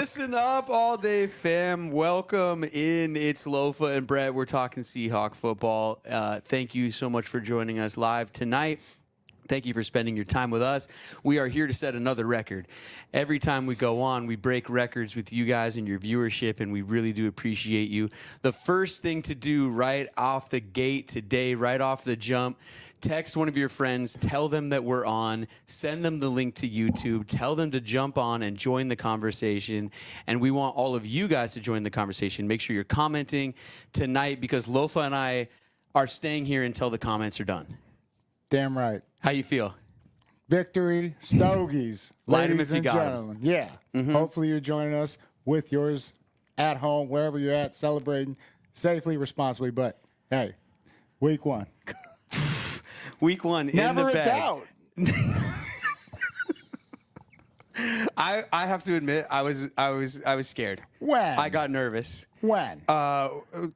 Listen up, all day fam. Welcome in. It's Lofa and Brett. We're talking Seahawk football. Thank you so much for joining us live tonight. Thank you for spending your time with us. We are here to set another record. Every time we go on, we break records with you guys and your viewership, and we really do appreciate you. The first thing to do right off the gate today, right off the jump, text one of your friends, tell them that we're on, send them the link to YouTube, tell them to jump on and join the conversation. And we want all of you guys to join the conversation. Make sure you're commenting tonight because Lofa and I are staying here until the comments are done. Damn right. How you feel? Victory, Stogies, Light 'em ladies if you and got 'em. gentlemen. Yeah. Hopefully you're joining us with yours at home, wherever you're at, celebrating safely, responsibly. But, hey, week one. Week one Never in the a bag. doubt. I have to admit I was scared. When? I got nervous. When? Well, at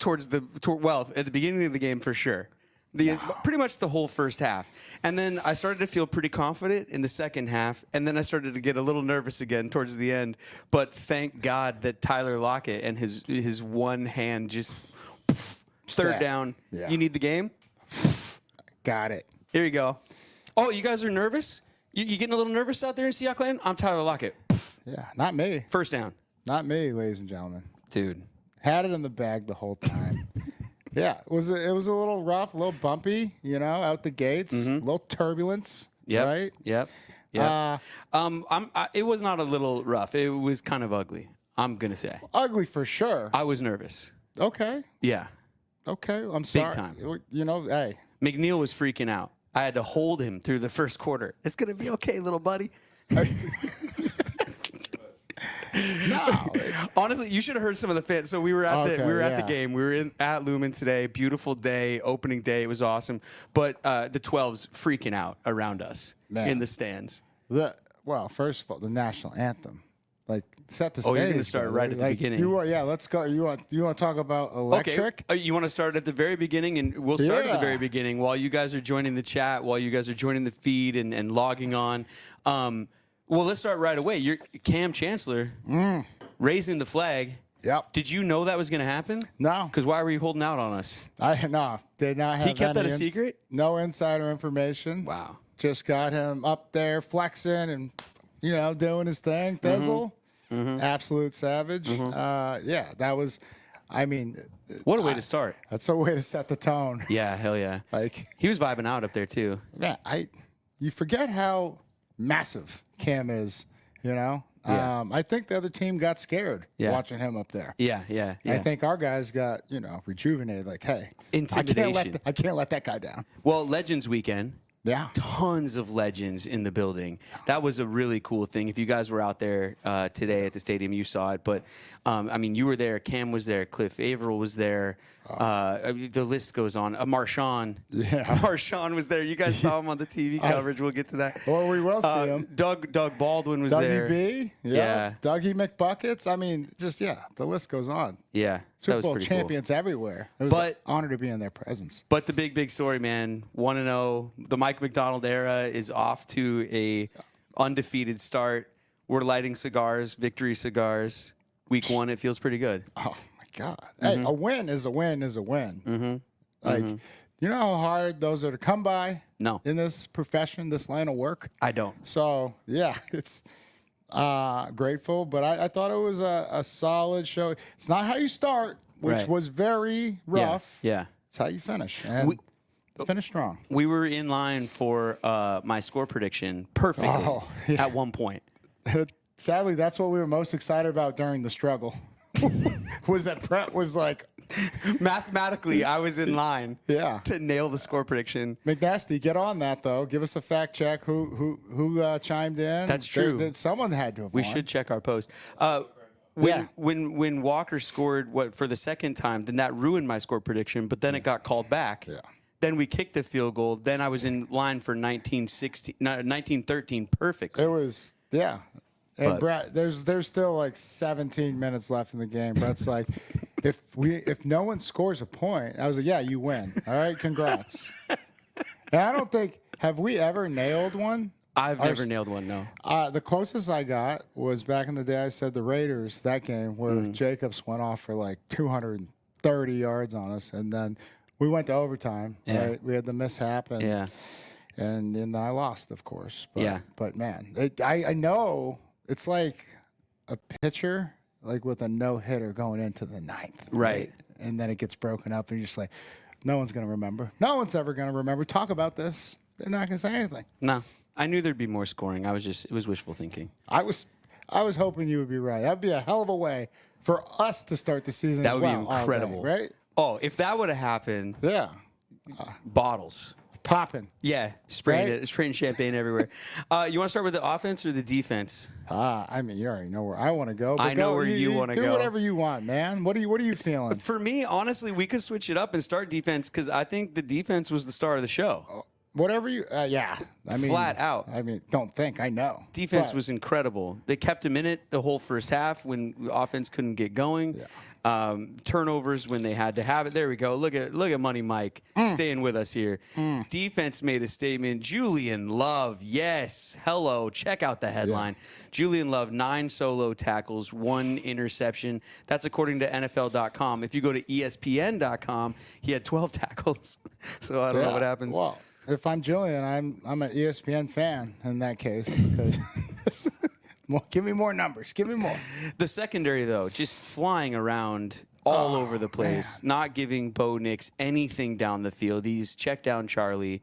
the beginning of the game for sure. Pretty much the whole first half. And then I started to feel pretty confident in the second half, and then I started to get a little nervous again towards the end. But thank God that Tyler Lockett and his one hand just third down. Yeah. You need the game? Got it. Here you go. Oh, you guys are nervous? You getting a little nervous out there in Seahawks land? I'm Tyler Lockett. Yeah, not me. First down. Not me, ladies and gentlemen. Dude. Had it in the bag the whole time. Yeah, it was a little rough, a little bumpy, out the gates, a little turbulence, right? Yep. It was not a little rough. It was kind of ugly, I'm going to say. Ugly for sure. I was nervous. Okay. Yeah. Okay, I'm sorry. Big time. Hey. McNeil was freaking out. I had to hold him through the first quarter. It's going to be okay, little buddy. No. Honestly, you should have heard some of the fans. So we were at the game. We were at Lumen today. Beautiful day, opening day. It was awesome. But the 12's freaking out around us in the stands. First of all, the national anthem. Like, set the stage. Oh, you're going to start right at the beginning. Let's go. You want to talk about electric? Okay. You want to start at the very beginning, and we'll start at the very beginning while you guys are joining the chat, while you guys are joining the feed and logging on. Well, let's start right away. You're Cam Chancellor raising the flag. Yep. Did you know that was going to happen? No. Because why were you holding out on us? Did not have. He kept that a secret? No insider information. Wow. Just got him up there flexing and doing his thing. Thizzle, absolute savage. That was. I mean, what a way to start. That's a way to set the tone. Yeah, hell yeah. Like, he was vibing out up there too. Yeah, you forget how massive Cam is, Yeah. I think the other team got scared watching him up there. Yeah. I think our guys got, rejuvenated. Like, hey, intimidation. I can't let that guy down. Well, Legends Weekend. Yeah. Tons of legends in the building. That was a really cool thing. If you guys were out there today at the stadium, you saw it. But, you were there. Cam was there. Cliff Averill was there. The list goes on. Marshawn. Yeah. Marshawn was there. You guys saw him on the TV coverage. We'll get to that. Well, we will see him. Doug Baldwin was Dougie there. B. Yeah. Dougie McBuckets. The list goes on. Yeah. Super Bowl champions everywhere. It was an honor to be in their presence. But the big story, man, 1-0. The Mike Macdonald era is off to a undefeated start. We're lighting cigars, victory cigars. Week one, it feels pretty good. Oh, my God. Hey, a win is a win is a win. You know how hard those are to come by? No. In this profession, this line of work? I don't. So, yeah, it's grateful, but I thought it was a solid show. It's not how you start, which was very rough. Yeah. It's how you finish. And finish strong. We were in line for my score prediction perfectly at one point. Sadly, that's what we were most excited about during the struggle. Was that Brett was like... Mathematically, I was in line to nail the score prediction. McNasty, get on that, though. Give us a fact check. Who chimed in? That's true. Someone had to have We won. should check our post. When Walker scored for the second time, then that ruined my score prediction, but then it got called back. Yeah. Then we kicked the field goal. Then I was in line for 1913 perfectly. It was, And Brett, there's still like 17 minutes left in the game. Brett's like, if no one scores a point, I was like, yeah, you win. All right, congrats. And I don't think, have we ever nailed one I've never nailed one, no. The closest I got was back in the day. I said the Raiders, that game where Jacobs went off for like 230 yards on us, and then we went to overtime. Yeah. Right? We had the mishap, and then I lost, of course. But, but man, I know it's like a pitcher like with a no-hitter going into the ninth, right? And then it gets broken up, and you're just like, no one's gonna remember. No one's ever gonna remember. Talk about this. They're not gonna say anything. No. I knew there'd be more scoring. It was wishful thinking. I was hoping you would be right. That'd be a hell of a way for us to start the season. That would be incredible, day, right? Oh, if that would have happened, bottles popping. Yeah, spraying champagne everywhere. You want to start with the offense or the defense? I mean, you already know where I want to go. I know where you want to go. Do whatever you want, man. What are you feeling? For me, honestly, we could switch it up and start defense because I think the defense was the star of the show. Whatever you, yeah. I mean, flat out. I mean, don't think. I know. Defense was incredible. They kept him in it the whole first half when the offense couldn't get going. Yeah. Turnovers when they had to have it. There we go. Look at Money Mike staying with us here. Defense made a statement. Julian Love, yes. Hello. Check out the headline. Yeah. Julian Love, 9 solo tackles, 1 interception. That's according to NFL.com. If you go to ESPN.com, he had 12 tackles. So I don't know what happens. Well, if I'm Julian, I'm an ESPN fan in that case. Because give me more numbers. Give me more. The secondary, though, just flying around all over the place, not giving Bo Nix anything down the field. He's checked down Charlie.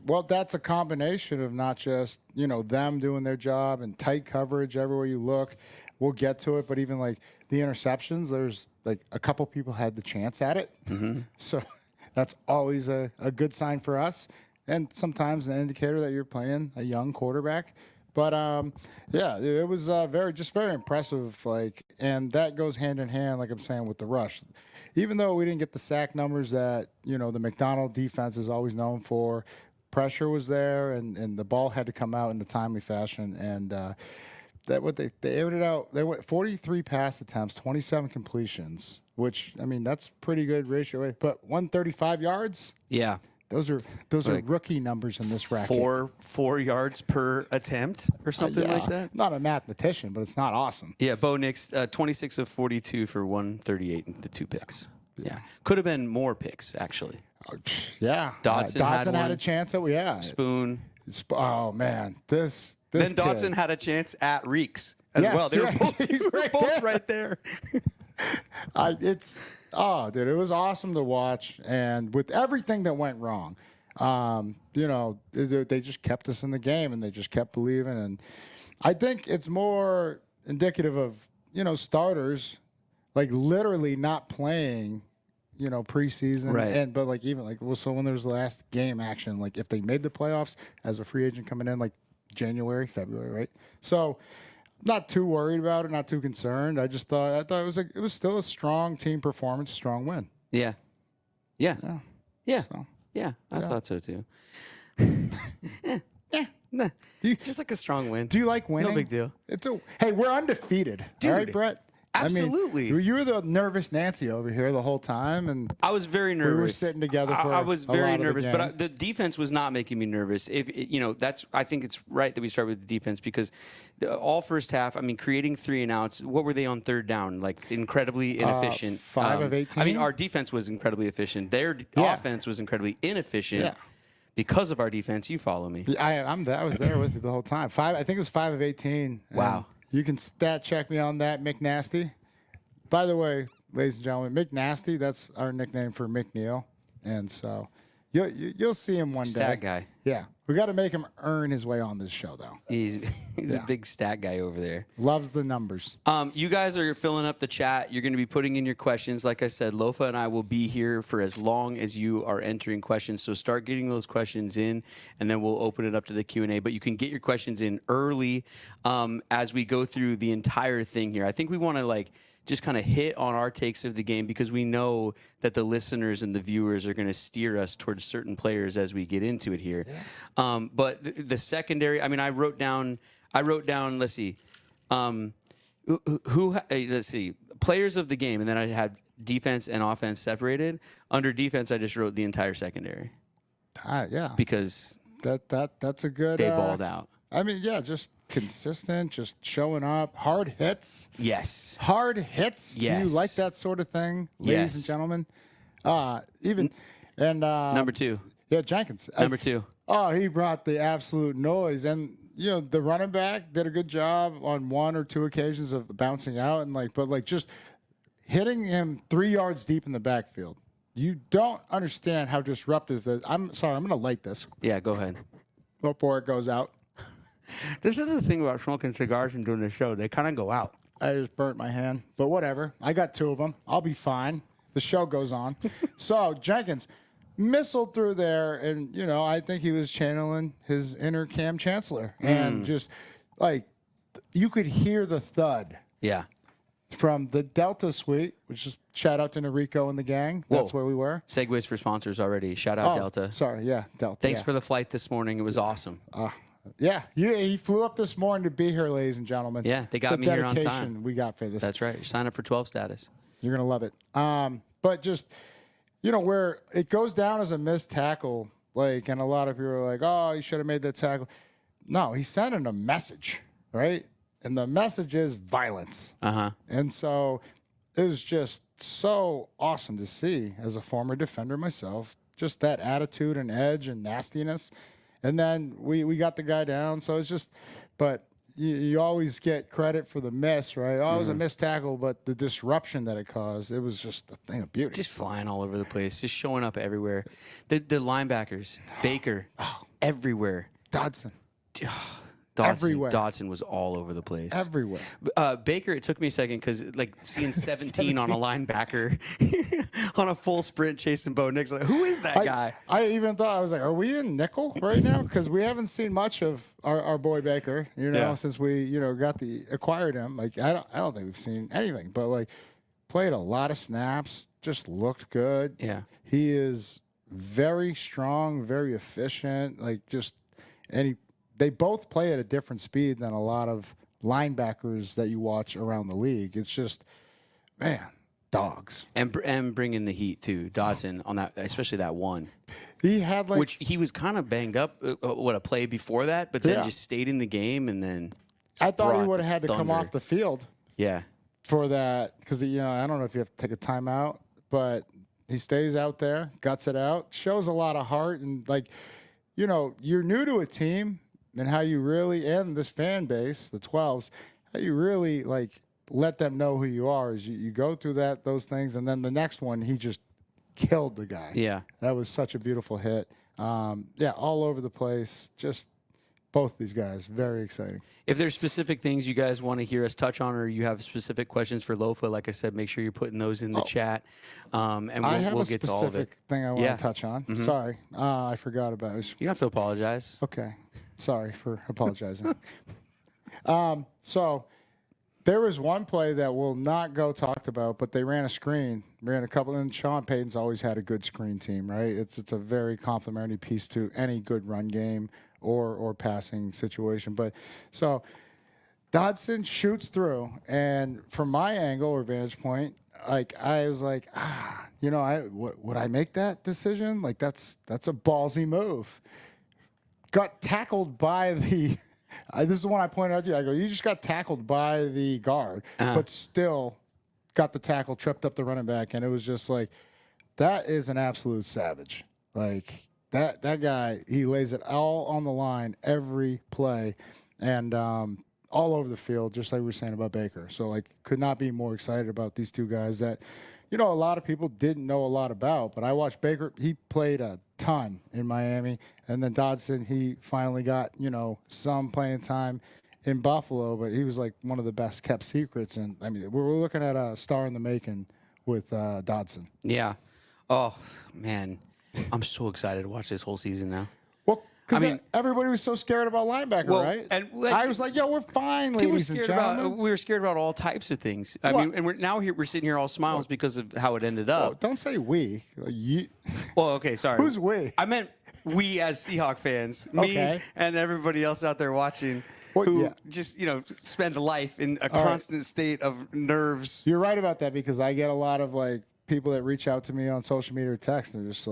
Well, that's a combination of not just, them doing their job and tight coverage everywhere you look. We'll get to it, but even like the interceptions, there's like a couple people had the chance at it. Mm-hmm. So that's always a good sign for us. And sometimes an indicator that you're playing a young quarterback. But, it was very impressive. And that goes hand in hand, like I'm saying, with the rush. Even though we didn't get the sack numbers that, the Macdonald defense is always known for, pressure was there, and the ball had to come out in a timely fashion. And they aired it out. They went 43 pass attempts, 27 completions, which, I mean, that's pretty good ratio. But 135 yards? Yeah. Those are rookie numbers in this racket. 4 yards per attempt or something like that. Not a mathematician, but it's not awesome. Yeah, Bo Nix, 26 of 42 for 138 and the 2 picks. Yeah, could have been more picks actually. Yeah, Dotson had a chance at Spoon. Oh man, this. Then Dotson had a chance at Reeks as well. They were both right there. Dude, it was awesome to watch, and with everything that went wrong, they just kept us in the game, and they just kept believing. And I think it's more indicative of starters like literally not playing, preseason, right? So when there was the last game action, like if they made the playoffs as a free agent coming in, like January, February, right? So. Not too worried about it, not too concerned. I thought it was still a strong team performance, strong win. Yeah. I thought so too. Just like a strong win. Do you like winning? No big deal. Hey, we're undefeated. Dude, all right, Brett? Absolutely. I mean, you were the nervous Nancy over here the whole time, and I was very nervous. We were sitting together for I was very nervous, but the defense was not making me nervous. I think it's right that we start with the defense because all first half, I mean, creating 3 and outs. What were they on third down? Like incredibly inefficient. 5 of 18. I mean, our defense was incredibly efficient. Their offense was incredibly inefficient. Yeah. Because of our defense, you follow me. I was there with you the whole time. I think it was 5 of 18. Wow. You can stat check me on that, McNasty. By the way, ladies and gentlemen, McNasty, that's our nickname for McNeil. And so you'll see him one day. Stat guy. Yeah. We got to make him earn his way on this show, though. He's a big stat guy over there. Loves the numbers. You guys are filling up the chat. You're going to be putting in your questions. Like I said, Lofa and I will be here for as long as you are entering questions. So start getting those questions in, and then we'll open it up to the Q&A. But you can get your questions in early as we go through the entire thing here. I think we want to just kind of hit on our takes of the game because we know that the listeners and the viewers are going to steer us towards certain players as we get into it here. Yeah. But the secondary, I mean, I wrote down, let's see, let's see, players of the game, and then I had defense and offense separated. Under defense, I just wrote the entire secondary. Yeah. Because that's a good. They balled out. I mean, yeah, just consistent, just showing up, hard hits. Yes. Hard hits. Yes. Do you like that sort of thing, ladies and gentlemen? Number 2. Yeah, Jenkins. Number 2. Oh, he brought the absolute noise, and the running back did a good job on 1 or 2 occasions of bouncing out, and but just hitting him 3 yards deep in the backfield. You don't understand how disruptive that. I'm sorry, I'm going to light this Yeah, go ahead. before it goes out. This is the thing about smoking cigars and doing the show. They kind of go out. I just burnt my hand, but whatever. I got 2 of them. I'll be fine. The show goes on. So Jenkins missiled through there, and I think he was channeling his inner Cam Chancellor, and just you could hear the thud. Yeah. From the Delta Suite, which is shout out to Noriko and the gang. That's where we were. Segues for sponsors already. Shout out Delta. Sorry, yeah, Delta. Thanks for the flight this morning. It was awesome. Yeah, he flew up this morning to be here, ladies and gentlemen. Yeah, they got me here on time. We got for this. That's right. Sign up for 12 status. You're gonna love it. But just where it goes down as a missed tackle, and a lot of people are like, "Oh, you should have made that tackle." No, he's sending a message, right? And the message is violence. And so it was just so awesome to see as a former defender myself, just that attitude and edge and nastiness. And then we got the guy down. So it's just, but you always get credit for the miss, right? Oh, it was a missed tackle, but the disruption that it caused, it was just a thing of beauty. Just flying all over the place, just showing up everywhere. The linebackers, Baker, everywhere. Dodson. Everywhere. Dodson was all over the place. Everywhere. Baker, it took me a second because seeing 17 on a linebacker on a full sprint chasing Bo Nix, who is that guy? I even thought, I was like, are we in nickel right now? Because we haven't seen much of our boy Baker, since we, acquired him. I don't think we've seen anything, but played a lot of snaps, just looked good. Yeah. He is very strong, very efficient, they both play at a different speed than a lot of linebackers that you watch around the league. It's just, man, dogs. And bringing the heat too, Dodson on that, especially that one. He had which he was kind of banged up. A play before that, but then just stayed in the game and then. I thought he would have had to come off the field. Yeah. For that, because I don't know if you have to take a timeout, but he stays out there, guts it out, shows a lot of heart, and you're new to a team. And how you really, and this fan base, the 12s, how you really let them know who you are is you go through those things, and then the next one he just killed the guy. Yeah, that was such a beautiful hit. All over the place. Just both these guys, very exciting. If there's specific things you guys want to hear us touch on, or you have specific questions for Lofa, like I said, make sure you're putting those in the chat, and we'll get to all of it. Thing I want to touch on. Mm-hmm. Sorry, I forgot about it. You don't have to apologize. Okay, sorry for apologizing. So there was one play that will not go talked about, but they ran a couple, and Sean Payton's always had a good screen team, right? It's a very complimentary piece to any good run game or passing situation. But so Dodson shoots through, and from my angle or vantage point, I was like, would I make that decision? That's a ballsy move. Got tackled by the. This is the one I pointed out to you. I go, you just got tackled by the guard, but still got the tackle, tripped up the running back, and it was just that is an absolute savage. That guy, he lays it all on the line every play, and all over the field, just like we were saying about Baker. So could not be more excited about these two guys that, a lot of people didn't know a lot about. But I watched Baker. He played a ton in Miami, and then Dodson, he finally got some playing time in Buffalo. But he was one of the best kept secrets, and I mean we're looking at a star in the making with Dodson. Yeah. Oh man. I'm so excited to watch this whole season now. Well, because everybody was so scared about linebacker, right? And I was like, "Yo, we're fine, ladies and gentlemen." We were scared about all types of things. I mean, and we're sitting here all smiles because of how it ended up. Oh, don't say we. Well, okay, sorry. Who's we? I meant we as Seahawk fans, me and everybody else out there watching. Who just spend a life in a constant state of nerves. You're right about that, because I get a lot of people that reach out to me on social media or text, and they're just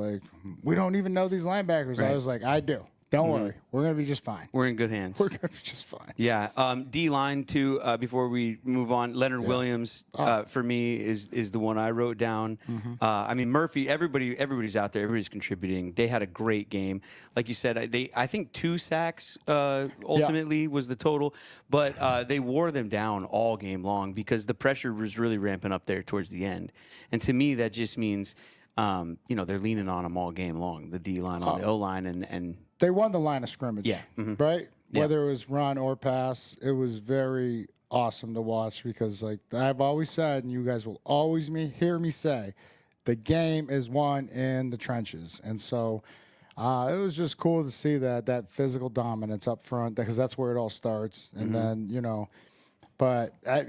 we don't even know these linebackers. Right. I was like, I do. Don't worry. We're going to be just fine. We're in good hands. We're going to be just fine. Yeah. D-line, too, before we move on. Leonard Williams, for me, is the one I wrote down. I mean, Murphy, everybody's out there. Everybody's contributing. They had a great game. Like you said, I think 2 sacks ultimately was the total. But they wore them down all game long because the pressure was really ramping up there towards the end. And to me, that just means, they're leaning on them all game long, the D-line on the O-line. And they won the line of scrimmage, right? Yeah. Whether it was run or pass, it was very awesome to watch because, like I've always said, and you guys will always hear me say, the game is won in the trenches. And so it was just cool to see that physical dominance up front because that's where it all starts. And then, but I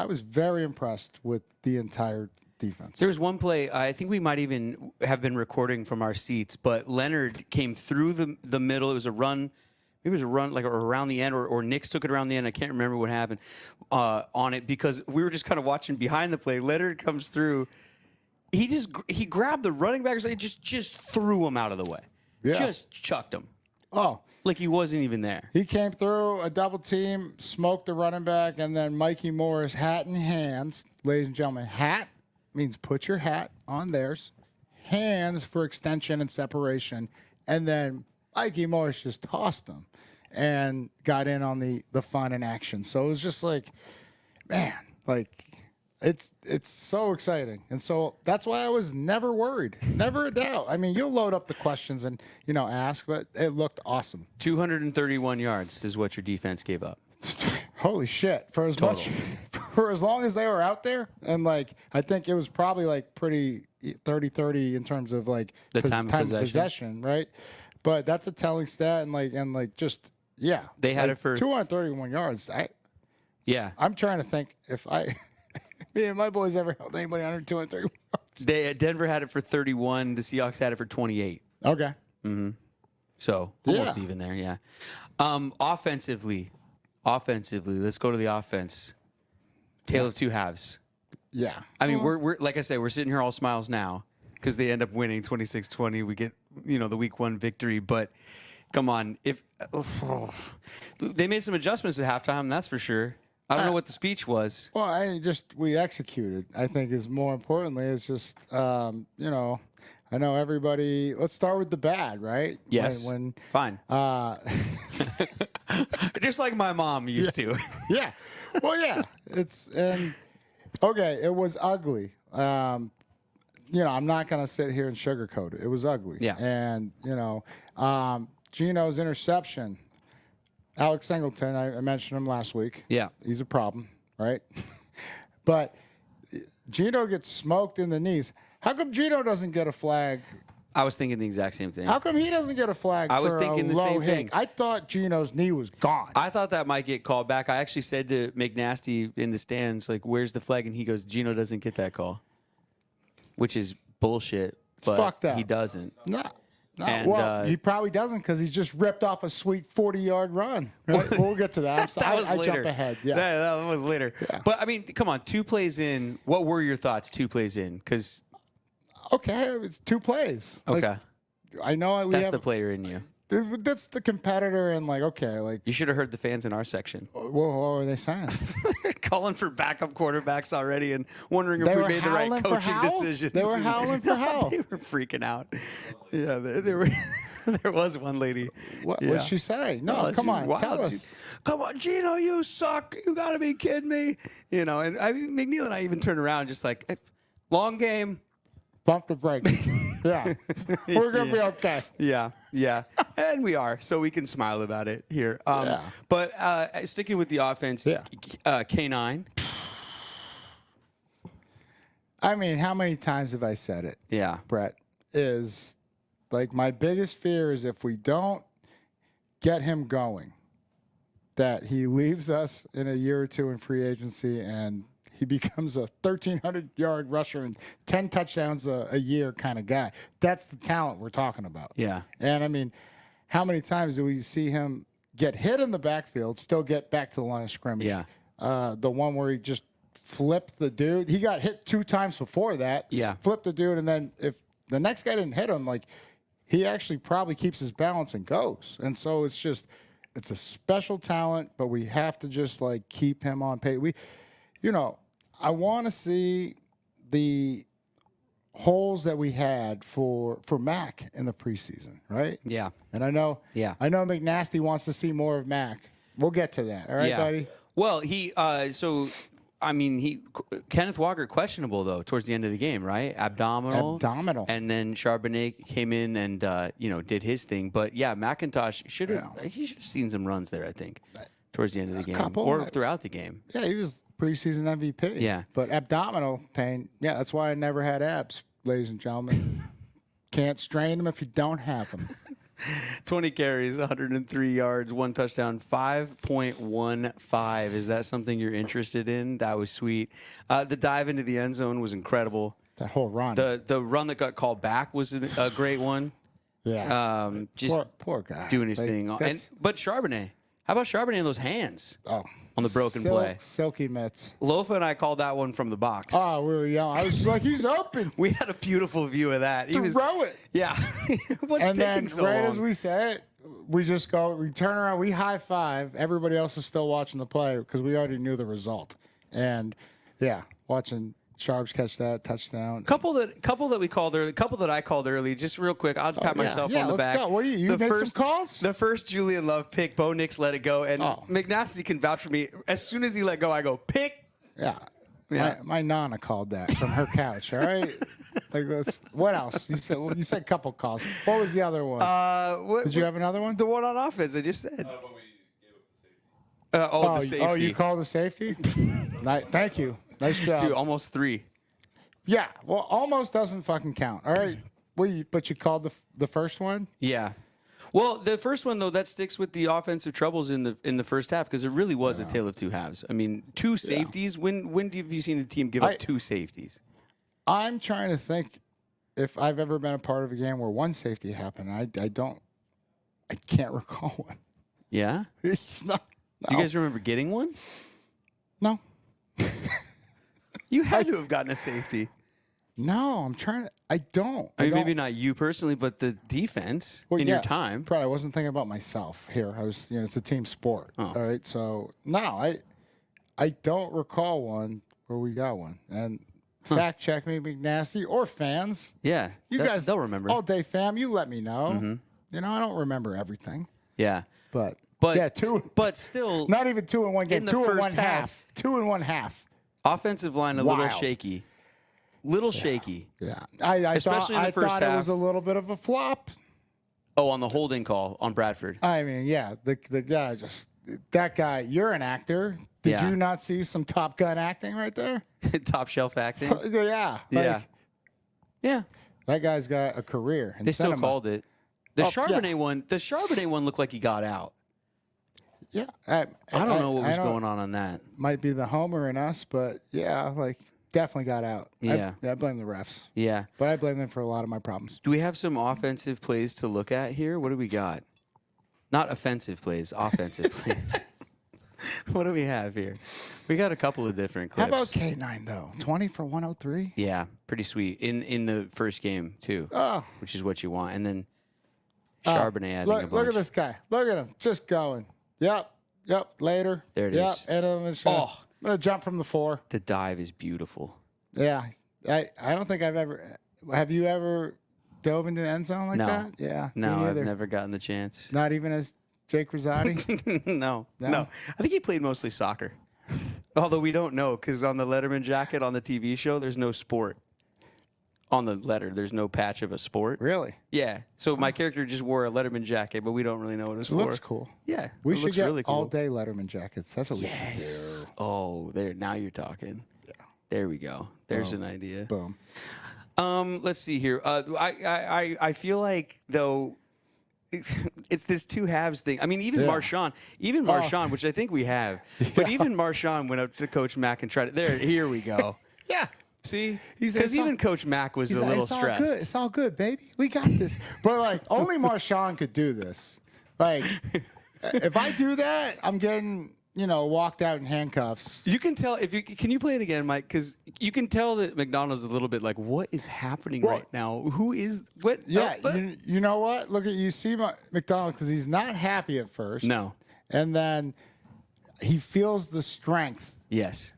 was very impressed with the entire defense. There was one play, I think we might even have been recording from our seats, but Leonard came through the middle. It was a run. Maybe it was a run like around the end, or Nix took it around the end. I can't remember what happened on it because we were just kind of watching behind the play. Leonard comes through. He grabbed the running back and just threw him out of the way. Yeah. Just chucked him. Oh. Like he wasn't even there. He came through a double team, smoked the running back, and then Mikey Morris, hat in hands. Ladies and gentlemen, hat means put your hat on theirs, hands for extension and separation, and then Mikey Morris just tossed him and got in on the fun and action. So it was just like, man, like it's so exciting. And so that's why I was never worried, never a doubt. I mean, you'll load up the questions and, ask, but it looked awesome. 231 yards is what your defense gave up. Holy shit. For as long as they were out there, and I think it was probably pretty 30-30 in terms of the time of possession, right? But that's a telling stat, they had it for 231 yards. I'm trying to think if me and my boys ever held anybody under 231 yards. Denver had it for 31. The Seahawks had it for 28. Okay. So almost even there, yeah. Offensively, let's go to the offense. Tale of two halves. Yeah. I mean, we're like I said, we're sitting here all smiles now because they end up winning 26-20. We get, the week 1 victory. But come on, they made some adjustments at halftime, that's for sure. I don't know what the speech was. Well, we executed. I think is more importantly, it's just, I know everybody. Let's start with the bad, right? Yes. Fine. Just like my mom used to. Yeah. Well, yeah. It was ugly. I'm not going to sit here and sugarcoat it. It was ugly. Yeah. And, Geno's interception. Alex Singleton, I mentioned him last week. Yeah. He's a problem, right? But Geno gets smoked in the knees. How come Geno doesn't get a flag? I was thinking the exact same thing. How come he doesn't get a flag for a low hit? I thought Geno's knee was gone. I thought that might get called back. I actually said to McNasty in the stands, where's the flag? And he goes, Geno doesn't get that call, which is bullshit. But fucked up. He doesn't. No. And, he probably doesn't because he just ripped off a sweet 40-yard run. Right? We'll get to that. I'm sorry. That was later. I jump ahead. Yeah. That was later. Yeah. But, I mean, come on. 2 plays in. What were your thoughts 2 plays in? Because okay, it's 2 plays. Okay. I know that's the player in you. That's the competitor, and you should have heard the fans in our section. What were they saying? They're calling for backup quarterbacks already and wondering if we made the right coaching decisions. They were howling for hell. They were freaking out. Yeah, they were. There was one lady. What did she say? No, come on, tell us. Come on, Geno, you suck. You got to be kidding me. And McNeil and I even turned around just long game. Bump the brakes. Yeah. We're going to be okay. Yeah. And we are, so we can smile about it here. But sticking with the offense, K9. I mean, how many times have I said it? Yeah. Brett, is my biggest fear is if we don't get him going, that he leaves us in a year or 2 in free agency and he becomes a 1,300-yard rusher and 10 touchdowns a year kind of guy. That's the talent we're talking about. Yeah. And, I mean, how many times do we see him get hit in the backfield, still get back to the line of scrimmage? Yeah. The one where he just flipped the dude. He got hit 2 times before that. Yeah. Flipped the dude, and then if the next guy didn't hit him, he actually probably keeps his balance and goes. And so it's a special talent, but we have to just like keep him on pace. I want to see the holes that we had for Mac in the preseason, right? Yeah. And I know McNasty wants to see more of Mac. We'll get to that. All right, buddy? Well, Kenneth Walker questionable though towards the end of the game, right? Abdominal. And then Charbonnet came in and did his thing. But yeah, McIntosh should have seen some runs there, I think, towards the end of the game or throughout the game. Yeah, he was preseason MVP. Yeah. But abdominal pain, that's why I never had abs, ladies and gentlemen. Can't strain them if you don't have them. 20 carries, 103 yards, 1 touchdown, 5.15. Is that something you're interested in? That was sweet. The dive into the end zone was incredible. That whole run. The run that got called back was a great one. Yeah. Just poor guy. doing his thing. But Charbonnet. How about Charbonnet and those hands? Oh. On the broken play. Silky mitts. Lofa and I called that one from the box. Oh, we were yelling. I was just like, he's open. We had a beautiful view of that. Throw it. Yeah. What's and taking then so right long? as we say it, we turn around, we high five. Everybody else is still watching the play because we already knew the result. And watching Sharps catch that touchdown. Couple that we called early. Couple that I called early. Just real quick, I'll pat myself on the back. Go. What are you made some calls? The first Julian Love pick, Bo Nix let it go, and McNasty can vouch for me. As soon as he let go, I go pick. Yeah. My nana called that from her couch. All right. Like this. What else? You said a couple calls. What was the other one? Did you have another one? The one on offense. I just said. When we gave up the safety. The safety. Oh, you called the safety? Thank you. Nice job. Dude, almost 3. Yeah, well, almost doesn't fucking count. All right, but you called the first one. Yeah, well, the first one though that sticks with the offensive troubles in the first half because it really was a tale of two halves. I mean, 2 safeties. When have you seen a team give up 2 safeties? I'm trying to think if I've ever been a part of a game where 1 safety happened. I can't recall one. Yeah, No. You guys remember getting one? No. You had to have gotten a safety. No, I'm trying to. I don't. I mean, maybe not you personally, but the defense in your time. Probably I wasn't thinking about myself here. I was, it's a team sport. Oh. All right, so no, I don't recall one where we got one. And fact check me, McNasty, or fans. Yeah, you guys, they'll remember. All day fam, you let me know. Mm-hmm. I don't remember everything. Yeah, but yeah, 2. But still, not even 2 in one game. In the 2 in first 1 half. 2 in 1 half. Offensive line little shaky. Shaky. Yeah. I thought it was a little bit of a flop. Oh, on the holding call on Bradford. I mean, the guy that guy, you're an actor. Did you not see some Top Gun acting right there? Top shelf acting. Yeah. Yeah. That guy's got a career. They still called it. The Charbonnet one looked like he got out. Yeah. I don't know what was going on that. Might be the homer in us, but definitely got out. Yeah. I blame the refs. Yeah. But I blame them for a lot of my problems. Do we have some offensive plays to look at here? What do we got? Not offensive plays, offensive plays. What do we have here? We got a couple of different clips. How about K9, though? 20 for 103? Yeah, pretty sweet. In the first game, too, which is what you want. And then Charbonnet adding a bunch. Look at this guy. Look at him. Just going. Yep. Later. There it is. And I'm going to jump from the 4. The dive is beautiful. Yeah. I don't think I've ever. Have you ever dove into the end zone like that? Yeah. No, I've never gotten the chance. Not even as Jake Rosati? No. I think he played mostly soccer. Although we don't know because on the Letterman jacket on the TV show, there's no sport. On the letter, there's no patch of a sport. Really? Yeah. So my character just wore a Letterman jacket, but we don't really know what it's for. Looks cool. Yeah. We should get really cool. all-day Letterman jackets. That's what we should do. Oh, there. Now you're talking. Yeah. There we go. There's an idea. Boom. Let's see here. I feel like though it's this 2 halves thing. I mean, even Marshawn, which I think we have, but even Marshawn went up to Coach Mack and tried it. Here we go. Yeah. See, because even Coach Mack was a little stressed. Good. It's all good, baby. We got this. But only Marshawn could do this. If I do that, I'm getting walked out in handcuffs. You can tell can you play it again, Mike? Because you can tell that McDonald's a little bit like, what is happening right now? Who is what? Yeah, you know what? Look at you see McDonald because he's not happy at first. No. And then he feels the strength Yes.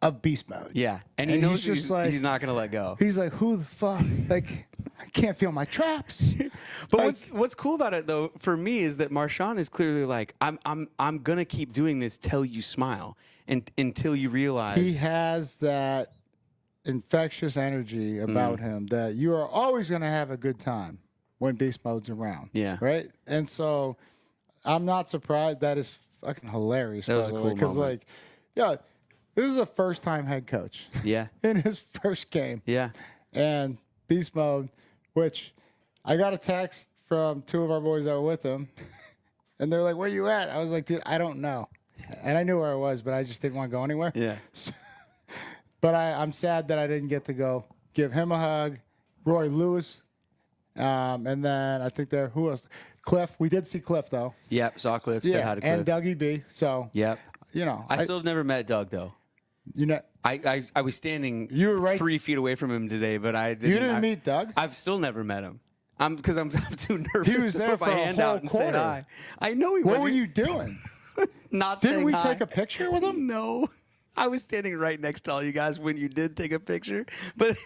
of beast mode. Yeah, and he knows he's just like, he's not going to let go. He's like, who the fuck? Like, I can't feel my traps. But like, what's cool about it though, for me, is that Marshawn is clearly like, I'm gonna keep doing this till you smile and until you realize he has that infectious energy about him that you are always gonna have a good time when beast mode's around. Yeah. Right. And so I'm not surprised. That is fucking hilarious. That was a cool because moment. like, yeah, this is a first-time head coach. Yeah. In his first game. Yeah. And beast mode, which I got a text from two of our boys that were with him, and they're like, where you at? I was like, dude, I don't know. And I knew where I was, but I just didn't want to go anywhere. Yeah. So, but I'm sad that I didn't get to go give him a hug, Roy Lewis, and then I think who else? Cliff. We did see Cliff, though. Yep, saw Cliff, said hi to Cliff. And Dougie B. So, Yep. I still have never met Doug, though. I was standing you were right. 3 feet away from him today, but I didn't. You didn't meet Doug? I've still never met him. Because I'm too nervous He was to there put my for a hand whole out and say quarter. hi. I know he was. What were you doing? Not Didn't saying we hi. take a picture with him? No. I was standing right next to all you guys when you did take a picture, but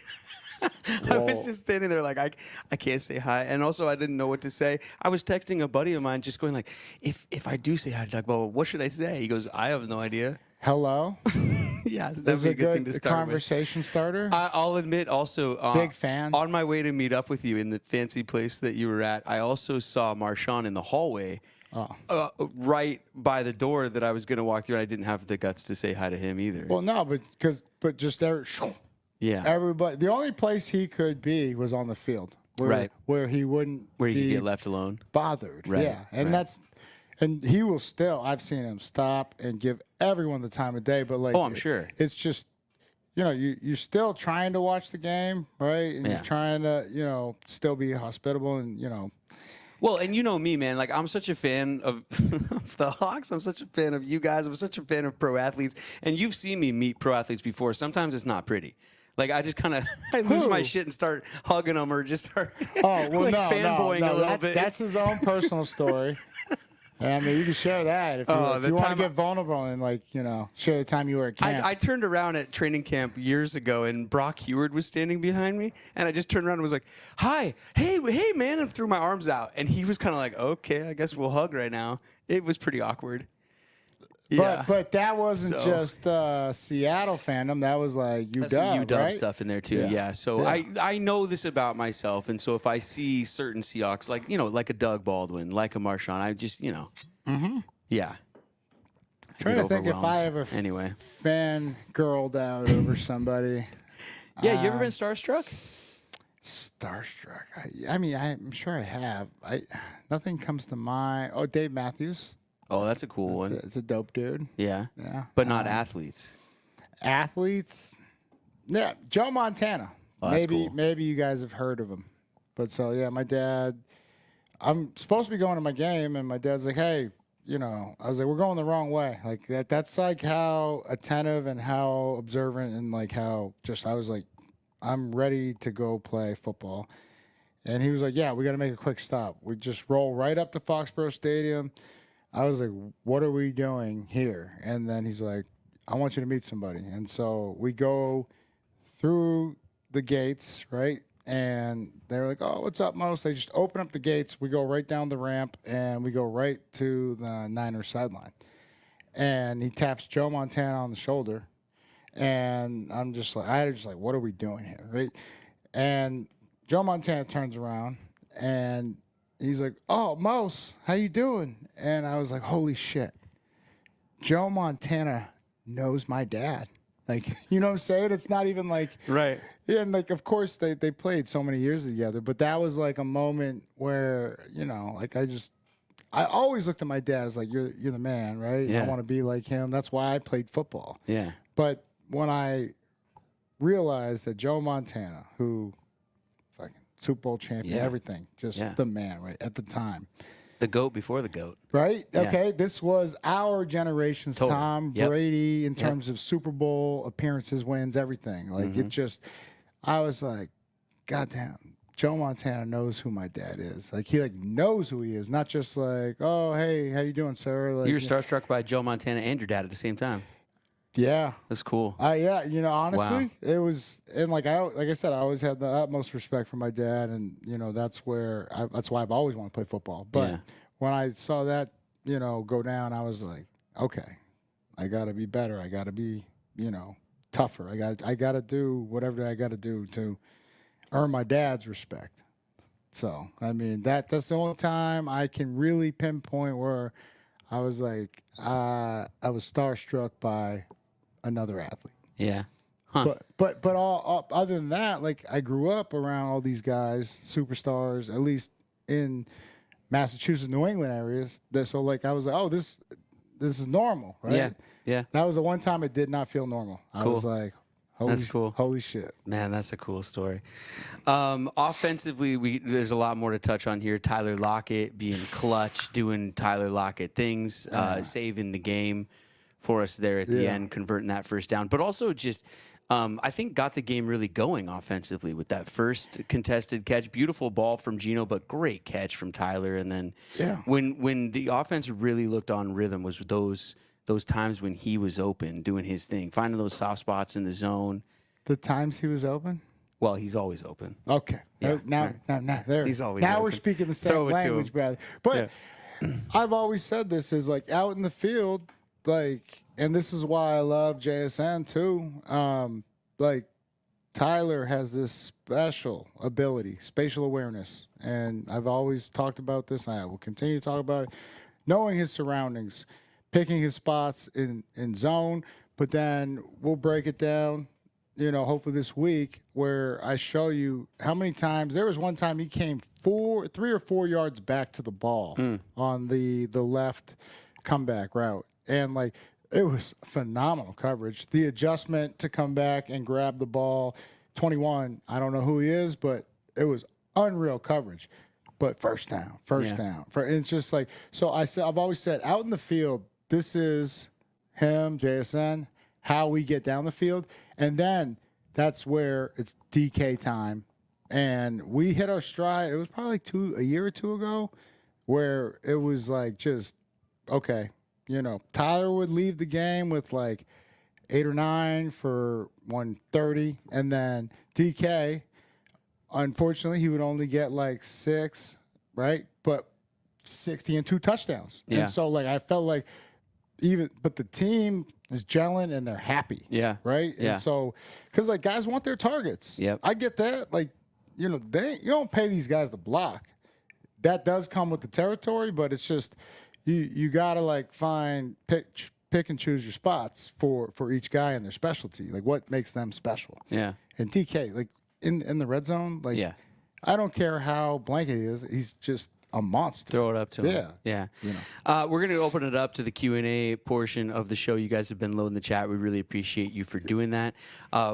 I was just standing there like, I can't say hi. And also I didn't know what to say. I was texting a buddy of mine just going like, if I do say hi to Doug Bubba, what should I say? He goes, I have no idea. Hello? Yeah, that'd be a good thing to start conversation starter. I'll admit also, big fan. On my way to meet up with you in the fancy place that you were at, I also saw Marshawn in the hallway, right by the door that I was going to walk through. And I didn't have the guts to say hi to him either. Well, no, but just yeah, everybody. The only place he could be was on the field, where he wouldn't where you be could get left alone, bothered. Right, Yeah, and and he will still. I've seen him stop and give everyone the time of day. But like, I'm sure it's just. You're still trying to watch the game, right? And you're trying to, still be hospitable and, Well, and you know me, man. Like, I'm such a fan of the Hawks. I'm such a fan of you guys. I'm such a fan of pro athletes. And you've seen me meet pro athletes before. Sometimes it's not pretty. Like, I just kind of lose my shit and start hugging them or just start fanboying a little bit. That's his own personal story. I mean, you can share that if you want to get vulnerable and, share the time you were at camp. I turned around at training camp years ago, and Brock Heward was standing behind me, and I just turned around and was like, hi, hey, man, and threw my arms out. And he was kind of like, okay, I guess we'll hug right now. It was pretty awkward. Yeah. But that wasn't just Seattle fandom. That was like UW, some UW right? stuff in there too. Yeah. So I know this about myself, and so if I see certain Seahawks, like a Doug Baldwin, like a Marshawn, I just yeah. Trying to think if I ever fangirled out over somebody. Yeah, you ever been starstruck? Starstruck. I mean, I'm sure I have. Nothing comes to mind. Oh, Dave Matthews. Oh, that's a cool one. It's a dope dude. Yeah. Yeah. But not athletes. Athletes? Yeah, Joe Montana. Oh, that's cool. Maybe you guys have heard of him. But so, yeah, my dad, I'm supposed to be going to my game, and my dad's like, hey, I was like, we're going the wrong way. Like, that's like how attentive and how observant and like how I was like, I'm ready to go play football. And he was like, yeah, we got to make a quick stop. We just roll right up to Foxborough Stadium. I was like, what are we doing here? And then he's like, I want you to meet somebody. And so we go through the gates, right? And they're like, oh, what's up, Most? They just open up the gates. We go right down the ramp, and we go right to the Niners sideline. And he taps Joe Montana on the shoulder. And I was just like, what are we doing here, right? And Joe Montana turns around, and he's like, oh, Mose, how you doing? And I was like, holy shit. Joe Montana knows my dad. Like, you know what I'm saying? It's not even like... Right. Yeah, and like, of course, they played so many years together, but that was like a moment where, I always looked at my dad as like, you're the man, right? Yeah. I want to be like him. That's why I played football. Yeah. But when I realized that Joe Montana, who fucking Super Bowl champion, everything, just the man, right, at the time, The GOAT before the GOAT. Right? Yeah. Okay. This was our generation's Totally. Tom Yep. Brady in terms of Super Bowl appearances, wins, everything. Like, it just, I was like, goddamn, Joe Montana knows who my dad is. Like, he, like, knows who he is, not just like, oh, hey, how you doing, sir? Like, You were starstruck by Joe Montana and your dad at the same time. yeah. That's cool. Yeah, honestly, Wow. it was, and like I said, I always had the utmost respect for my dad, and that's that's why I've always wanted to play football. But Yeah. when I saw that, go down, I was like, okay, I got to be better. I got to be, tougher. I got to do whatever I got to do to earn my dad's respect. So, I mean, that's the only time I can really pinpoint where I was like, I was starstruck by another athlete. Yeah. Huh. But all other than that, like, I grew up around all these guys, superstars, at least in Massachusetts, New England areas. So like, I was like, oh, this is normal, right? Yeah. Yeah. That was the one time it did not feel normal. I Cool. was like, That's cool. Holy shit. Man, that's a cool story. Offensively, there's a lot more to touch on here. Tyler Lockett being clutch, doing Tyler Lockett things, saving the game for us there at the end, converting that first down. But also just, I think, got the game really going offensively with that first contested catch. Beautiful ball from Geno, but great catch from Tyler. And then when the offense really looked on rhythm was those times when he was open, doing his thing, finding those soft spots in the zone. The times he was open? Well, he's always open. Okay. Yeah. Now, there. He's always now open. we're speaking the same Throw it to language, him. brother. But I've always said this is like out in the field, like, and this is why I love JSN too. Like, Tyler has this special ability, spatial awareness, and I've always talked about this, and I will continue to talk about it. Knowing his surroundings, picking his spots in zone, but then we'll break it down, hopefully this week, where I show you how many times. There was one time he came 3 or 4 yards back to the ball on the left comeback route, and like, it was phenomenal coverage. The adjustment to come back and grab the ball, 21, I don't know who he is, but it was unreal coverage. But first down. It's just like, so I've always said, out in the field, this is him, JSN, how we get down the field. And then that's where it's DK time. And we hit our stride. It was probably a year or two ago, where it was like, just, okay, Tyler would leave the game with like 8 or 9 for 130. And then DK, unfortunately, he would only get like 6, right? But 60 and 2 touchdowns. Yeah. And so, like, I felt like but the team is gelling and they're happy. Yeah. Right? Yeah. And so, because, like, guys want their targets. Yep. I get that. Like, you don't pay these guys to block. That does come with the territory, but it's just, you got to, like, pick and choose your spots for each guy and their specialty. Like, what makes them special. Yeah. And DK, like, in the red zone, like, I don't care how blanket he is. He's just a monster. Throw it up to him. Yeah. We're going to open it up to the Q&A portion of the show. You guys have been loading the chat. We really appreciate you for doing that.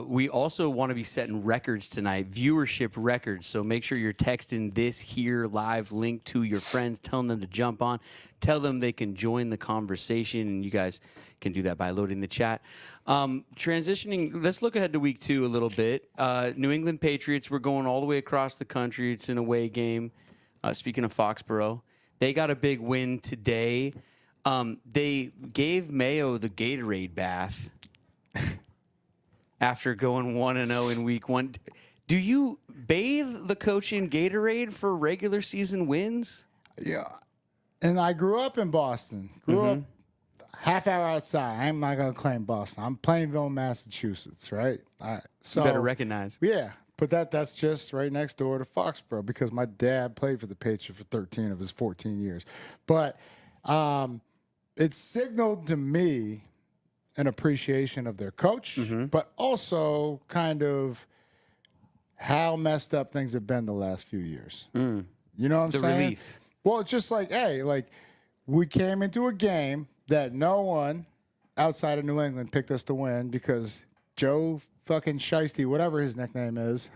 We also want to be setting records tonight, viewership records. So make sure you're texting this here live link to your friends, telling them to jump on, tell them they can join the conversation, and you guys can do that by loading the chat. Transitioning, let's look ahead to week 2 a little bit. New England Patriots, we're going all the way across the country. It's an away game. Speaking of Foxborough, they got a big win today. They gave Mayo the Gatorade bath after going 1-0 in week 1. Do you bathe the coach in Gatorade for regular season wins? Yeah. And I grew up in Boston. Grew up half hour outside. I'm not going to claim Boston. I'm Plainville, Massachusetts, right? All right. So, You better recognize. Yeah. But that's just right next door to Foxborough because my dad played for the Patriots for 13 of his 14 years. But it signaled to me an appreciation of their coach, but also kind of how messed up things have been the last few years. You know what I'm saying? The relief. Well, it's just like, hey, like, we came into a game that no one outside of New England picked us to win because Joe fucking Shiesty, whatever his nickname is,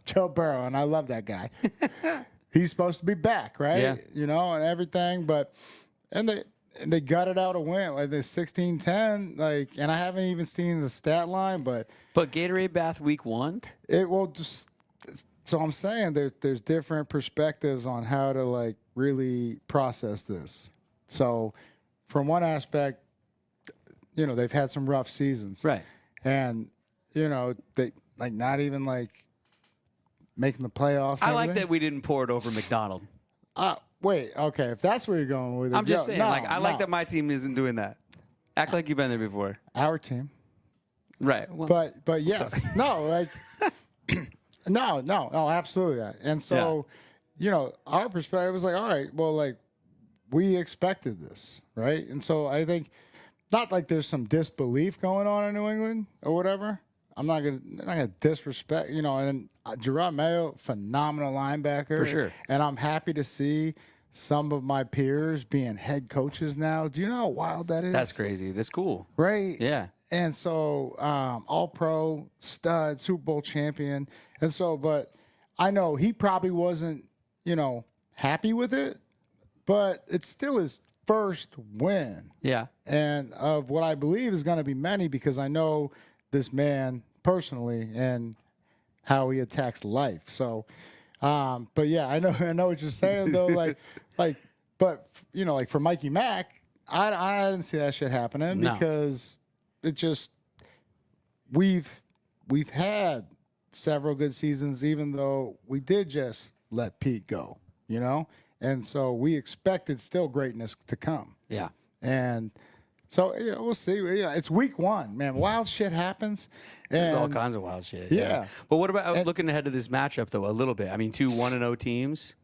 Joe Burrow, and I love that guy. he's supposed to be back, right? Yeah. You know, and everything. But and they gutted out a win, like the 16-10. Like, and I haven't even seen the stat line, but Gatorade Bath week 1? it will just. So I'm saying there's different perspectives on how to like really process this. So from one aspect, you know, they've had some rough seasons, Right. and you know they like not even like making the playoffs. I like that we didn't pour it over McDonald. Wait, okay, if that's where you're going with it, I'm just saying, no, like, I like no. that my team isn't doing that. Act like you've been there before. Our team, Right. Well, but yes, no, like. No, absolutely. And so, you know, our perspective was like, all right, well, like we expected this, right? And so I think not like there's some disbelief going on in New England or whatever. I'm not gonna disrespect, you know. And Gerard Mayo, phenomenal linebacker, For sure. And I'm happy to see some of my peers being head coaches now. Do you know how wild that is? that's crazy. That's cool. Right? Yeah. And so, all-pro, stud, Super Bowl champion. And so, but I know he probably wasn't, you know, happy with it, but it's still his first win. Yeah. And of what I believe is going to be many, because I know this man personally and how he attacks life. So, but yeah, I know what you're saying though. But you know, like for Mikey Mack, I didn't see that shit happening because it just we've had several good seasons, even though we did just let Pete go, you know, and so we expected still greatness to come. Yeah. And so, you know, we'll see. You know, it's week 1, man. Wild shit happens. There's all And kinds of wild shit. Yeah. But what about looking ahead to this matchup, though, a little bit? I mean, 2 1-0 teams.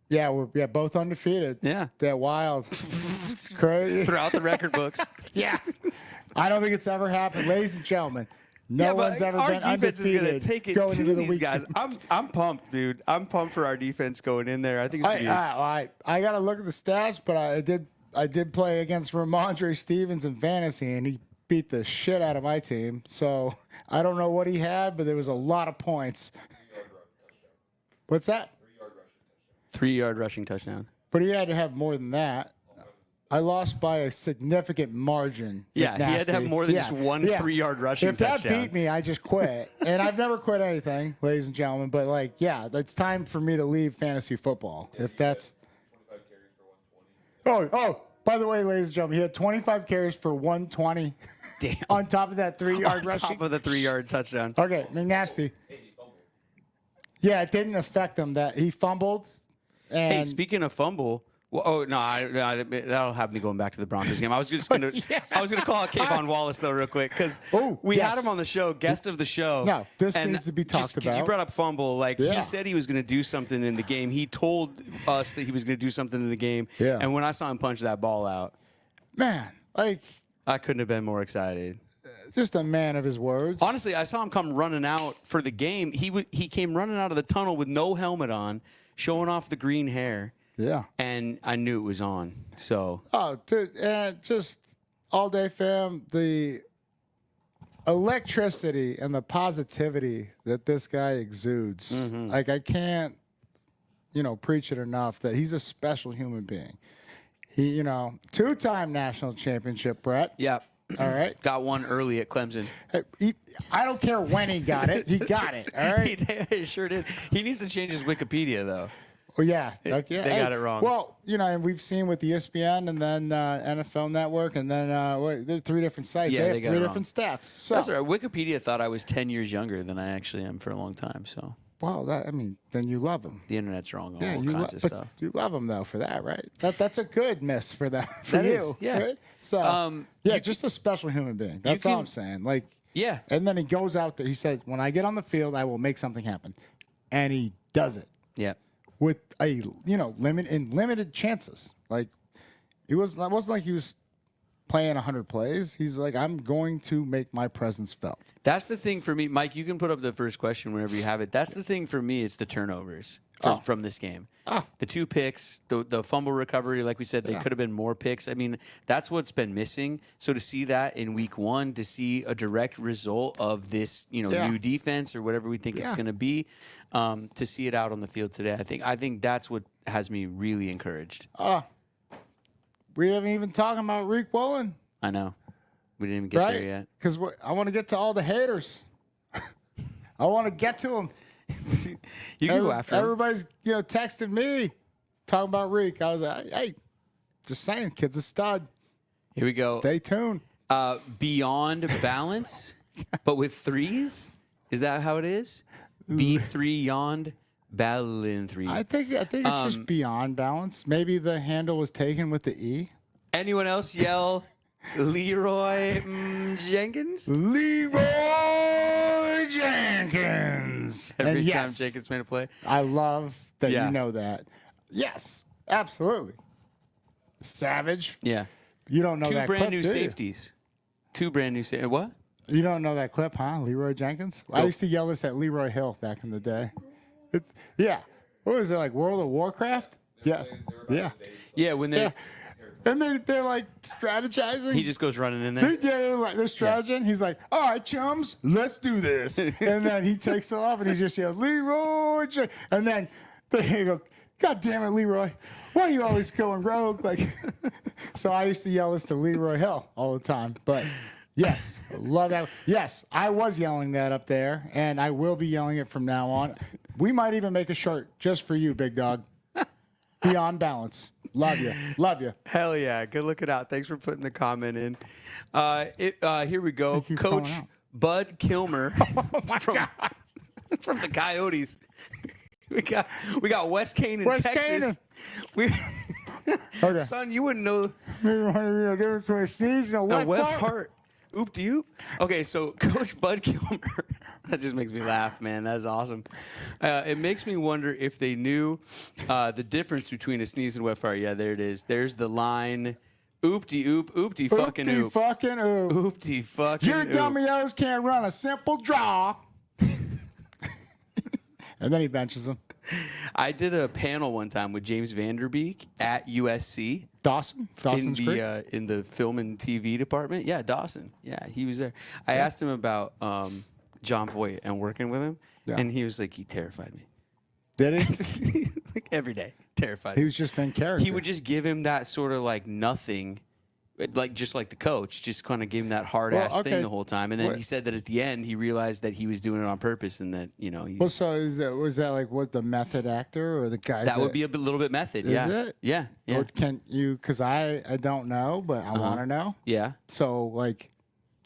yeah, we're both undefeated. Yeah. They're wild. It's crazy. Throughout the record books. Yes. I don't think it's ever happened. Ladies and gentlemen, no one's ever our been defense is undefeated going to take it going to into the these week guys. 2. I'm pumped, dude. I'm pumped for our defense going in there. I think it's going to be I got to look at the stats, but I did play against Ramondre Stevens in fantasy, and he beat the shit out of my team. So I don't know what he had, but there was a lot of points. What's that? 3-yard rushing touchdown. But he had to have more than that. I lost by a significant margin. Yeah, he had to have McNasty. more than just one 3-yard rushing touchdown. If that beat me, I just quit. And I've never quit anything, ladies and gentlemen. But, like, yeah, it's time for me to leave fantasy football. If that's... 25 carries for 120. Oh, by the way, ladies and gentlemen, he had 25 carries for 120. Damn. On top of that 3-yard On rushing. top of the 3-yard touchdown. Okay, McNasty. Yeah, it didn't affect him. That he fumbled. And Hey, speaking of fumble, well, that'll have me going back to the Broncos game. I was just gonna, Yeah. I was gonna call out Kayvon Wallace though, real quick, because Oh, we yes. had him on the show, guest of the show. No, this and needs to be talked Because you about. brought up fumble, like Yeah. he said he was gonna do something in the game. He told us that he was gonna do something in the game. Yeah. And when I saw him punch that ball out, man, like, I couldn't have been more excited. just a man of his words. Honestly, I saw him come running out for the game. He came running out of the tunnel with no helmet on, showing off the green hair. Yeah. And I knew it was on. So Oh, dude, and just all day, fam. The electricity and the positivity that this guy exudes. Like, I can't, you know, preach it enough that he's a special human being. He, you know, 2-time national championship, Brett. yeah. All right. Got one early at Clemson. I don't care when he got it. He got it. All right. He sure did. He needs to change his Wikipedia, though. Well, yeah. Like, yeah. They got it wrong. Well, you know, and we've seen with the ESPN and then NFL Network and then there's 3 different sites. Yeah, they they have got 3 it different stats. So, That's all right. Wikipedia thought I was 10 years younger than I actually am for a long time. So well, then you love him. the internet's wrong on Yeah, all you kinds of but stuff. you love him though for that, right? That's a good miss for them. For That you, is, yeah. Right? So you just a special human being. That's all can- I'm saying. Like, Yeah. and then he goes out there. He said, "When I get on the field, I will make something happen," and he does it Yeah. with limited chances. Like, it wasn't like he was playing 100 plays. He's like, I'm going to make my presence felt. That's the thing for me. Mike, you can put up the first question whenever you have it. That's the thing for me. It's the turnovers from this game. The 2 picks, the fumble recovery, like we said, they could have been more picks. I mean, that's what's been missing. So to see that in week 1, to see a direct result of this, new defense or whatever we think it's going to be, to see it out on the field today, I think that's what has me really encouraged. We haven't even talking about Reek Woolen. I know. We didn't even get there yet. Because I want to get to all the haters. I want to get to them. You can go after him. Everybody's texting me talking about Reek. I was like, hey, just saying, kid's a stud. Here we go. Stay tuned. Beyond balance, but with 3s? Is that how it is? B3 yond balance 3. I think it's just beyond balance. Maybe the handle was taken with the E. Anyone else yell Leroy Jenkins? Leroy Jenkins. Every time Jenkins made a play. I love that you know that. Yes, absolutely. Savage. Yeah. You don't know 2 that brand clip, new do you? safeties. 2 brand new safeties. What? You don't know that clip, huh? Leroy Jenkins? I used to yell this at Leroy Hill back in the day. What was it, like World of Warcraft? Yeah. Yeah, when they... Yeah. And they're like strategizing. He just goes running in there. They're strategizing. He's like, all right, chums, let's do this. And then he takes off and he just yells, Leroy Jenkins. And then they go, God damn it, Leroy. Why are you always going rogue? So I used to yell this to Leroy Hill all the time. But yes, love that. Yes, I was yelling that up there, and I will be yelling it from now on. We might even make a shirt just for you, big dog. Beyond balance. Love you. Love you. Hell yeah. Good looking out. Thanks for putting the comment in. Here we go. Coach Bud Kilmer from the Coyotes. We got West Kane in Texas. Son, you wouldn't know. A sneeze and a wet fart. Oop de oop. Okay, so Coach Bud Kilmer. That just makes me laugh, man. That is awesome. It makes me wonder if they knew the difference between a sneeze and a wet fart. Yeah, there it is. There's the line. Oop de oop. Oop de fucking oop. Fucking oop. Oop de fucking Your oop. dummy-os can't run a simple draw. And then he benches him. I did a panel one time with James Vanderbeek at USC. Dawson's Creek? In the film and TV department. Yeah, Dawson. Yeah, he was there. I asked him about John Voight and working with him, and he was like, he terrified me. Did he? Like every day, terrified. He was just in character. He would just give him that sort of like nothing, just like the coach, just kind of give him that hard ass thing the whole time. And then he said that at the end he realized that he was doing it on purpose, and that so was that like what the method actor or the guy? That would be a little bit method. Is yeah. it? Yeah. Or can you? Because I don't know, but I want to know. Yeah. So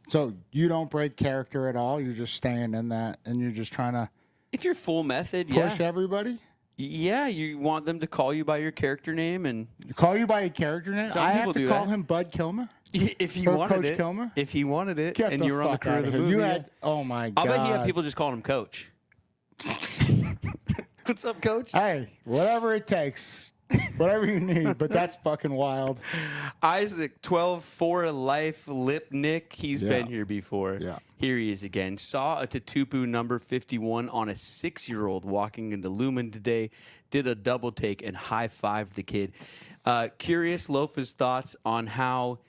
so you don't break character at all. You're just staying in that, and you're just trying to. If you're full method, push everybody. Yeah, you want them to call you by your character name and call you by your character name. Some I people have to call him Bud Kilmer. If he wanted Coach it, Kilmer? If he wanted it, Get and the you were on the fuck crew of outta the here. movie, You had, oh my God! I'll bet he had people just calling him Coach. What's up, Coach? Hey, whatever it takes. Whatever you need, but that's fucking wild. Isaac, 12-4 life, Lipnick. He's been here before. Yeah. Here he is again. Saw a Tatupu number 51 on a 6-year-old walking into Lumen today. Did a double take and high-fived the kid. Curious Lofa's thoughts on how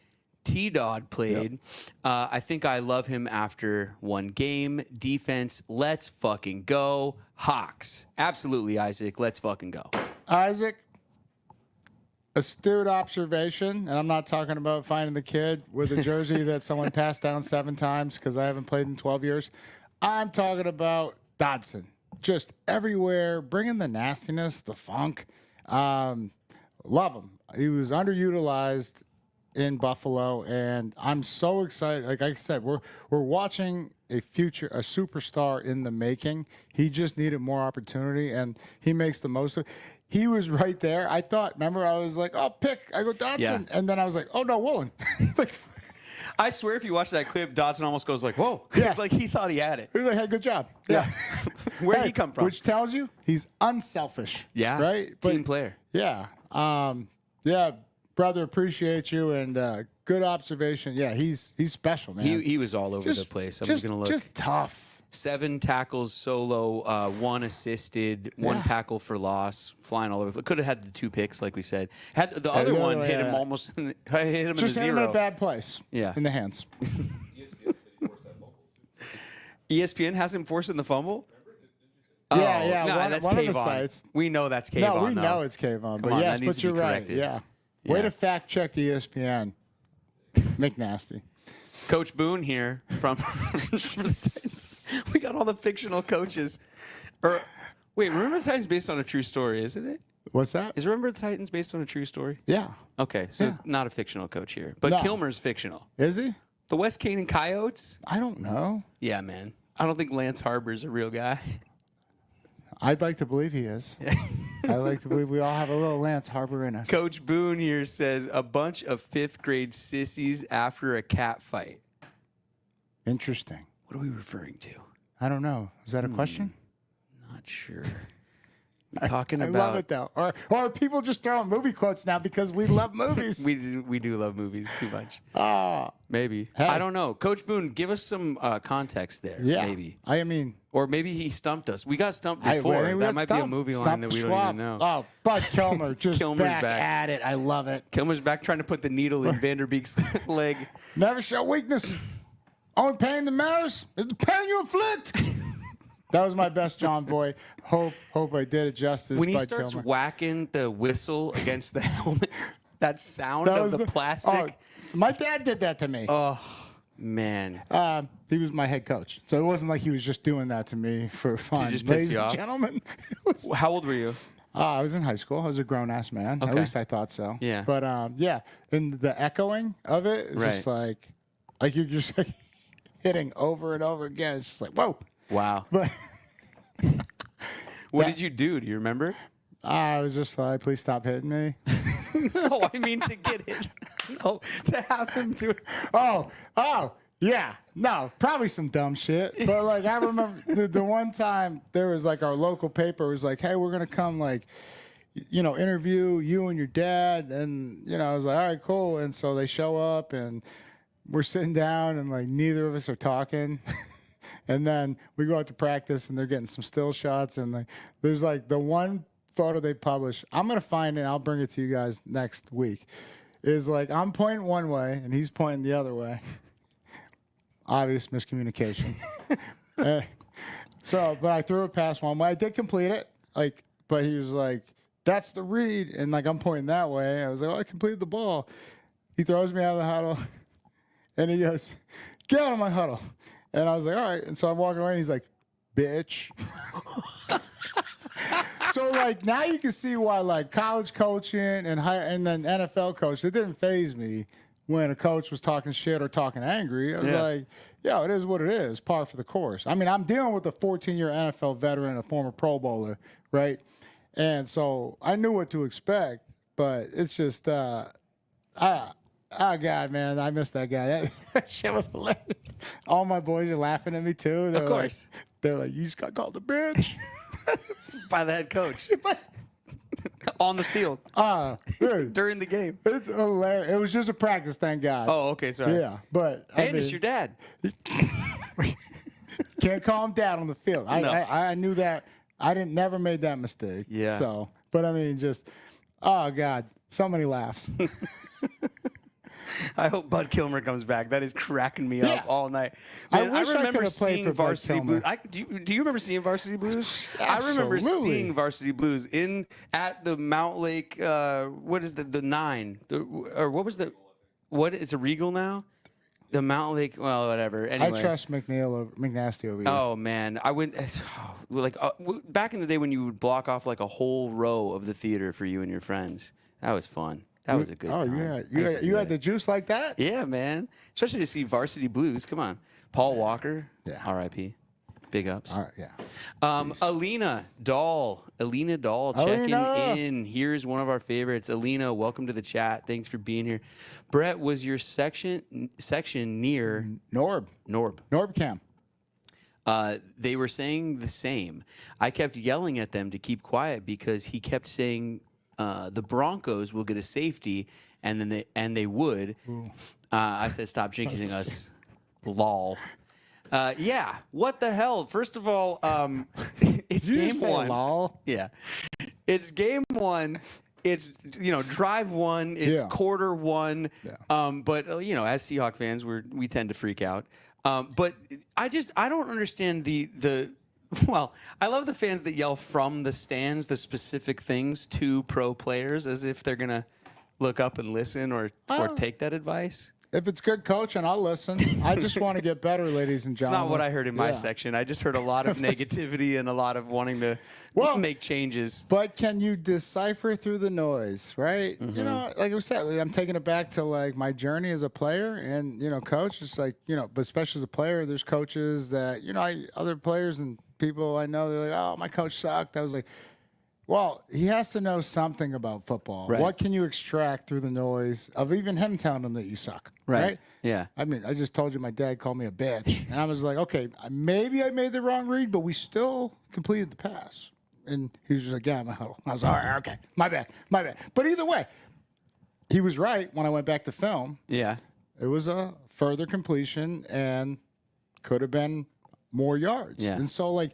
T-Dog played. I think I love him after one game. Defense, let's fucking go. Hawks. Absolutely, Isaac. Let's fucking go. Isaac, astute observation, and I'm not talking about finding the kid with a jersey that someone passed down 7 times because I haven't played in 12 years. I'm talking about Dodson. Just everywhere, bringing the nastiness, the funk. Love him. He was underutilized in Buffalo, and I'm so excited. Like I said, we're watching a superstar in the making. He just needed more opportunity, and he makes the most of it. He was right there. I thought, remember, I was like, oh, pick. I go Dodson. Yeah. And then I was like, oh, no, Woolen. I swear if you watch that clip, Dodson almost goes like, whoa. Yeah. It's like he thought he had it. He was like, hey, good job. Yeah. Where'd he come from? Which tells you he's unselfish. Yeah. Right? Team player. Yeah. Yeah, brother, appreciate you. And good observation. Yeah, he's special, man. He was all over the place. I'm just going to look. Just tough. 7 tackles solo, 1 assisted, 1 tackle for loss, flying all over. Could have had the 2 picks, like we said. Had the other one hit him almost. Hit him just in the 0. Just hit him in a bad place. Yeah, in the hands. ESPN has him forcing the fumble. Yeah. No, that's one of Kayvon. the sites. We know that's Kayvon. No, we know it's Kayvon. Come but on, yes, that needs but to you're be right. corrected. Yeah. Way to fact check the ESPN. McNasty. Coach Boone here from. We got all the fictional coaches. Wait, Remember the Titans based on a true story, isn't it? What's that? Is Remember the Titans based on a true story? Yeah. Okay, so not a fictional coach here, but No. Kilmer's fictional. Is he? The West Canaan Coyotes? I don't know. Yeah, man. I don't think Lance Harbor's a real guy. I'd like to believe he is. I like to believe we all have a little Lance Harbor in us. Coach Boone here says a bunch of 5th grade sissies after a cat fight. Interesting. What are we referring to? I don't know. Is that a question? Not sure. We're talking I about. love it though. Or are people just throwing movie quotes now because we love movies? We do love movies too much. Maybe. Hey. I don't know. Coach Boone, give us some context there. Yeah. Maybe. I mean, Or maybe he stumped us. We got stumped before. That might be a movie line that we don't even know. Oh, Bud Kilmer just Kilmer's back back. at it. I love it. Kilmer's back trying to put the needle in Vanderbeek's leg. Never show weakness. Only pain that matters is the pain you inflict. That was my best John Boy. Hope I did it justice. When he Bud starts Kilmer. whacking the whistle against the helmet, that sound of the plastic. So my dad did that to me. Oh, man. He was my head coach, so it wasn't like he was just doing that to me for fun. just piss Ladies you and off? gentlemen, it was, How old were you? I was in high school. I was a grown ass man. At Okay. least I thought so. Yeah. But yeah, and the echoing of it is just like you're just like hitting over and over again. It's just like whoa. Wow. But What did you do? Do you remember? I was just like, please stop hitting me. No, I mean to get it. No, to have him do it. Oh, yeah. No, probably some dumb shit. But like I remember the one time there was like our local paper was like, hey, we're gonna come like, interview you and your dad, and I was like, all right, cool. And so they show up and we're sitting down and like neither of us are talking. And then we go out to practice and they're getting some still shots and like there's like the one photo they published. I'm gonna find it. I'll bring it to you guys next week. Is like I'm pointing one way and he's pointing the other way. Obvious miscommunication. But I threw it past one way. I did complete it. But he was like, "That's the read," and like I'm pointing that way. I was like, "Oh, I completed the ball." He throws me out of the huddle, and he goes, "Get out of my huddle." And I was like, "All right." And so I'm walking away, and he's like, "Bitch." So like now you can see why like college coaching and then NFL coach, it didn't faze me when a coach was talking shit or talking angry. I was like, it is what it is, par for the course. I mean, I'm dealing with a 14-year NFL veteran, a former Pro Bowler, right? And so I knew what to expect, but it's just, God, man, I miss that guy. That shit was hilarious. All my boys are laughing at me too. Of course. They're like, you just got called a bitch. By the head coach. On the field. Dude, During the game. it's hilarious. It was just a practice, thank God. Oh, okay, sorry. Yeah, but And it's your dad. Can't call him dad on the field. No. I knew that. I never made that mistake. Yeah. So, but I mean, just oh God, so many laughs. I hope Bud Kilmer comes back. That is cracking me up all night. I Man, wish I remember could've played seeing for Bud Varsity Kilmer. Blues. Do you remember seeing Varsity Blues? I remember Absolutely. seeing Varsity Blues at the Mount Lake. What is the 9? What was the? What is a Regal now? The Mount Lake. Well, whatever. Anyway. I trust McNasty over here. Oh man, I went back in the day when you would block off like a whole row of the theater for you and your friends. That was fun. That was a good time. You had the juice like that? Yeah, man. Especially to see Varsity Blues. Come on. Paul Walker. Yeah. R.I.P. Big ups. All right, yeah. Alina Dahl checking Alina. in. Here's one of our favorites. Alina, welcome to the chat. Thanks for being here. Brett, was your section near Norb Cam. they were saying the same. I kept yelling at them to keep quiet because he kept saying the Broncos will get a safety, and then they would. I said, stop jinxing us, lol. Yeah, what the hell? First of all, it's Did you game say one. lol? Yeah, it's game one. It's drive one. It's Yeah. quarter one. Yeah. But as Seahawk fans, we tend to freak out. But I don't understand the. Well, I love the fans that yell from the stands the specific things to pro players as if they're gonna look up and listen or take that advice. If it's good coaching, I'll listen. I just want to get better, ladies and It's gentlemen. not what I heard in my Yeah. section. I just heard a lot of negativity and a lot of wanting to make changes. But can you decipher through the noise, right? Mm-hmm. Like I said, I'm taking it back to like my journey as a player and, coach. It's like, but especially as a player, there's coaches that, other players and people I know, they're like, oh, my coach sucked. I was like, well, he has to know something about football. Right. What can you extract through the noise of even him telling him that you suck? Right? Yeah. I mean, I just told you my dad called me a bitch. And I was like, okay, maybe I made the wrong read, but we still completed the pass. And he was just like, yeah, I'm a huddle. I was like, all right, okay, my bad. But either way, he was right when I went back to film. Yeah. It was a further completion and could have been more yards. Yeah. And so, like,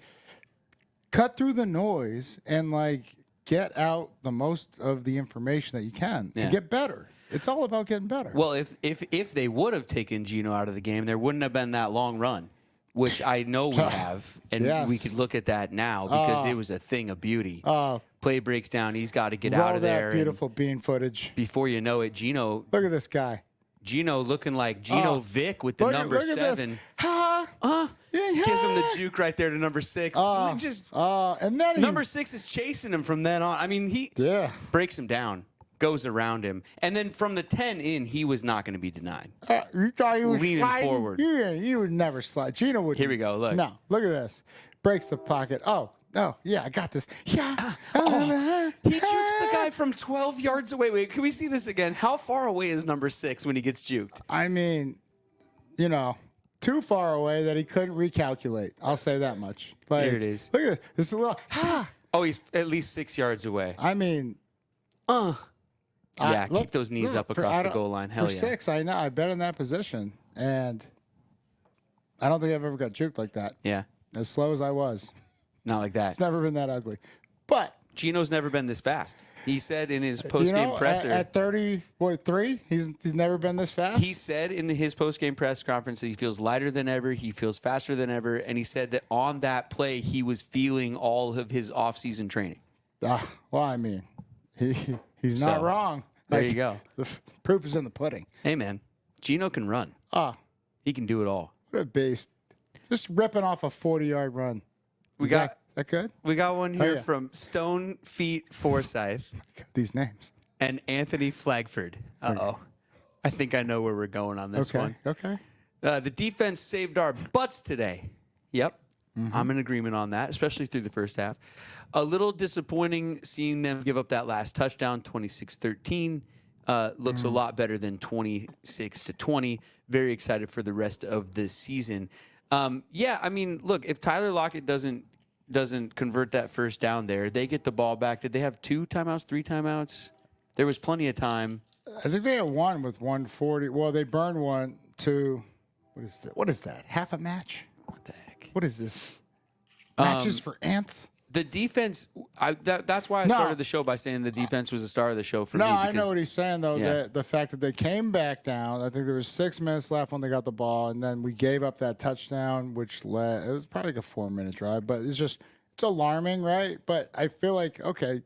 cut through the noise and, like, get out the most of the information that you can to get better. It's all about getting better. Well, if they would have taken Geno out of the game, there wouldn't have been that long run, which I know we have, and Yes. we could look at that now because it was a thing of beauty. Play breaks down. He's got to get roll out of there. that beautiful bean footage. Before you know it, Geno Look at this guy. looking like Geno Vick with the number look at 7. This. Ha! Yeah, Gives him the juke right there to number 6. And then Number 6 is chasing him from then on. I mean, he breaks him down, goes around him, and then from the 10 in, he was not going to be denied. You thought he was leaning sliding? forward. You would never slide. Geno would. Here we go, look. No, look at this. Breaks the pocket. Oh, yeah, I got this. Yeah. He jukes the guy from 12 yards away. Wait, can we see this again? How far away is number 6 when he gets juked? I mean, too far away that he couldn't recalculate. I'll say that much. Like, Here it is. Look at this. This is a little. Oh, he's at least 6 yards away. I mean. Yeah, Look, keep those knees up across the goal line. Hell for yeah. 6, I know. I bet in that position. And I don't think I've ever got juked like that. Yeah, As slow as I was. not like that. It's never been that ugly. But. Geno's never been this fast. He said in his post-game presser. At 3, he's never been this fast. He said in his post-game press conference that he feels lighter than ever, he feels faster than ever, and he said that on that play he was feeling all of his off-season training. Well, I mean, he's not wrong. There you go. The proof is in the pudding. Hey, man, Geno can run. He can do it all. What a beast. Just ripping off a 40-yard run. Is that good? We got one here yeah. from Stone Feet Forsyth These names. and Anthony Flagford. Uh-oh. I think I know where we're going on this one. Okay. The defense saved our butts today. Yep. I'm in agreement on that, especially through the first half. A little disappointing seeing them give up that last touchdown, 26-13. Looks a lot better than 26-20. Very excited for the rest of the season. Yeah, I mean, look, if Tyler Lockett doesn't convert that first down there, they get the ball back. Did they have 2 timeouts, 3 timeouts? There was plenty of time. I think they had one with 140. Well, they burned one to what is that? Half a match? What the heck? What is this? Matches for ants? The defense, that's why I started the show by saying the defense was the star of the show for me. No, I know what he's saying, though. Yeah. The fact that they came back down, I think there was 6 minutes left when they got the ball, and then we gave up that touchdown, which led, it was probably like a 4-minute drive, but it's alarming, right? But I feel like, okay,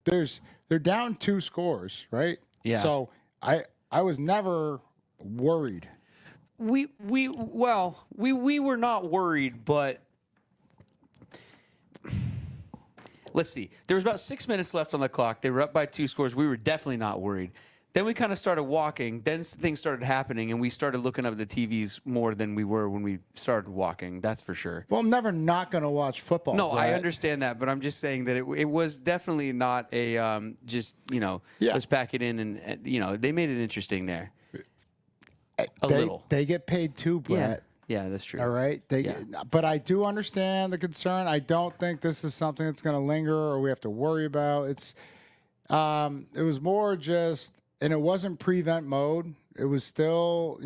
they're down 2 scores, right? Yeah. So I was never worried. We were not worried, but let's see. There was about 6 minutes left on the clock. They were up by 2 scores. We were definitely not worried. Then we kind of started walking. Then things started happening, and we started looking up at the TVs more than we were when we started walking. That's for sure. Well, I'm never not going to watch football. No, Brett. I understand that, but I'm just saying that it was definitely not a let's pack it in and they made it interesting there. A little. They get paid too, Brett. Yeah, that's true. All right. But I do understand the concern. I don't think this is something that's going to linger or we have to worry about. It was more just, and it wasn't prevent mode. It was still,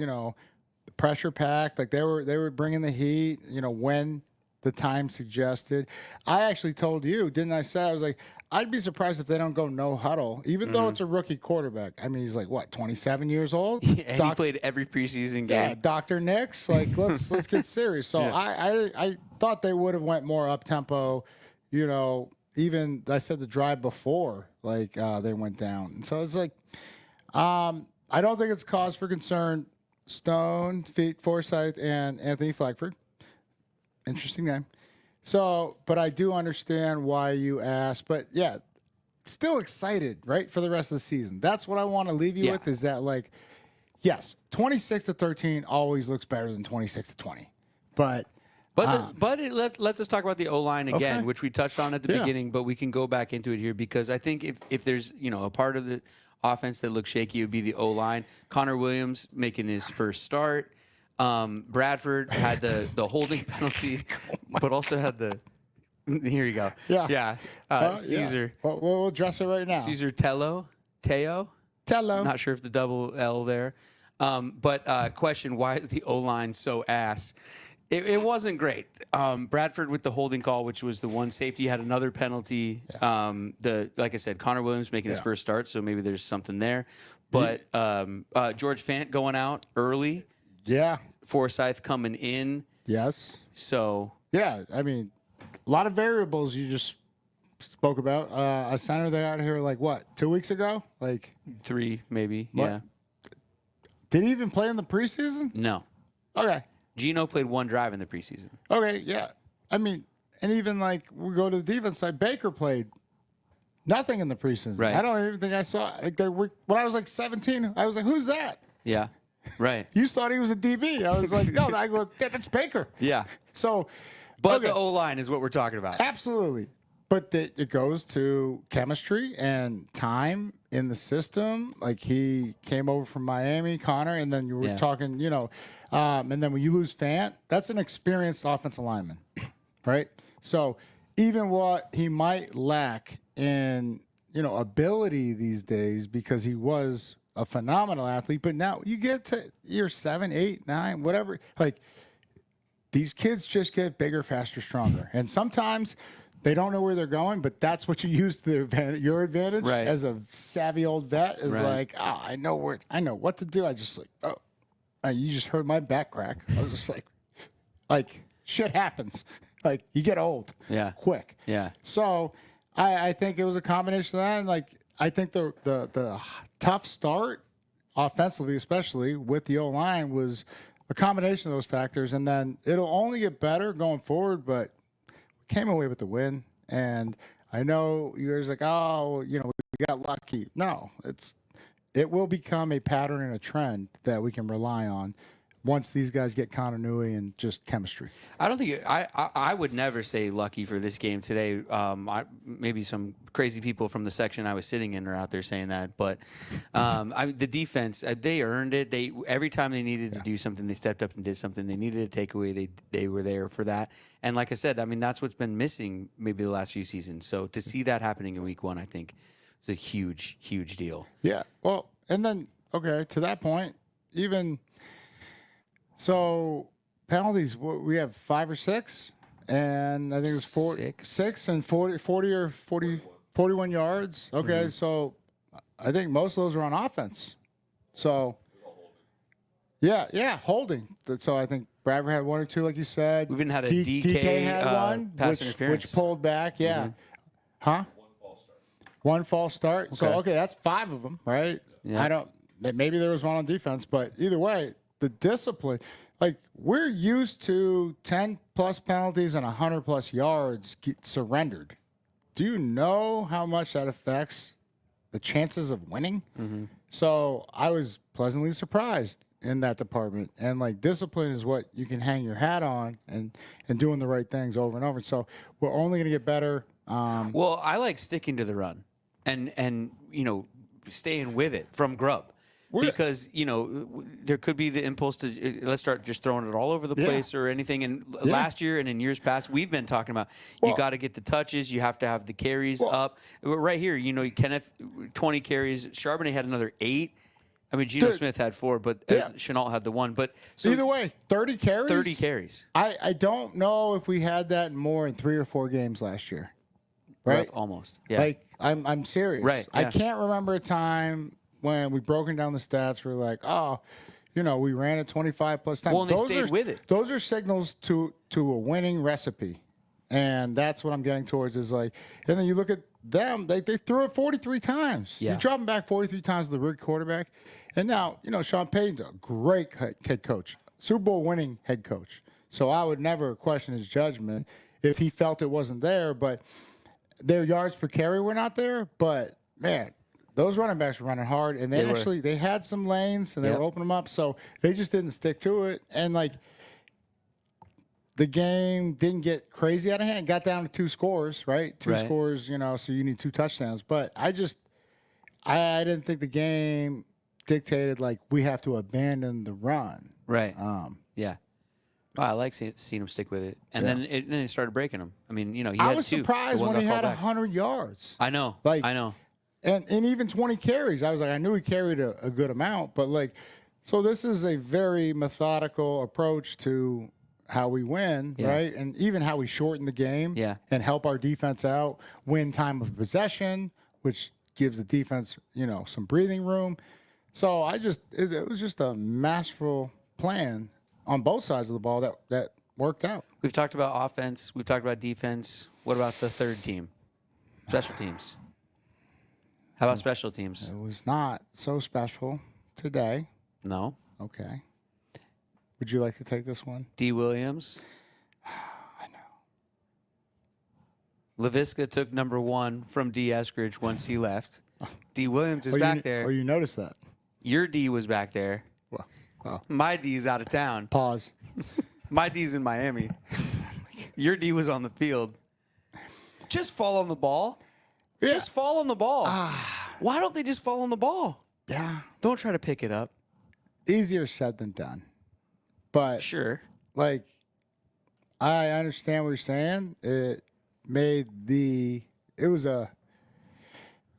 pressure packed. Like they were bringing the heat, when the time suggested. I actually told you, didn't I say? I was like, I'd be surprised if they don't go no huddle, even though it's a rookie quarterback. I mean, he's like, what, 27 years old? And he played every preseason game. Yeah, Dr. Nix. Like, let's get serious. So I thought they would have went more up tempo, even I said the drive before, like they went down. And so it's like, I don't think it's cause for concern. Stone, Forsythe, and Anthony Flackford. Interesting name. So, but I do understand why you asked. But yeah, still excited, right, for the rest of the season. That's what I want to leave you with. Is that like, yes, 26-13 always looks better than 26-20, but let's just talk about the O-line again, Okay. which we touched on at the beginning, but we can go back into it here because I think if there's a part of the offense that looks shaky, it would be the O-line. Connor Williams making his first start. Bradford had the holding penalty, but also had the. Here you go. Yeah. Caesar. Yeah. Well, we'll address it right now. Caesar Teo. Not sure if the double L there. But question: why is the O-line so ass? It wasn't great. Bradford with the holding call, which was the one safety, had another penalty. Like I said, Connor Williams making his first start, so maybe there's something there. But George Fant going out early. Yeah. Forsythe coming in. Yes. So. Yeah, I mean, a lot of variables you just spoke about. A center they got here, like, what, 2 weeks ago? Like 3, maybe. What? Yeah. Did he even play in the preseason? No. Okay. Geno played one drive in the preseason. Okay, yeah. I mean, and even like we go to the defense side, Baker played nothing in the preseason. Right. I don't even think I saw. Like, when I was like 17, I was like, "Who's that?" Yeah. Right. You thought he was a DB. I was like, "No." I go, "That's Baker." Yeah. So, But the O-line is what we're talking about. absolutely. But it goes to chemistry and time in the system. Like he came over from Miami, Connor, and then you were talking, and then when you lose Fant, that's an experienced offensive lineman, right? So even what he might lack in, ability these days because he was a phenomenal athlete, but now you get to year 7, 8, 9, whatever, like these kids just get bigger, faster, stronger. And sometimes they don't know where they're going, but that's what you use to your advantage as a savvy old vet is like, I know what to do. I just you just heard my back crack. I was just like shit happens. Like you get old, quick. Yeah. So I think it was a combination of that, and like I think the tough start offensively, especially with the O-line, was a combination of those factors, and then it'll only get better going forward, but came away with the win. And I know you guys are like, we got lucky. No, it will become a pattern and a trend that we can rely on once these guys get continuity and just chemistry. I don't think I would never say lucky for this game today. Maybe some crazy people from the section I was sitting in are out there saying that, but the defense, they earned it. Every time they needed to do something, they stepped up and did something. They needed a takeaway. They were there for that. And like I said, I mean that's what's been missing maybe the last few seasons. So to see that happening in week 1, I think is a huge, huge deal. Yeah. Well, and then to that point, even. So penalties, we have 5 or 6, and I think it was 6 and 41 yards. Okay, so I think most of those are on offense. So holding. So I think Bradford had 1 or 2, like you said. We even had a DK had one, pass interference, which pulled back. Yeah, huh? One false start. So okay, that's 5 of them, right? Yeah. Maybe there was one on defense, but either way. The discipline, like we're used to 10+ penalties and 100+ yards surrendered. Do you know how much that affects the chances of winning? Mm-hmm. So I was pleasantly surprised in that department. And like discipline is what you can hang your hat on and doing the right things over and over. So we're only going to get better. Well, I like sticking to the run and staying with it from Grubb. because, there could be the impulse to let's start just throwing it all over the place or anything. And last year and in years past, we've been talking about you got to get the touches. You have to have the carries up. Right here, Kenneth, 20 carries. Charbonnet had another 8. I mean, Geno Smith had 4, but Chenault had the 1. But so either way, 30 carries. 30 carries. I don't know if we had that more in 3 or 4 games last year. Right? Almost. Yeah. Like, I'm serious. Right. Yeah. I can't remember a time when we broken down the stats. We're like, we ran it 25 plus times. Well, and they stayed with it. Those are signals to a winning recipe, and that's what I'm getting towards. Is like, and then you look at them. They threw it 43 times. Yeah. You drop them back 43 times with a rookie quarterback, and now Sean Payton's a great head coach, Super Bowl winning head coach. So I would never question his judgment if he felt it wasn't there, but. Their yards per carry were not there, but man, those running backs were running hard, and they had some lanes and they were opening them up, so they just didn't stick to it. And like the game didn't get crazy out of hand. It got down to 2 scores, right? 2 scores, so you need 2 touchdowns. But I didn't think the game dictated like we have to abandon the run. Right. Yeah. Oh, I like seeing him stick with it, and then he started breaking them. I mean, he had 2. I was surprised when he had 100 yards. I know, I know, and even 20 carries. I was like, I knew he carried a good amount, but like, so this is a very methodical approach to how we win, right? And even how we shorten the game, and help our defense out, win time of possession, which gives the defense, some breathing room. So it was just a masterful plan on both sides of the ball that worked out. We've talked about offense. We've talked about defense. What about the third team? Special teams. How about special teams? It was not so special today. No. Okay. Would you like to take this one? D. Williams. I know. LaVisca took number 1 from D. Eskridge once he left. D. Williams is back there. Oh, you noticed that. Your D was back there. Well, my D's out of town. Pause. My D's in Miami. Your D was on the field. Just fall on the ball. Yeah. Just fall on the ball. Why don't they just fall on the ball? Yeah. Don't try to pick it up. Easier said than done. But sure. Like, I understand what you're saying. It was a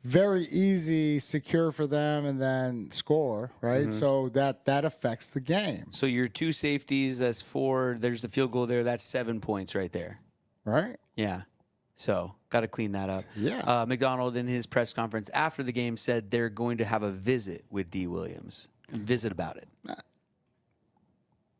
very easy, secure for them, and then score, right? Mm-hmm. So that affects the game. So your 2 safeties, that's 4. There's the field goal there. That's 7 points right there. Right? Yeah. So got to clean that up. Yeah. Macdonald in his press conference after the game said they're going to have a visit with D. Williams. Visit about it.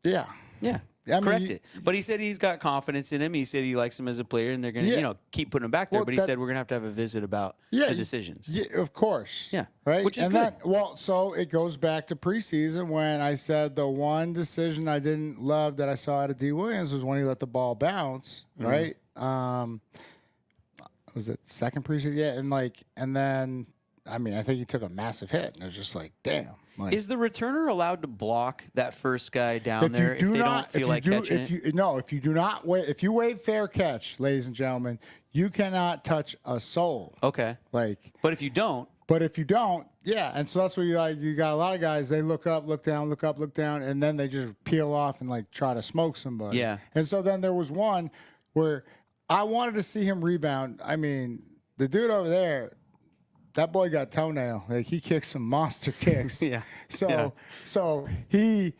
Yeah. Yeah. Correct it. But he said he's got confidence in him. He said he likes him as a player, and they're going to, keep putting him back there. But he said we're going to have a visit about the decisions. Yeah, of course. Yeah. Right? Which is good. So it goes back to preseason when I said the one decision I didn't love that I saw out of D. Williams was when he let the ball bounce, right? Was it second preseason? Yeah, and then, I mean, I think he took a massive hit, and it was just like, damn. Like, is the returner allowed to block that first guy down there if they don't feel like catching it? No, if you do not wait, if you waive fair catch, ladies and gentlemen, you cannot touch a soul. Okay. But if you don't, yeah, and so that's what you got a lot of guys. They look up, look down, look up, look down, and then they just peel off and try to smoke somebody. Yeah. And so then there was one where I wanted to see him rebound. I mean, the dude over there. That boy got toenail. He kicked some monster kicks. Yeah. So he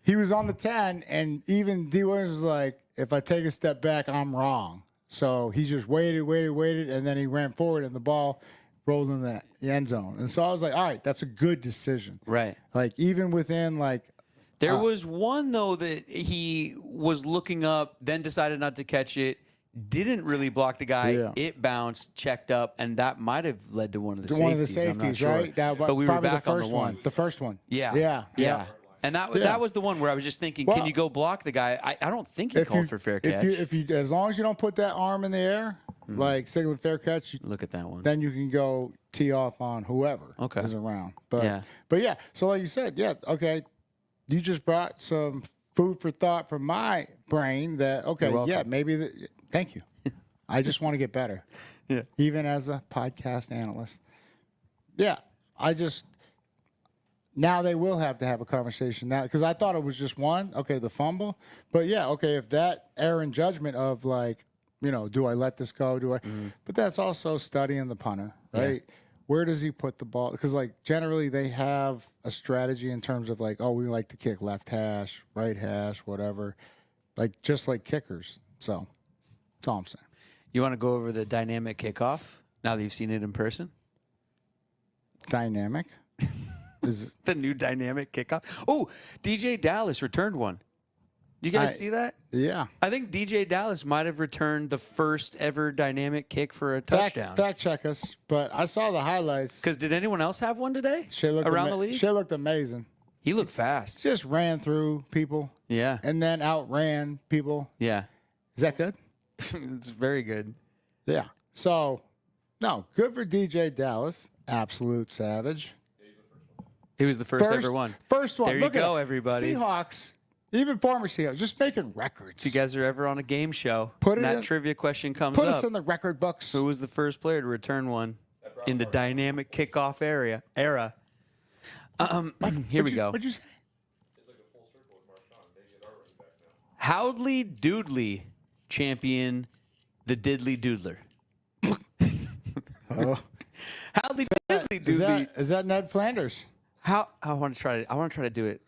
was on the 10, and even D. Williams was like, if I take a step back, I'm wrong. So he just waited, and then he ran forward, and the ball rolled in the end zone. And so I was like, all right, that's a good decision. Right. Even within there was one though that he was looking up, then decided not to catch it. Didn't really block the guy. Yeah. It bounced, checked up, and that might have led to one of the safeties. One of the safeties, I'm not sure. right? But we were back on the one. The first one. Yeah. And that was the one where I was just thinking, can you go block the guy? I don't think he called for fair catch. If you, as long as you don't put that arm in the air, signaling fair catch, look at that one. Then you can go tee off on whoever is around. But yeah. So like you said, okay, you just brought some food for thought from my brain that maybe. Thank you. I just want to get better. Yeah. Even as a podcast analyst. Yeah. now they will have to have a conversation now because I thought it was just one. Okay, the fumble. But, yeah, okay, if that error in judgment of, like, do I let this go? Do I? Mm-hmm. But that's also studying the punter, right? Yeah. Where does he put the ball? Because, like, generally they have a strategy in terms of, like, oh, we like to kick left hash, right hash, whatever. Like, just like kickers. So that's all I'm saying. You want to go over the dynamic kickoff now that you've seen it in person? Dynamic? Is the new dynamic kickoff? Oh, DJ Dallas returned one. You guys see that? Yeah. I think DJ Dallas might have returned the first ever dynamic kick for a touchdown. Fact check us, but I saw the highlights. Because did anyone else have one today around the league? Shea looked amazing. He looked fast. Just ran through people. Yeah. And then outran people. Yeah. Is that good? It's very good. Yeah. So, no, good for DJ Dallas. Absolute savage. He was the first ever one. First one. There you go, everybody. Seahawks, even former Seahawks, just making records. If you guys are ever on a game show, that trivia question comes up. Put us in the record books. Who was the first player to return one in the dynamic kickoff era? Here we go. What'd you say? It's like a full circle with Marshawn. They get our running back now. Howdly Doodly champion the Diddly Doodler. Oh. Howdly Diddly Doodly. Is that Ned Flanders? I want to try to do it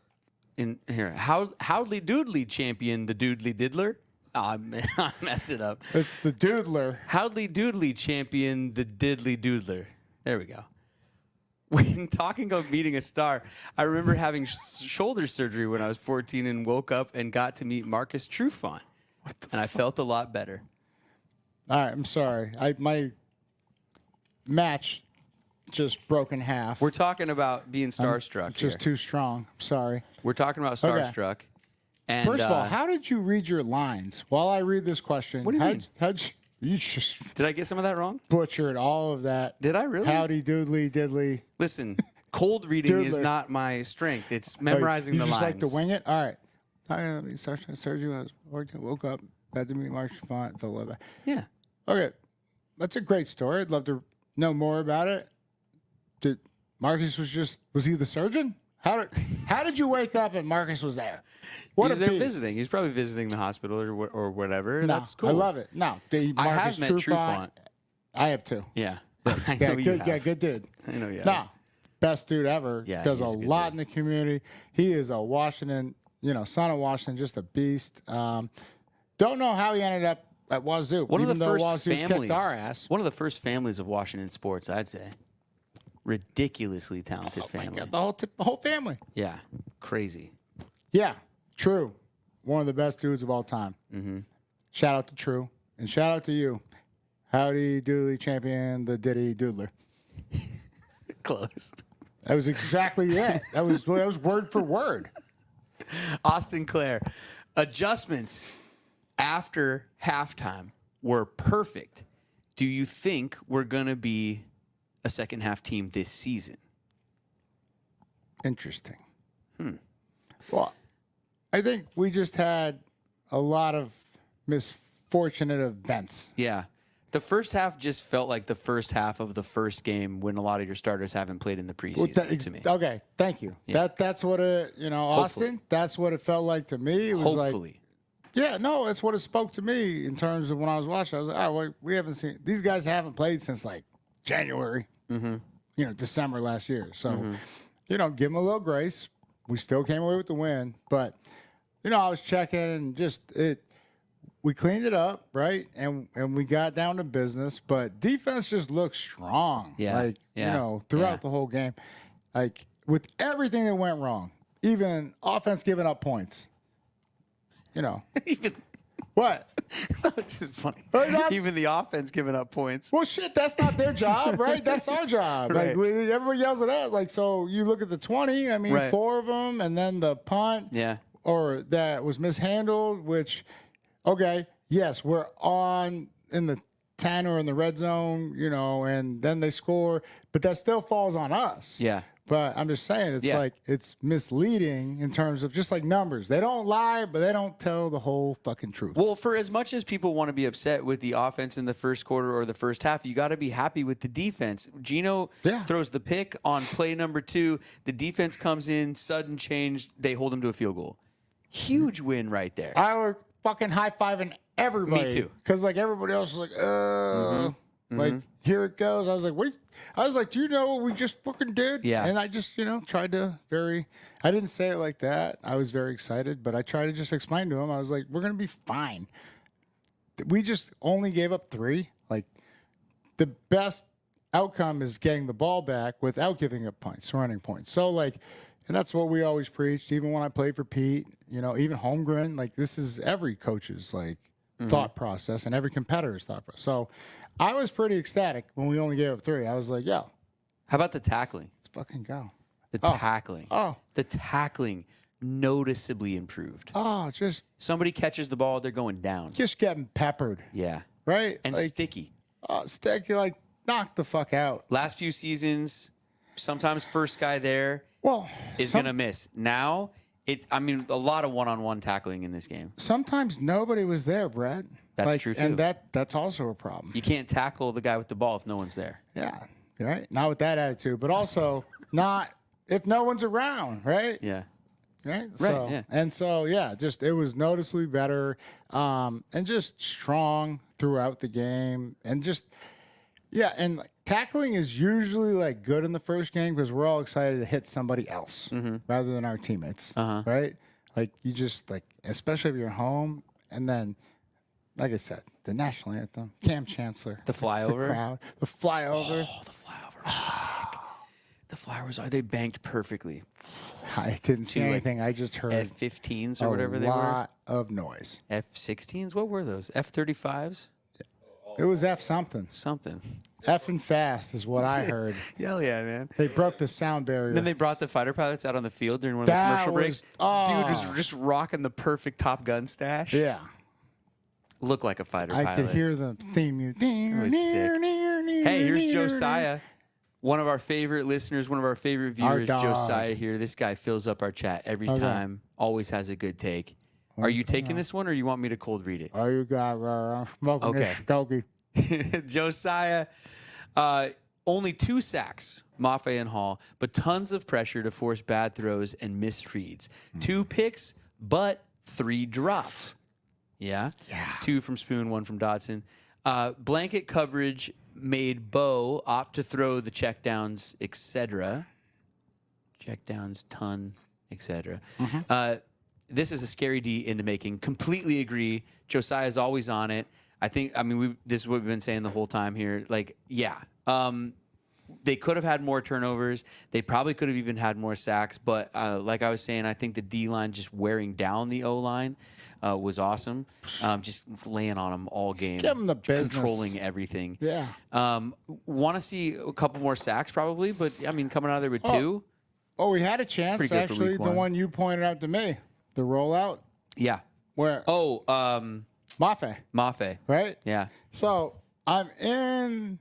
in here. Howdly Doodly champion the Doodly Diddler. Oh, man, I messed it up. It's the Doodler. Howdly Doodly champion the Diddly Doodler. There we go. When talking of meeting a star, I remember having shoulder surgery when I was 14 and woke up and got to meet Marcus Trufant. I felt a lot better. All right, I'm sorry. My match just broke in half. We're talking about being starstruck. Just too strong. I'm sorry. We're talking about starstruck. Okay. And, first of all, how did you read your lines? While I read this question, what do you mean? You just did I get some of that wrong? Butchered all of that. Did I really? Howdy doodly diddly. Listen, cold reading is not my strength. It's memorizing the lines. You just like to wing it? All right. I surgery. I woke up, had to meet Marshall Font. Felt a little bit. Yeah. Okay. That's a great story. I'd love to know more about it. Marcus was he the surgeon? How did you wake up and Marcus was there? He was there visiting. He's probably visiting the hospital or whatever. No, that's cool. I love it. No, I have met Trufant. I have too. Yeah. I know you have. Yeah, good dude. I know you have. No, best dude ever. Yeah, does a lot in the community. He is a Washington, son of Washington, just a beast. Don't know how he ended up at Wazoo. One of the first Wazoo families. Kicked our ass. One of the first families of Washington sports, I'd say. Ridiculously talented family. My God, the whole family. Yeah, crazy. Yeah, True. One of the best dudes of all time. Mm-hmm. Shout out to True. And shout out to you. Howdy Doodly champion, the Diddy Doodler. Close. That was exactly it. That was word for word. Austin Clare. Adjustments after halftime were perfect. Do you think we're going to be a second half team this season? Interesting. Well, I think we just had a lot of misfortunate events. Yeah. The first half just felt like the first half of the first game when a lot of your starters haven't played in the preseason to me. Okay, thank you. Yeah. That's what it, Austin, Hopefully. That's what it felt like to me. It was Hopefully. That's what it spoke to me in terms of when I was watching. I was like, we haven't seen, these guys haven't played since like January, December last year. So, give them a little grace. We still came away with the win, but I was checking and we cleaned it up, right? And we got down to business, but defense just looked strong. Yeah. Throughout the whole game. Like with everything that went wrong, even offense giving up points. Even what? That's just funny. Even the offense giving up points. Well, shit, that's not their job, right? That's our job. Right. Like everybody yells at us. Like, so you look at the 20. I mean, Right. 4 of them, and then the punt. Yeah. Or that was mishandled. Which, okay, yes, we're on in the 10 or in the red zone, and then they score, but that still falls on us. Yeah. But I'm just saying, it's Yeah. like it's misleading in terms of just like numbers. They don't lie, but they don't tell the whole fucking truth. Well, for as much as people want to be upset with the offense in the first quarter or the first half, you got to be happy with the defense. Geno throws the pick on play number 2. The defense comes in, sudden change. They hold him to a field goal. Huge win right there. I was fucking high-fiving everybody. Me too. Because like everybody else was like, like here it goes. I was like, what? I was like, do you know what we just fucking did? Yeah. And I just, tried to I didn't say it like that. I was very excited, but I tried to just explain to him. I was like, we're going to be fine. We just only gave up 3. Like, the best outcome is getting the ball back without giving up points, running points. So, like, and that's what we always preached, even when I played for Pete, even Holmgren. Like, this is every coach's, like, thought process and every competitor's thought process. So, I was pretty ecstatic when we only gave up 3. I was like, yo. How about the tackling? Let's fucking go. The tackling. Oh. The tackling noticeably improved. Oh, just Somebody catches the ball, they're going down. just getting peppered, Yeah. right? And like, sticky. sticky, like, knock the fuck out. Last few seasons, sometimes first guy there Well, is going to miss. Now, a lot of one-on-one tackling in this game. sometimes nobody was there, Brett. That's true, too. And that's also a problem. You can't tackle the guy with the ball if no one's there. Yeah, right? Not with that attitude, but also not if no one's around, right? Yeah. Right? Right, yeah. Just it was noticeably better and just strong throughout the game. And just, and like, tackling is usually like good in the first game because we're all excited to hit somebody else rather than our teammates, right? Like you just like, especially if you're home and then, like I said, the national anthem, Cam Chancellor, The flyover? the crowd, the flyover. Oh, the flyover was sick. The flyovers, they banked perfectly. I didn't see like, anything. I just heard F-15s or whatever they were. a lot of noise. F-16s? What were those? F-35s? It was F something. Something. F and fast is what I heard. Hell yeah, man. They broke the sound barrier. Then they brought the fighter pilots out on the field during one of the That commercial breaks. was- Dude was just rocking the perfect Top Gun stash. Yeah. Looked like a fighter I pilot. could hear the theme music. was sick. Hey, here's Josiah. One of our favorite listeners, one of our favorite viewers, dog. Josiah here. This guy fills up our chat every time, always has a good take. Are you taking this one or you want me to cold read it? Oh, you got I'm smoking Okay. this stogie. Josiah, only 2 sacks, Maffei and Hall, but tons of pressure to force bad throws and misreads. 2 picks, but 3 drops. Yeah? 2 from Spoon, 1 from Dodson. Blanket coverage made Bo opt to throw the checkdowns, etc. Checkdowns, ton, etc. This is a scary D in the making. Completely agree. Josiah's always on it. This is what we've been saying the whole time here. Like, they could have had more turnovers. They probably could have even had more sacks. But like I was saying, I think the D-line just wearing down the O-line was awesome. Just laying on them all game. give 'em the business. Controlling everything. Yeah. Want to see a couple more sacks probably. But, coming out of there with 2. Oh, we had a chance, Pretty good for actually. week The 1. one you pointed out to me. The rollout. Yeah. Where? Oh, Maffei, Maffei. right? Yeah. So I'm in.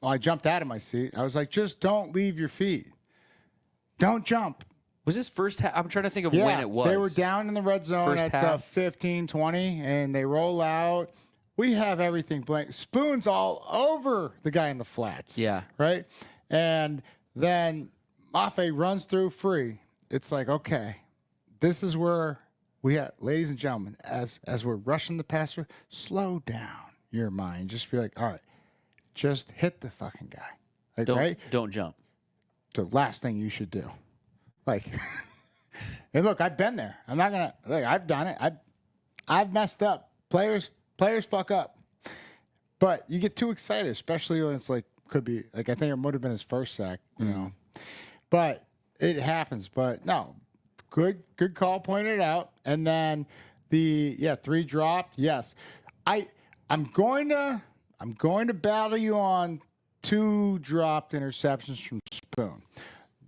Well, I jumped out of my seat. I was like, just don't leave your feet. Don't jump. Was this first half? I'm trying to think of Yeah, when it was. they were down in the red zone First at half. the 15, 20, and they roll out. We have everything blank. Spoons all over the guy in the flats. Yeah. Right? And then Maffei runs through free. It's like, okay, this is where we have, ladies and gentlemen, as we're rushing the passer, slow down your mind. Just be like, all right, just hit the fucking guy. Like, right? Don't jump. The last thing you should do. Like, and look, I've been there. I'm not gonna. Like, I've done it. I've messed up. Players fuck up. But you get too excited, especially when it's like could be like I think it would have been his first sack, you know. But it happens. But no, good call. Pointed out, and then the 3 dropped. Yes, I'm going to battle you on 2 dropped interceptions from Spoon.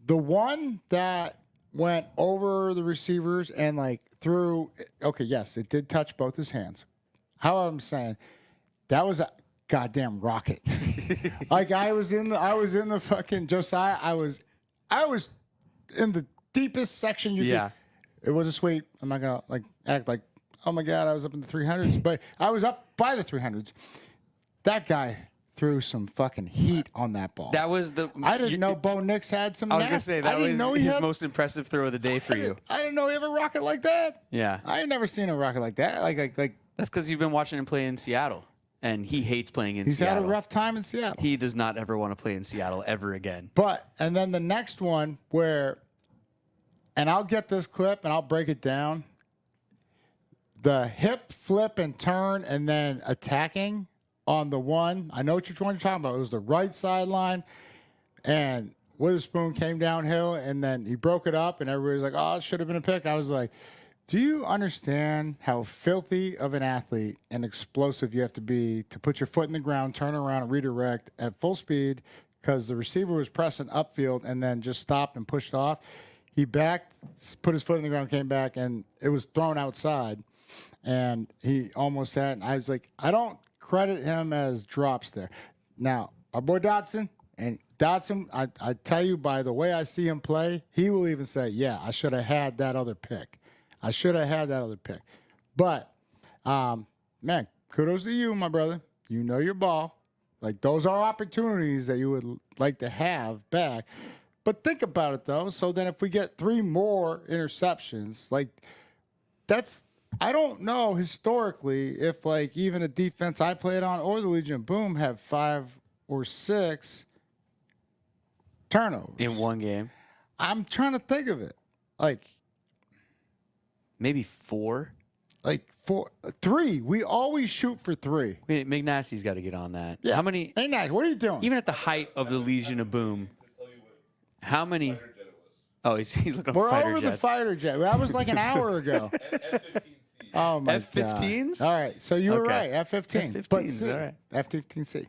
The one that went over the receivers and like through, okay, yes, it did touch both his hands. However, I'm saying that was goddamn rocket. Like I was in the fucking Josiah. I was in the deepest section you could. It was a sweep. I'm not gonna act like, oh my God, I was up in the 300s, but I was up by the 300s. That guy threw some fucking heat on that ball. That was I didn't know Bo Nix had some. I was gonna say that was his most impressive throw of the day for you. I didn't know he had a rocket like that. Yeah, I ain't never seen a rocket like that. Like that's because you've been watching him play in Seattle, and he hates playing in Seattle. He's had a rough time in Seattle. He does not ever want to play in Seattle ever again. And then the next one and I'll get this clip and I'll break it down. The hip flip and turn and then attacking on the one. I know which one you're talking about. It was the right sideline, and Witherspoon came downhill, and then he broke it up, and everybody's like, oh, it should have been a pick. I was like, do you understand how filthy of an athlete and explosive you have to be to put your foot in the ground, turn around, and redirect at full speed because the receiver was pressing upfield and then just stopped and pushed off? He backed, put his foot in the ground, came back, and it was thrown outside. And he almost had, I was like, I don't credit him as drops there. Now, our boy Dotson, I tell you by the way I see him play, he will even say, yeah, I should have had that other pick. But, man, kudos to you, my brother. You know your ball. Like, those are opportunities that you would like to have back. But think about it, though. So then if we get 3 more interceptions, like, that's, I don't know historically if, like, even a defense I played on or the Legion of Boom have 5 or 6 turnovers. In one game? I'm trying to think of it. Like, maybe 4? Like 3. We always shoot for 3. Wait, McNasty's got to get on that. Yeah. How many? Hey, Nash, what are you doing? Even at the height of the Legion of Boom, how many? Oh, he's looking We're for fighter over jets. the fighter jet. That was like an hour ago. Oh my F-15s? God. All right, so you were right. F-15. F-15s, all right. F-15C.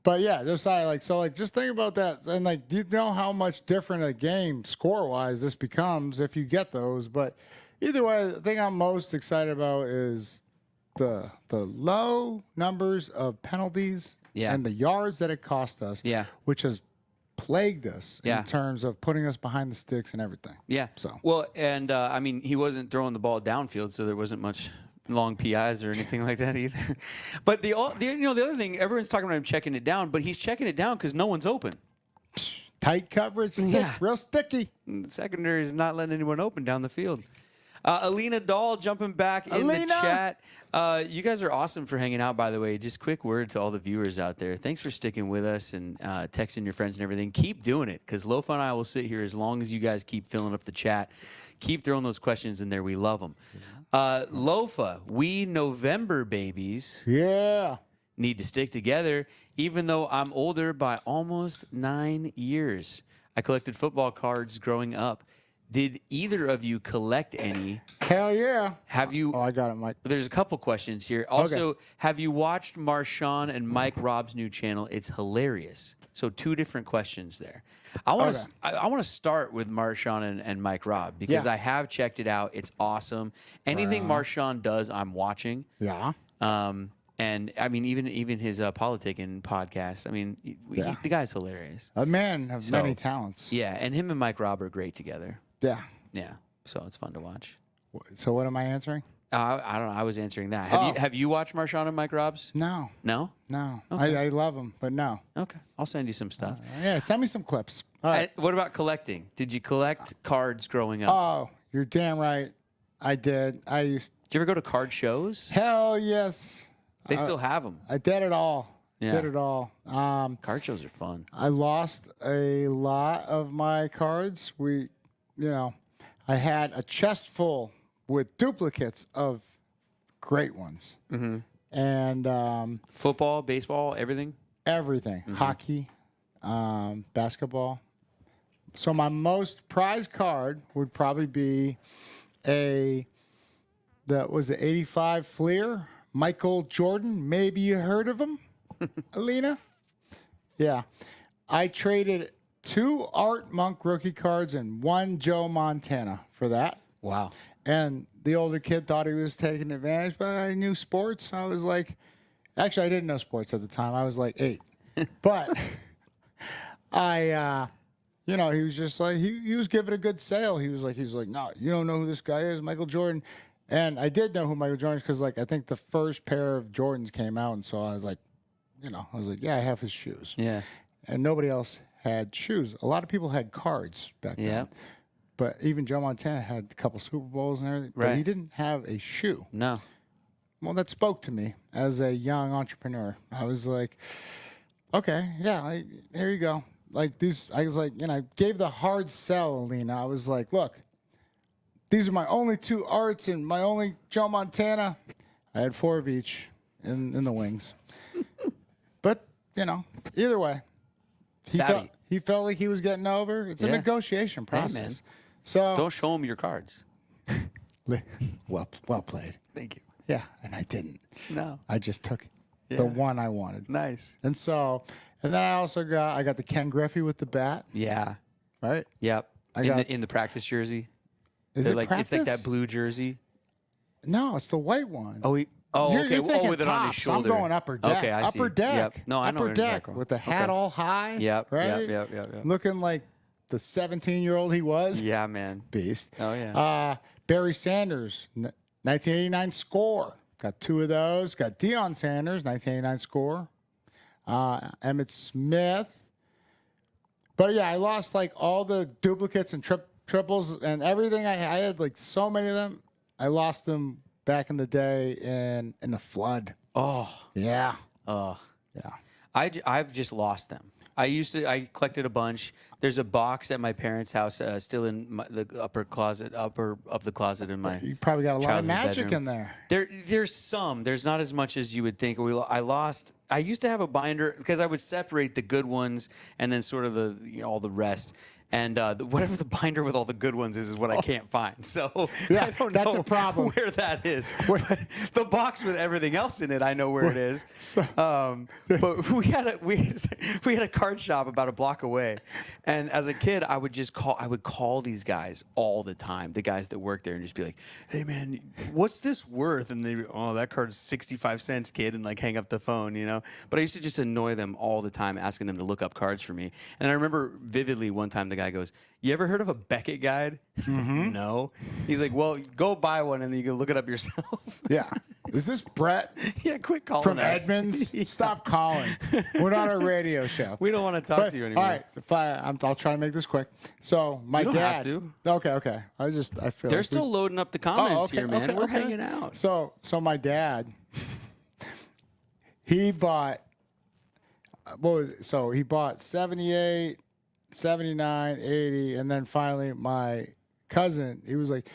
But yeah, Josiah, just think about that. And do you know how much different a game score-wise this becomes if you get those? But either way, the thing I'm most excited about is the low numbers of penalties and the yards that it cost us, which has plagued us in terms of putting us behind the sticks and everything. Yeah. So well, and I mean, he wasn't throwing the ball downfield, so there wasn't much long PIs or anything like that either. But the other thing, everyone's talking about him checking it down, but he's checking it down because no one's open. Tight coverage, real sticky. The secondary is not letting anyone open down the field. Alina Dahl jumping back in the chat. You guys are awesome for hanging out, by the way. Just quick word to all the viewers out there. Thanks for sticking with us and texting your friends and everything. Keep doing it because Lofa and I will sit here as long as you guys keep filling up the chat. Keep throwing those questions in there. We love them. Lofa, we November babies need to stick together, even though I'm older by almost 9 years. I collected football cards growing up. Did either of you collect any? Hell yeah. Have you? Oh, I got it, Mike. There's a couple questions here. Also, have you watched Marshawn and Mike Rob's new channel? It's hilarious. So 2 different questions there. I want to start with Marshawn and Mike Rob because I have checked it out. It's awesome. Anything Marshawn does, I'm watching. Yeah. And I mean, even his politicking podcast. I mean, the guy's hilarious. A man of many talents. Yeah, and him and Mike Rob are great together. Yeah. Yeah. So it's fun to watch. So what am I answering? I don't know. I was answering that. Have you watched Marshawn and Mike Rob's? No. No? No. Okay. I love them, but no. Okay. I'll send you some stuff. Yeah, send me some clips. All right. What about collecting? Did you collect cards growing up? Oh, you're damn right. I did. Did you ever go to card shows? Hell yes. They still have them. I did it all. Yeah. Did it all. Card shows are fun. I lost a lot of my cards. I had a chest full with duplicates of great ones. Mm-hmm. And football, baseball, everything? Everything. Mm-hmm. Hockey, basketball. So my most prized card would probably be that was an 85 Fleer, Michael Jordan. Maybe you heard of him, Alina? Yeah. I traded 2 Art Monk rookie cards and 1 Joe Montana for that. Wow. And the older kid thought he was taking advantage, but I knew sports. I was like, Actually, I didn't know sports at the time. I was like 8. But he was just like, he was giving a good sale. He was like, no, you don't know who this guy is, Michael Jordan. And I did know who Michael Jordan is because, like, I think the first pair of Jordans came out. And so I was like, yeah, I have his shoes. Yeah. And nobody else had shoes. A lot of people had cards back then. But even Joe Montana had a couple Super Bowls and everything. Right. But he didn't have a shoe. No. Well, that spoke to me as a young entrepreneur. I was like, okay, yeah, here you go. Like these, I was like, I gave the hard sell, Alina. I was like, look, these are my only 2 arts and my only Joe Montana. I had 4 of each in the wings. But, either way, he felt like he was getting over. It's a negotiation process. Hey, man. So don't show him your cards. Well played. Thank you. Yeah, and I didn't. No. I just took the one I wanted. Nice. And then I also got the Ken Griffey with the bat. Yeah. Right? Yep. In the practice jersey. Is it practice? It's like that blue jersey. No, it's the white one. Okay. You're With it on his shoulder. I'm going upper deck. Okay, I see. Upper deck. Yep. No, I know upper deck with the hat all high. Yep. Right? Yep. Looking like the 17-year-old he was. Yeah, man. Beast. Oh, yeah. Barry Sanders, 1989 score. Got 2 of those. Got Deion Sanders, 1989 score. Emmitt Smith. But, yeah, I lost, like, all the duplicates and triples and everything. I had, like, so many of them. I lost them back in the day in the flood. Oh. Yeah. Oh. Yeah. I've just lost them. I collected a bunch. There's a box at my parents' house still in the upper of the closet in my. You probably got a lot of magic bedroom. in there. There's some. There's not as much as you would think. I used to have a binder because I would separate the good ones and then sort of all the rest. And whatever the binder with all the good ones is what I can't find. So yeah, I don't that's know a problem. where that is. The box with everything else in it, I know where it is. But we had a card shop about a block away, and as a kid, I would call these guys all the time, the guys that work there, and just be like, "Hey man, what's this worth?" And they, "Oh, that card's 65 cents, kid," and like hang up the phone, But I used to just annoy them all the time, asking them to look up cards for me. And I remember vividly one time the guy goes, "You ever heard of a Beckett guide?" Mm-hmm. No. He's like, "Well, go buy one and then you can look it up yourself." Yeah. Is this Brett? Yeah, quit calling from us. Edmonds? Yeah. Stop calling. We're not a radio show. We don't want to talk to you anymore. All right, I'll try to make this quick. So my you don't dad. have to. Okay. I feel they're like still loading up the comments here, man. We're okay. hanging out. So my dad, he bought. He bought 78, 79, 80, and then finally my cousin, he was like,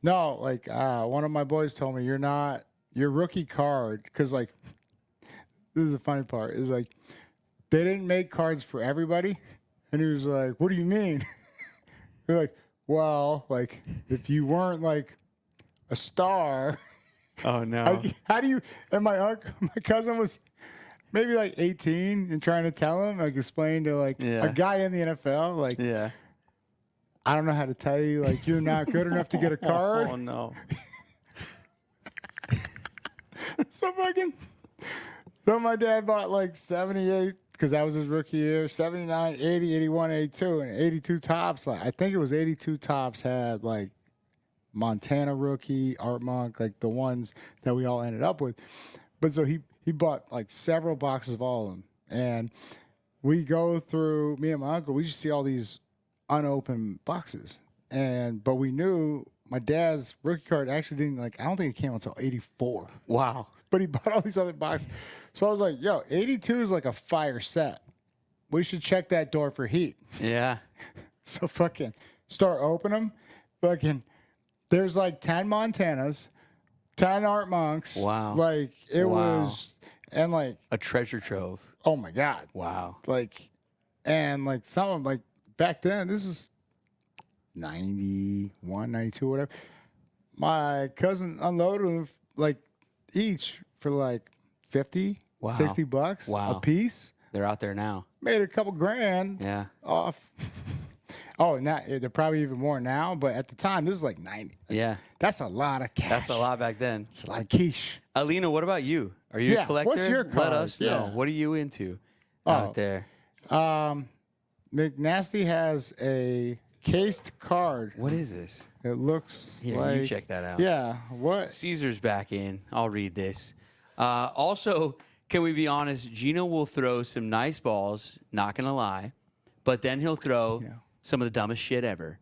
no, like one of my boys told me your rookie card, because like this is the funny part, is like they didn't make cards for everybody. And he was like, what do you mean? We're like, well, like if you weren't like a star. Oh no. How do you, and my cousin was maybe like 18 and trying to tell him, like explain to like a guy in the NFL, like, I don't know how to tell you, like, you're not good enough to get a card. Oh no. So my dad bought like 78 because that was his rookie year, 79, 80, 81, 82, and 82 tops. Like I think it was 82 tops had like Montana rookie, Art Monk, like the ones that we all ended up with. But so he bought like several boxes of all of them. And we go through, me and my uncle, we just see all these unopened boxes. But we knew my dad's rookie card actually didn't, like, I don't think it came until 84. Wow. But he bought all these other boxes. So I was like, yo, 82 is like a fire set. We should check that door for heat. Yeah. So fucking start opening them. Fucking, there's like 10 Montanas, 10 Art Monks. Wow. Like, it was, and like. A treasure trove. Oh my God. Wow. Like, and like some of them, like back then, this is 91, 92, whatever. My cousin unloaded them like each for like 50, wow. $60 a piece. They're out there now. Made a couple grand off. Oh, now they're probably even more now, but at the time, this was like 90. Yeah. That's a lot of cash. That's a lot back then. It's a lot of quiche. Alina, what about you? Are you a Yeah, collector? what's your Let card? us know. Yeah. What are you into Oh. out there? McNasty has a cased card. What is this? It looks Here, like. you check that out. Yeah. What? Caesar's back in. I'll read this. Also, can we be honest? Geno will throw some nice balls, not going to lie, but then he'll throw some of the dumbest shit ever.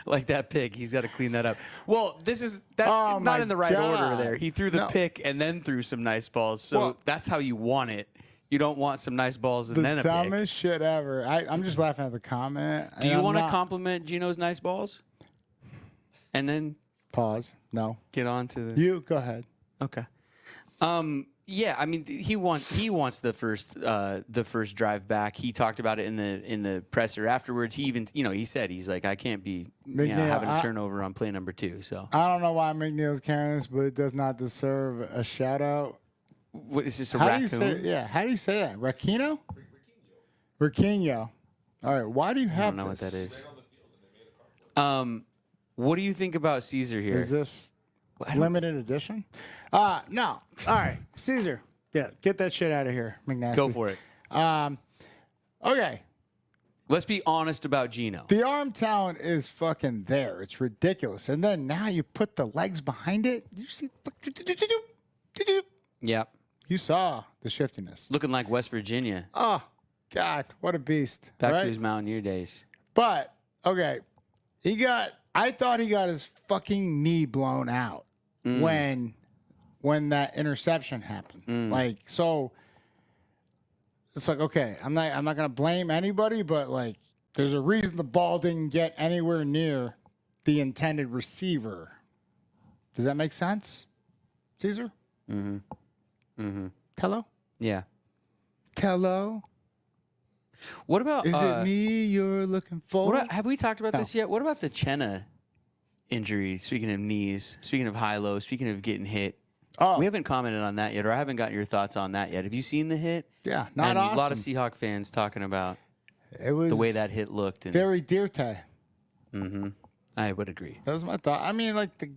Like that pick. He's got to clean that up. Well, this is Oh, not my in the right order God. there. He threw the pick and then threw some nice balls. So Well- that's how you want it. You don't want some nice balls and The then a pick. dumbest shit ever. I'm just laughing at the comment. Do you and I'm want to not- compliment Geno's nice balls? And then Pause. No. get on to the... You go ahead. Okay. Yeah, I mean he wants the first drive back. He talked about it in the presser afterwards. He even he said he's like I can't be McNeil, having a turnover on play number 2. So I don't know why McNeil's carrying this, but it does not deserve a shout out. what is this, a How raccoon? do you say? Yeah. How do you say that? Raquino? Raquino. All right. Why do you I have don't know what this? that is. What do you think about Caesar here? Is this I don't- limited edition? No. All right. Caesar. Yeah. Get that shit out of here, McNasty. Go for it. Okay. Let's be honest about Geno. The arm talent is fucking there. It's ridiculous. And then now you put the legs behind it. Did you see? Yeah, You saw the shiftiness. looking like West Virginia. Oh, God. What a beast. Back right? to his Mountaineer days. But, okay. I thought he got his fucking knee blown out when that interception happened. Like, so it's like, okay, I'm not gonna blame anybody, but like there's a reason the ball didn't get anywhere near the intended receiver. Does that make sense, Caesar? Tello? Yeah. Tello? What about Is it me you're looking for? have we talked about this yet? What about the Chenna injury? Speaking of knees, speaking of high-low, speaking of getting hit. Oh. We haven't commented on that yet, or I haven't gotten your thoughts on that yet. Have you seen the hit? Yeah, not and awesome. a lot of Seahawk fans talking about It was the way that hit looked. And very Dirte. I would agree. That was my thought. I mean, like the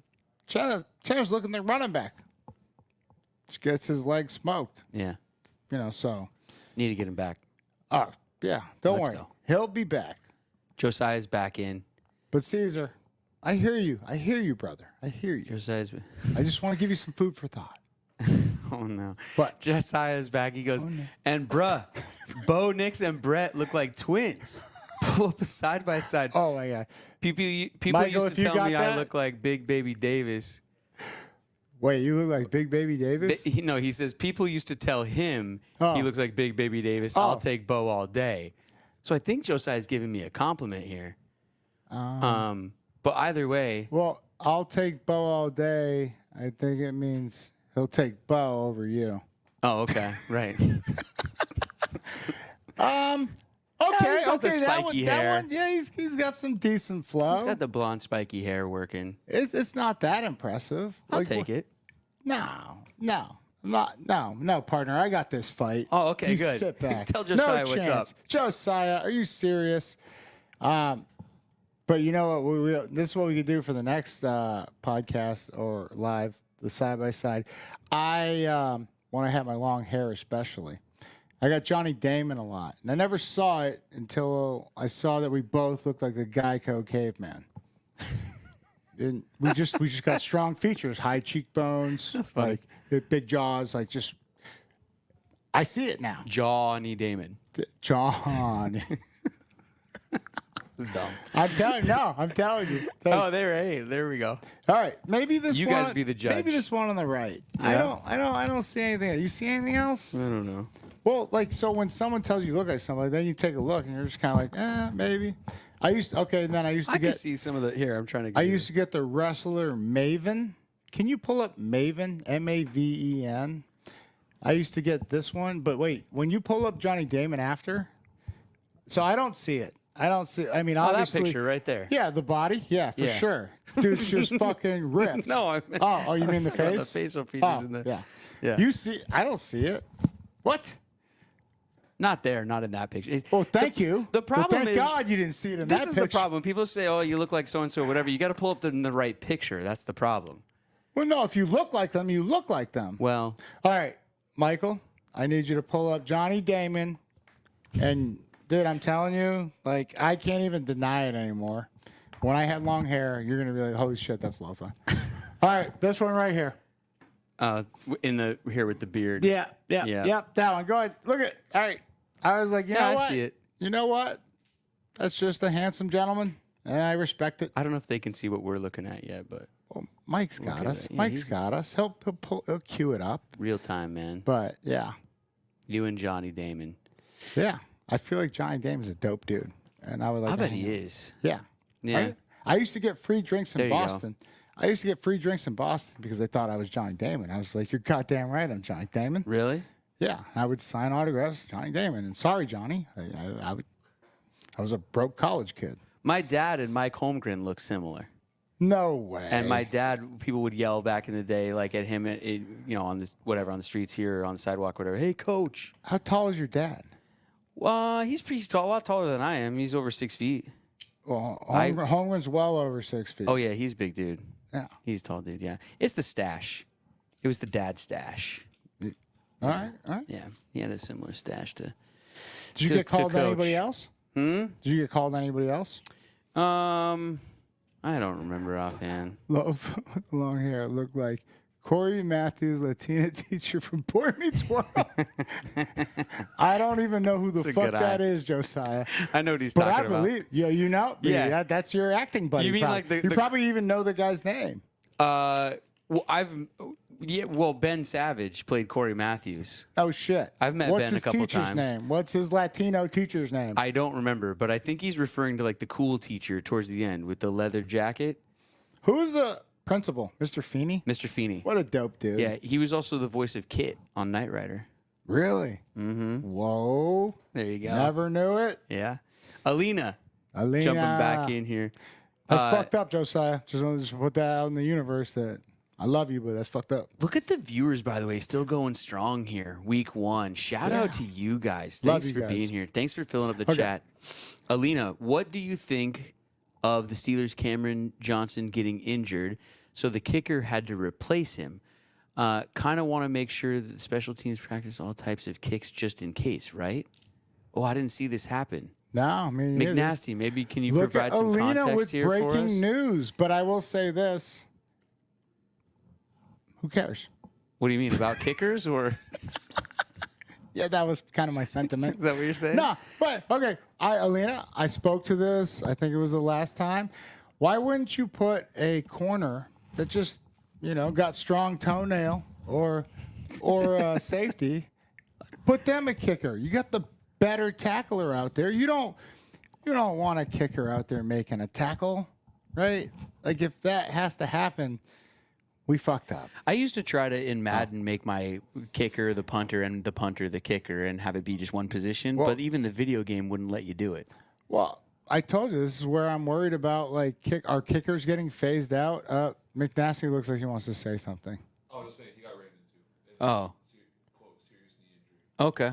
Chenna's looking their running back. Just gets his legs smoked. Yeah. So. Need to get him back. Oh, yeah. Don't Let's worry. go. He'll be back. Josiah's back in. But Caesar, I hear you. I hear you, brother. I hear you. Josiah's... I just want to give you some food for thought. Oh, no. What? Josiah's back. He goes, and bruh, Bo Nix and Brett look like twins. Pull up side by side. Oh, my God. People Michael, used if to you tell got me I that- look like Big Baby Davis. Wait, you look like Big Baby Davis? He says people used to tell him Oh. he looks like Big Baby Davis. I'll take Bo all day. So I think Josiah's giving me a compliment here. But either way, Well, I'll take Bo all day. I think it means he'll take Bo over you. oh, okay, right. Okay, he's got the okay, that spiky one, hair. that one, yeah, he's got some decent flow. He's got the blonde, spiky hair working. It's not that impressive. I'll take it. No, partner. I got this fight. Oh, okay, You good. Sit back. Tell Josiah no what's chance. up. Josiah, are you serious? But you know what? This is what we could do for the next podcast or live, the side by side. I want to have my long hair, especially. I got Johnny Damon a lot, and I never saw it until I saw that we both looked like the Geico caveman. And we just got strong features, high cheekbones, That's funny. like big jaws, like just. I see it now, Johnny Damon. John. It's dumb. I'm telling you. Oh, there we go. All right, maybe this. You one, guys be the judge. Maybe this one on the right. Yeah. I don't see anything. You see anything else? I don't know. Well, like so, when someone tells you look like somebody, then you take a look and you're just kind of like, maybe. And then I used to I can get. see some of the here. I'm trying to. Get I used to get the wrestler Maven. Can you pull up Maven? Maven. I used to get this one, but wait, when you pull up Johnny Damon after, so I don't see it. I mean, that obviously, picture right there. Yeah, the body. Yeah, for Yeah. sure. Dude's just fucking ripped. No, I meant, Oh, you mean the talking about face? the facial features in the. yeah. Yeah. You see? I don't see it. What? Not there, not in that picture. Oh, thank you. The problem but thank is, God you didn't see it in this that is picture. the problem. People say, "Oh, you look like so and so," whatever. You got to pull up the right picture. That's the problem. Well, no, if you look like them, you look like them. Well, All right, Michael, I need you to pull up Johnny Damon. And, dude, I'm telling you, like, I can't even deny it anymore. When I had long hair, you're going to be like, holy shit, that's Lofa. All right, this one right here. here with the beard. Yeah, that one. Go ahead. Look at All right. I was like, you know what? I see it. You know what? That's just a handsome gentleman, and I respect it. I don't know if they can see what we're looking at yet, but Well, Mike's got at us. it. Yeah, Mike's got us. He'll cue it up. real time, man. But, yeah. You and Johnny Damon. Yeah. I feel like Johnny Damon's a dope dude. And I would like I to bet hang he out. is. Yeah. Yeah. Right? I used to get free drinks There in you go. Boston. I used to get free drinks in Boston because they thought I was Johnny Damon. I was like, you're goddamn right, I'm Johnny Damon. Really? Yeah. I would sign autographs, Johnny Damon. And sorry, Johnny. I was a broke college kid. My dad and Mike Holmgren look similar. No way. And my dad, people would yell back in the day, like at him, on the on the streets here or on the sidewalk, whatever. Hey, coach. How tall is your dad? He's pretty tall, a lot taller than I am. He's over 6 feet. Well, Holmgren's well over 6 feet. Oh yeah, he's a big dude. Yeah. He's a tall dude. Yeah, it's the stash. It was the dad stash. All right. Yeah, he had a similar stash to. Did you get called anybody else? Did you get called anybody else? I don't remember offhand. Love with long hair looked like Corey Matthews, Latina teacher from Boy Meets World. I don't even know who the a fuck good that eye. is, Josiah. I know what he's But talking I about. believe, you know, Yeah. that's your acting buddy. You mean probably. like the- you the- probably even know the guy's name. Ben Savage played Corey Matthews. Oh shit! I've met What's Ben a his couple teacher's times. name? What's his Latino teacher's name? I don't remember, but I think he's referring to like the cool teacher towards the end with the leather jacket, Who's the principal? Mr. Feeney. Mr. Feeney. What a dope dude. Yeah, he was also the voice of Kit on Knight Rider. Really? Mm-hmm. Whoa. There you go. Never knew it. Yeah. Alina Alina. jumping back in here. That's fucked up, Josiah. Just want to put that out in the universe that I love you, but that's fucked up. Look at the viewers, by the way, still going strong here. Week 1. Shout out to you guys. Love Thanks you for guys. being here. Thanks for filling up the chat. Alina, what do you think of the Steelers' Cameron Johnson getting injured? So the kicker had to replace him. Kind of want to make sure that the special teams practice all types of kicks just in case, right? Oh, I didn't see this happen. No, I mean, McNasty, maybe can you look provide at some Alina context with here for us? breaking news. But I will say this: who cares? What do you mean, about kickers or? Yeah, that was kind of my sentiment. Is that what you're saying? No, but okay. Alina, I spoke to this. I think it was the last time. Why wouldn't you put a corner that just, got strong toenail or safety? Put them a kicker. You got the better tackler out there. You don't want a kicker out there making a tackle, right? Like if that has to happen, we fucked up. I used to try to, in Madden, make my kicker the punter and the punter the kicker and have it be just one position. Well- but even the video game wouldn't let you do it. Well, I told you this is where I'm worried about our kickers getting phased out. McNasty looks like he wants to say something. Oh, just saying he got ran into. Oh. Quote, serious knee injury. Okay.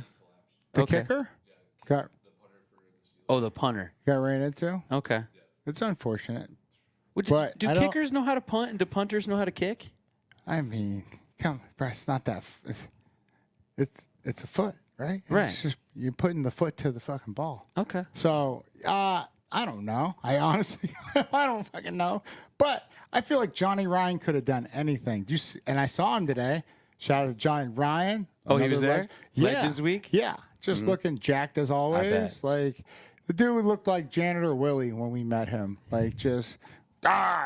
The Okay. kicker got Oh, the punter. ran into. Okay. It's unfortunate. Do I don't- kickers know how to punt and do punters know how to kick? I mean, come, bro, it's not that. It's a foot, right? Right. It's just, you're putting the foot to the fucking ball. Okay. So I don't know. I honestly, I don't fucking know. But I feel like Johnny Ryan could have done anything. And I saw him today. Shout out to Johnny Ryan. Oh, he was another there? leg- Legends Week? Yeah, just looking jacked as always. Like the dude looked like Janitor Willie when we met him. Like just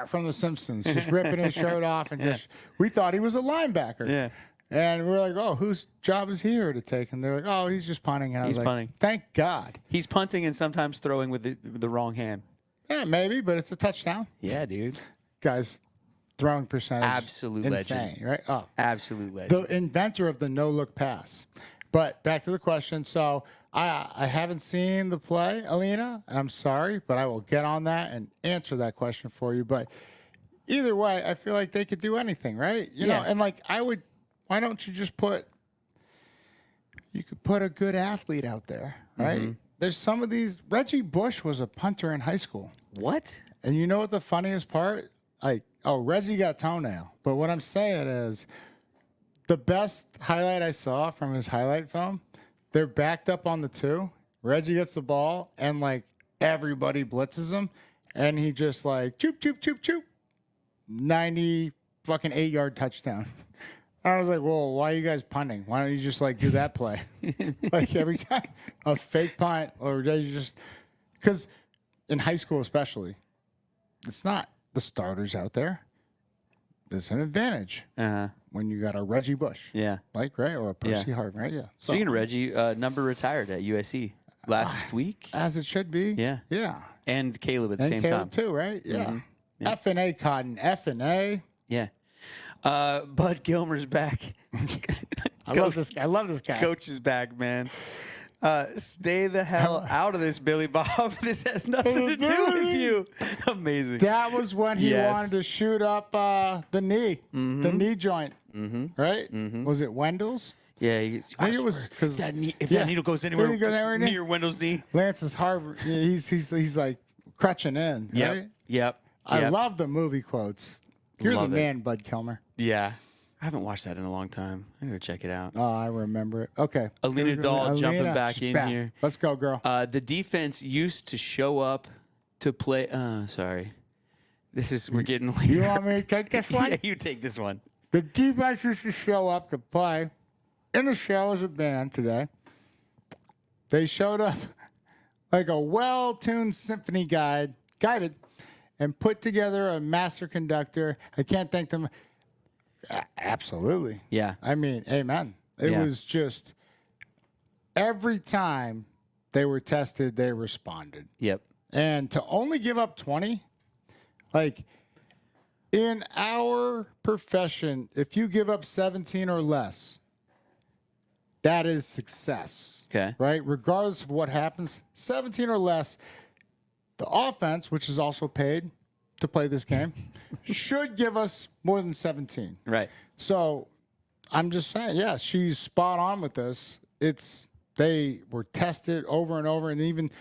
from The Simpsons, just ripping his shirt off and just. We thought he was a linebacker. Yeah. And we're like, oh, whose job is he here to take? And they're like, oh, he's just punting. And I was He's like, punting. thank God. He's punting and sometimes throwing with the wrong hand. Yeah, maybe, but it's a touchdown. Yeah, dude. Guy's throwing percentage. Absolute insane, legend. right? Oh, Absolute legend. the inventor of the no-look pass. But back to the question. So I haven't seen the play, Alina, and I'm sorry, but I will get on that and answer that question for you. But either way, I feel like they could do anything, right? You know, and like why don't you just you could put a good athlete out there, right? Mm-hmm. There's some of these. Reggie Bush was a punter in high school. What? And you know what the funniest part? Like, Reggie got toenail. But what I'm saying is the best highlight I saw from his highlight film, they're backed up on the 2. Reggie gets the ball, and, like, everybody blitzes him, and he just, like, choop, choop, choop, choop. 8-yard touchdown. I was like, well, why are you guys punting? Why don't you just, like, do that play? Like, every time a fake punt or you just – because in high school especially, it's not the starters out there. There's an advantage when you got a Reggie Bush. Yeah. Like, right? Or a Percy Harvin, right? Yeah. So, Speaking of Reggie, number retired at USC last week. as it should be. Yeah. Yeah. And Caleb at the same Caleb time. too, right? Yeah. Mhm. Yeah. F&A Cotton, F&A. Yeah. Bud Gilmer's back. I love this guy. I love this guy. Coach is back, man. Stay the hell out of this, Billy Bob. This has nothing to do with you. Amazing. That was when he wanted to shoot up the knee, the knee joint, right? Was it Wendell's? Yeah, I think it was because that needle goes anywhere, near Wendell's knee. Lance's Harvard. He's like crutching in. Right? Yep. I love the movie quotes. You're Love the it. man, Bud Kilmer. Yeah. I haven't watched that in a long time. I'm going to check it out. Oh, I remember it. Okay. Alina Dahl jumping back she's in back. here. Let's go, girl. The defense used to show up to play. Sorry. We're getting late. You want me to take this one? Yeah, you take this one. The defense used to show up to play in the show as a band today. They showed up like a well-tuned symphony guided, and put together a master conductor. I can't thank them. Absolutely. Yeah. I mean, amen. It was just every time they were tested, they responded. Yep. And to only give up 20, like in our profession, if you give up 17 or less, that is success. Okay. Right? Regardless of what happens, 17 or less, the offense, which is also paid to play this game, should give us more than 17. Right. So I'm just saying, yeah, she's spot on with this. They were tested over and over, and even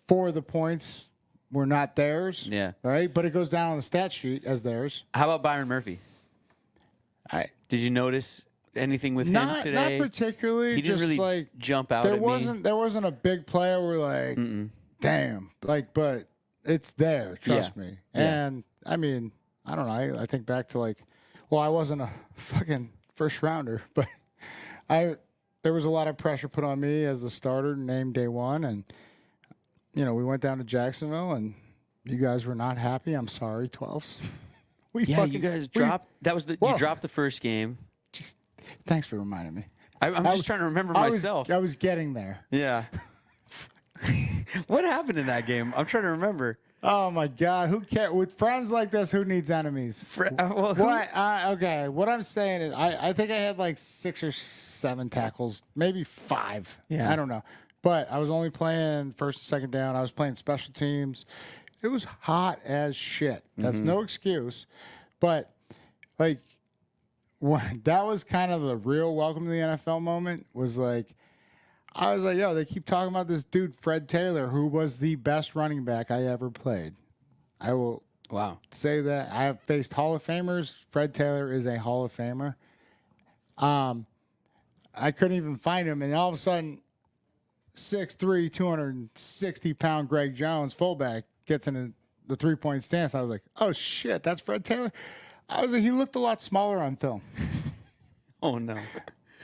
4 of the points were not theirs. Yeah. Right? But it goes down on the stat sheet as theirs. How about Byron Murphy? Did you notice anything with him today? Not particularly. He didn't just really like jump out at me. There wasn't a big play where like, damn, like, but it's there. Trust me. Yeah. And I mean, I don't know. I think back to like, well, I wasn't a fucking first rounder, but there was a lot of pressure put on me as the starter named day one, and we went down to Jacksonville, and you guys were not happy. I'm sorry, 12s. You guys dropped. You dropped the first game. Just, thanks for reminding me. I'm just trying to remember myself. I was getting there. Yeah. What happened in that game? I'm trying to remember. Oh my God! Who cares? With friends like this, who needs enemies? Okay, what I'm saying is, I think I had like 6 or 7 tackles, maybe 5. Yeah. I don't know, but I was only playing first and second down. I was playing special teams. It was hot as shit. That's no excuse, but like, that was kind of the real welcome to the NFL moment. Was like, I was like, yo, they keep talking about this dude, Fred Taylor, who was the best running back I ever played. I will say that. I have faced Hall of Famers. Fred Taylor is a Hall of Famer. I couldn't even find him, and all of a sudden, 6'3", 260-pound Greg Jones, fullback, gets in the three-point stance. I was like, oh, shit, that's Fred Taylor? I was like, he looked a lot smaller on film. Oh, no.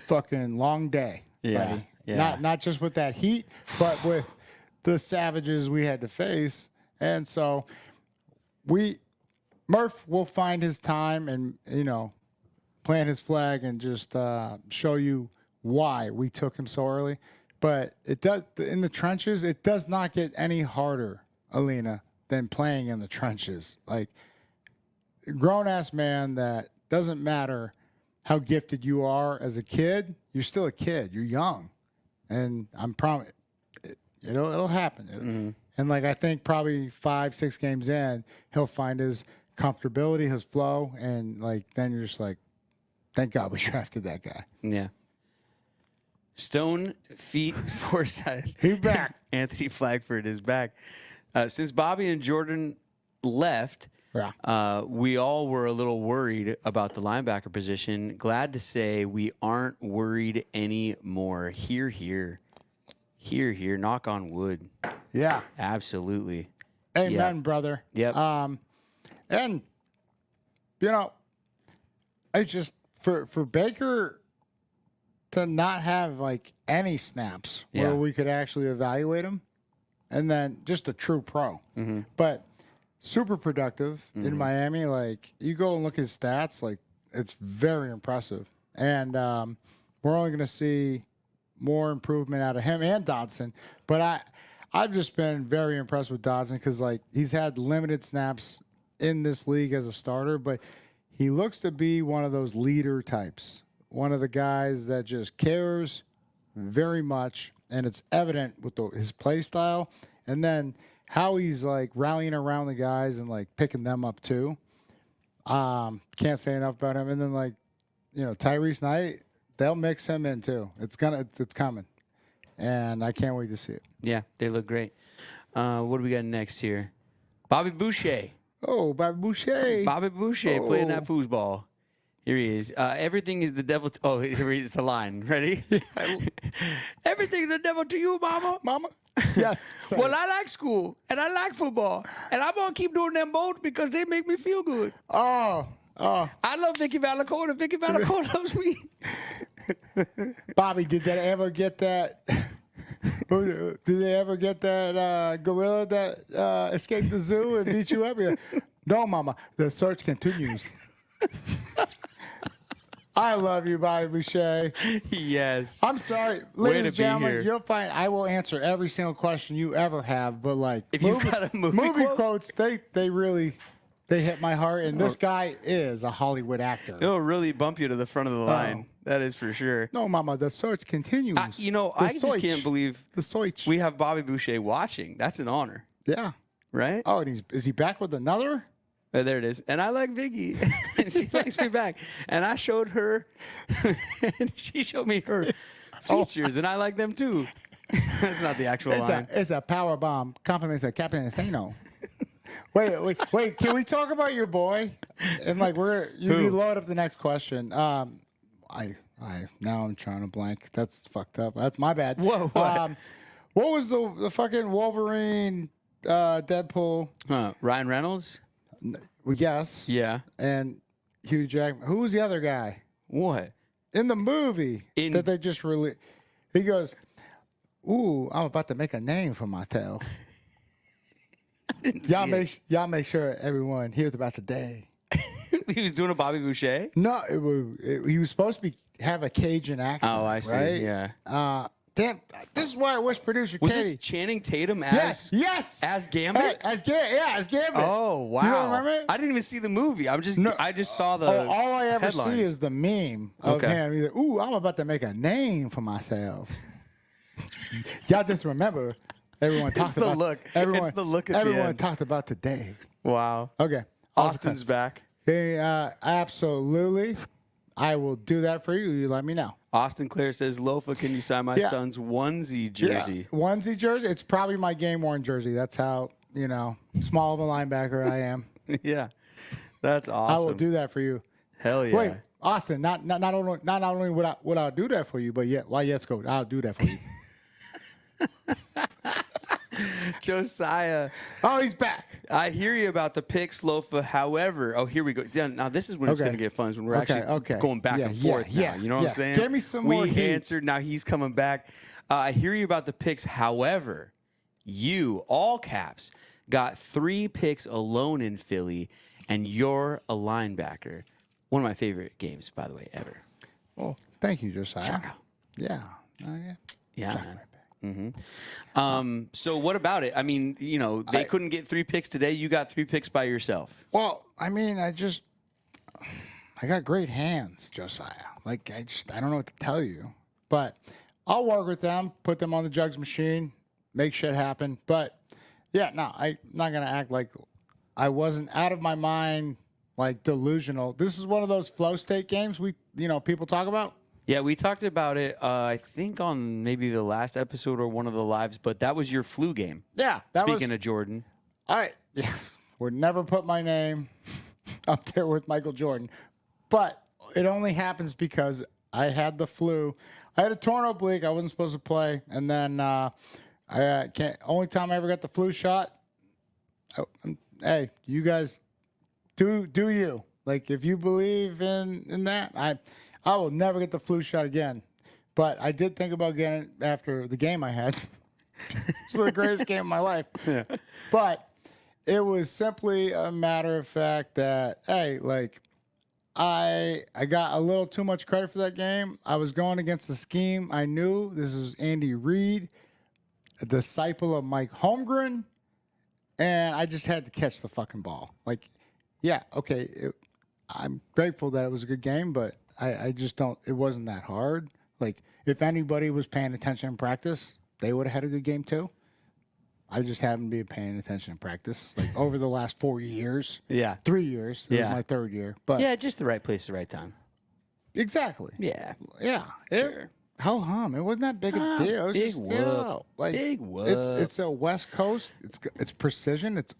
Fucking long day, buddy. Yeah. Not just with that heat, but with the savages we had to face. And so Murph will find his time and, plant his flag and just show you why we took him so early. But it does, in the trenches, it does not get any harder, Alina, than playing in the trenches. Like, grown-ass man that doesn't matter how gifted you are as a kid, you're still a kid. You're young. And I'm promise it'll happen. And like I think probably 5-6 games in, he'll find his comfortability, his flow, and like then you're just like, thank God we drafted that guy. Yeah. Stone Feet Forsyth. He's back. Anthony Flagford is back. Since Bobby and Jordan left, Yeah. We all were a little worried about the linebacker position. Glad to say we aren't worried anymore. Here, here. Here, here. Knock on wood. Yeah. Absolutely. Amen, brother. Yep. And, it's just for Baker to not have, like, any snaps where we could actually evaluate him, and then just a true pro. Mm-hmm. But super productive in Miami. Like, you go and look at his stats, like, it's very impressive. And we're only going to see more improvement out of him and Dodson. But I've just been very impressed with Dodson because, like, he's had limited snaps in this league as a starter, but he looks to be one of those leader types, one of the guys that just cares very much, and it's evident with his play style. And then how he's, like, rallying around the guys and, like, picking them up too. Can't say enough about him. And then, like, Tyrese Knight, they'll mix him in too. It's coming. And I can't wait to see it. Yeah, they look great. What do we got next here? Bobby Boucher. Oh, Bobby Boucher. Bobby Boucher playing that foosball. Here he is. Everything is the devil. Here he is. It's a line. Ready? Everything is the devil to you, mama. Mama? Yes. Well, I like school, and I like football, and I'm going to keep doing them both because they make me feel good. Oh. I love Vicky Valacoda. Vicky Valacoda loves me. Bobby, did they ever get that? Did they ever get that gorilla that escaped the zoo and beat you up? No, Mama. The search continues. I love you, Bobby Boucher. Yes. I'm sorry, ladies and gentlemen. You'll find I will answer every single question you ever have. But, like, if you've got a movie quote? quotes, they really hit my heart. And this guy is a Hollywood actor. It'll really bump you to the front of the line. That is for sure. No, Mama, the search continues. I just can't believe the search. we have Bobby Boucher watching. That's an honor. Yeah. Right? Oh, and is he back with another? There it is. And I like Vicky. And she likes me back. And I showed her, and she showed me her features, and I like them too. That's not the actual line. It's a power bomb. Compliments of Captain Thano. Wait. Can we talk about your boy? And, like, you load up the next question. Now I'm trying to blank. That's fucked up. That's my bad. Whoa. What was the fucking Wolverine, Deadpool? Ryan Reynolds? Yes. Yeah. And Hugh Jackman. Who was the other guy? What? In the movie that they just released. He goes, "Ooh, I'm about to make a name for myself." Y'all make sure everyone hears about today. He was doing a Bobby Boucher? No, he was supposed to have a Cajun accent. Oh, I see. Right? Yeah. Damn, this is why I wish producer Was Katie. this Channing Tatum as Yes. Gambit? As Gambit. Oh, wow. You don't remember it? I didn't even see the movie. I just saw the all I ever headlines. see is the meme of him. He's like, "Ooh, I'm about to make a name for myself." Y'all just remember everyone talked about look. Everyone, it's the look at the everyone end. talked about today. Wow. Okay. Austin's back. Hey, absolutely. I will do that for you. You let me know. Austin Clare says, Lofa, can you sign my son's onesie jersey? Yeah. Onesie jersey. It's probably my game worn jersey. That's how, small of a linebacker I am. Yeah. That's awesome. I will do that for you. Hell yeah. Wait, Austin, not only would I do that for you, but yes, coach, I'll do that for you. Josiah. Oh, he's back. I hear you about the picks, Lofa. However, here we go. Now, this is when it's going to get fun. Is when we're actually going back and forth now. You know what I'm saying? Give me some more We heat. answered. Now he's coming back. I hear you about the picks. However, you, all caps, got 3 picks alone in Philly, and you're a linebacker. One of my favorite games, by the way, ever. Well, thank you, Josiah. Shaka. Yeah. Yeah, man. So what about it? I mean, they couldn't get 3 picks today. You got 3 picks by yourself. Well, I mean, I got great hands, Josiah. Like, I don't know what to tell you. But I'll work with them, put them on the jugs machine, make shit happen. But, yeah, no, I'm not going to act like I wasn't out of my mind, like, delusional. This is one of those flow state games people talk about. Yeah, we talked about it, I think, on maybe the last episode or one of the lives, but that was your flu game. Yeah. Speaking of Jordan. would never put my name up there with Michael Jordan. But it only happens because I had the flu. I had a torn oblique. I wasn't supposed to play. And then only time I ever got the flu shot. Hey, you guys do you. Like, if you believe in that, I will never get the flu shot again. But I did think about getting it after the game I had. It was the greatest game of my life. Yeah. But it was simply a matter of fact that, hey, like, I got a little too much credit for that game. I was going against the scheme. I knew this was Andy Reid, a disciple of Mike Holmgren, and I just had to catch the fucking ball. Like, yeah, okay, I'm grateful that it was a good game, but I just don't. It wasn't that hard. Like, if anybody was paying attention in practice, they would have had a good game too. I just haven't been paying attention in practice. Like, over the last 4 years. Yeah. 3 years. This is my third year. But yeah, just the right place, the right time. Exactly. Yeah. Yeah. Sure. It wasn't that big a deal. It was Big just, whoop. like, Big whoop. It's a West Coast. It's precision. It's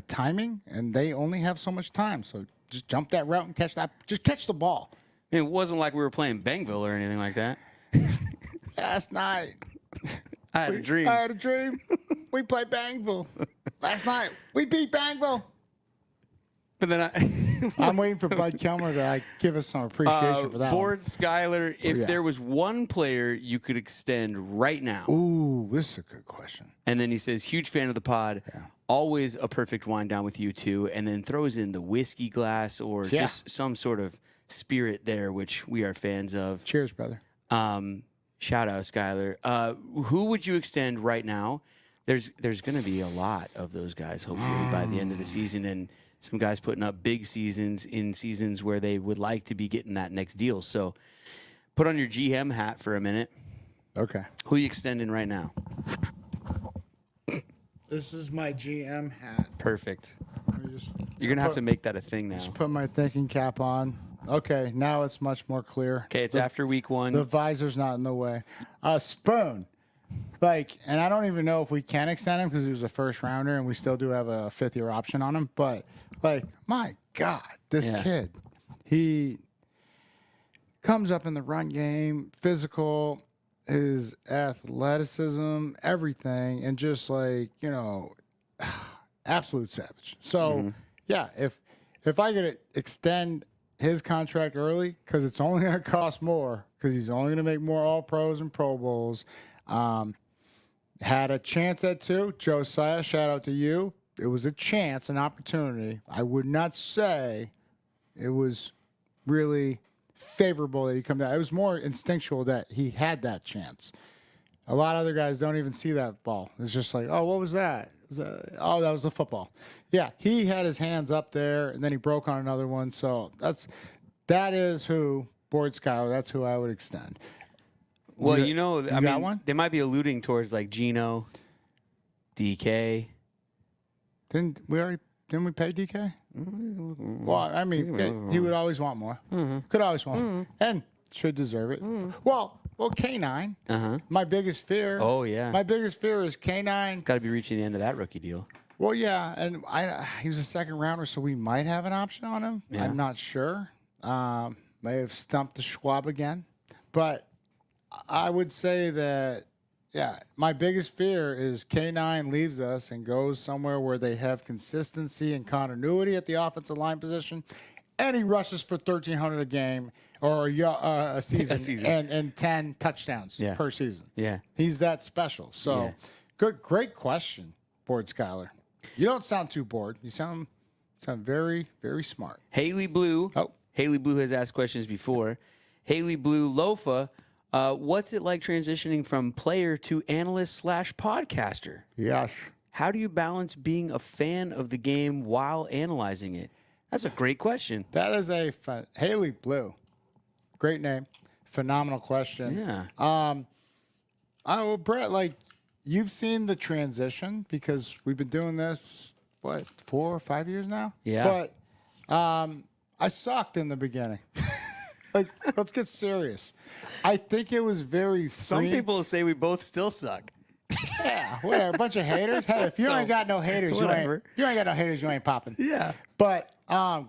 timing, and they only have so much time. So just jump that route and catch that. Just catch the ball. It wasn't like we were playing Bangville or anything like that. Last night. I had a dream. I had a dream. We played Bangville. Last night, we beat Bangville. But then I'm waiting for Bud Kelmer to give us some appreciation for that. Board Skyler, if there was one player you could extend right now. Ooh, this is a good question. And then he says, huge fan of the pod. Yeah. Always a perfect wind down with you two. And then throws in the whiskey glass or just some sort of spirit there, which we are fans of. Cheers, brother. Shout out, Skyler. Who would you extend right now? There's going to be a lot of those guys, hopefully, by the end of the season. And some guys putting up big seasons in seasons where they would like to be getting that next deal. So put on your GM hat for a minute. Okay. Who are you extending right now? This is my GM hat. Perfect. You're going to have to make that a thing now. Just put my thinking cap on. Okay, now it's much more clear. Okay, it's after week one. The visor's not in the way. Spoon. Like, and I don't even know if we can extend him because he was a first rounder and we still do have a 5th-year option on him. But, like, my God, this kid, he comes up in the run game, physical, his athleticism, everything, and just, like, absolute savage. So, yeah, if I could extend his contract early, because it's only going to cost more, because he's only going to make more All-Pros and Pro Bowls. Had a chance at 2. Josiah, shout out to you. It was a chance, an opportunity. I would not say it was really favorable that he come down. It was more instinctual that he had that chance. A lot of other guys don't even see that ball. It's just like, oh, what was that? That was the football. Yeah, he had his hands up there, and then he broke on another one. So that is who, Board Skyler, that's who I would extend. Well, I mean, one? They might be alluding towards like Geno, DK. Didn't we pay DK? Well, I mean, he would always want more. Could always want more. And should deserve it. Well, K9. My biggest fear. Oh, yeah. My biggest fear is K9. Got to be reaching the end of that rookie deal. Well, yeah, and he was a second rounder, so we might have an option on him. Yeah. I'm not sure. May have stumped the Schwab again. But I would say that, yeah, my biggest fear is K9 leaves us and goes somewhere where they have consistency and continuity at the offensive line position, and he rushes for 1,300 a game or a season, and 10 touchdowns per season. Yeah, he's that special. So, great question, Board Skyler. You don't sound too bored. You sound very, very smart. Haley Blue. Oh, Haley Blue has asked questions before. Haley Blue Lofa. What's it like transitioning from player to analyst / podcaster? Yes. How do you balance being a fan of the game while analyzing it? That's a great question. That is Haley Blue. Great name. Phenomenal question. Yeah. Brett, like, you've seen the transition because we've been doing this, 4 or 5 years now? Yeah. But I sucked in the beginning. Like, let's get serious. I think it was very freeing. Some people say we both still suck. Yeah, whatever. A bunch of haters. Hey, if you ain't got no haters, you ain't got no haters, you ain't popping. Yeah. But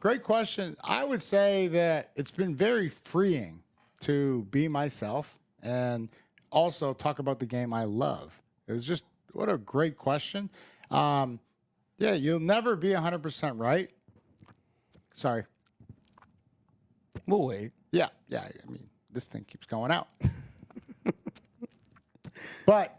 great question. I would say that it's been very freeing to be myself and also talk about the game I love. It was just what a great question. Yeah, you'll never be 100% right. Sorry. We'll wait. Yeah. I mean, this thing keeps going out. But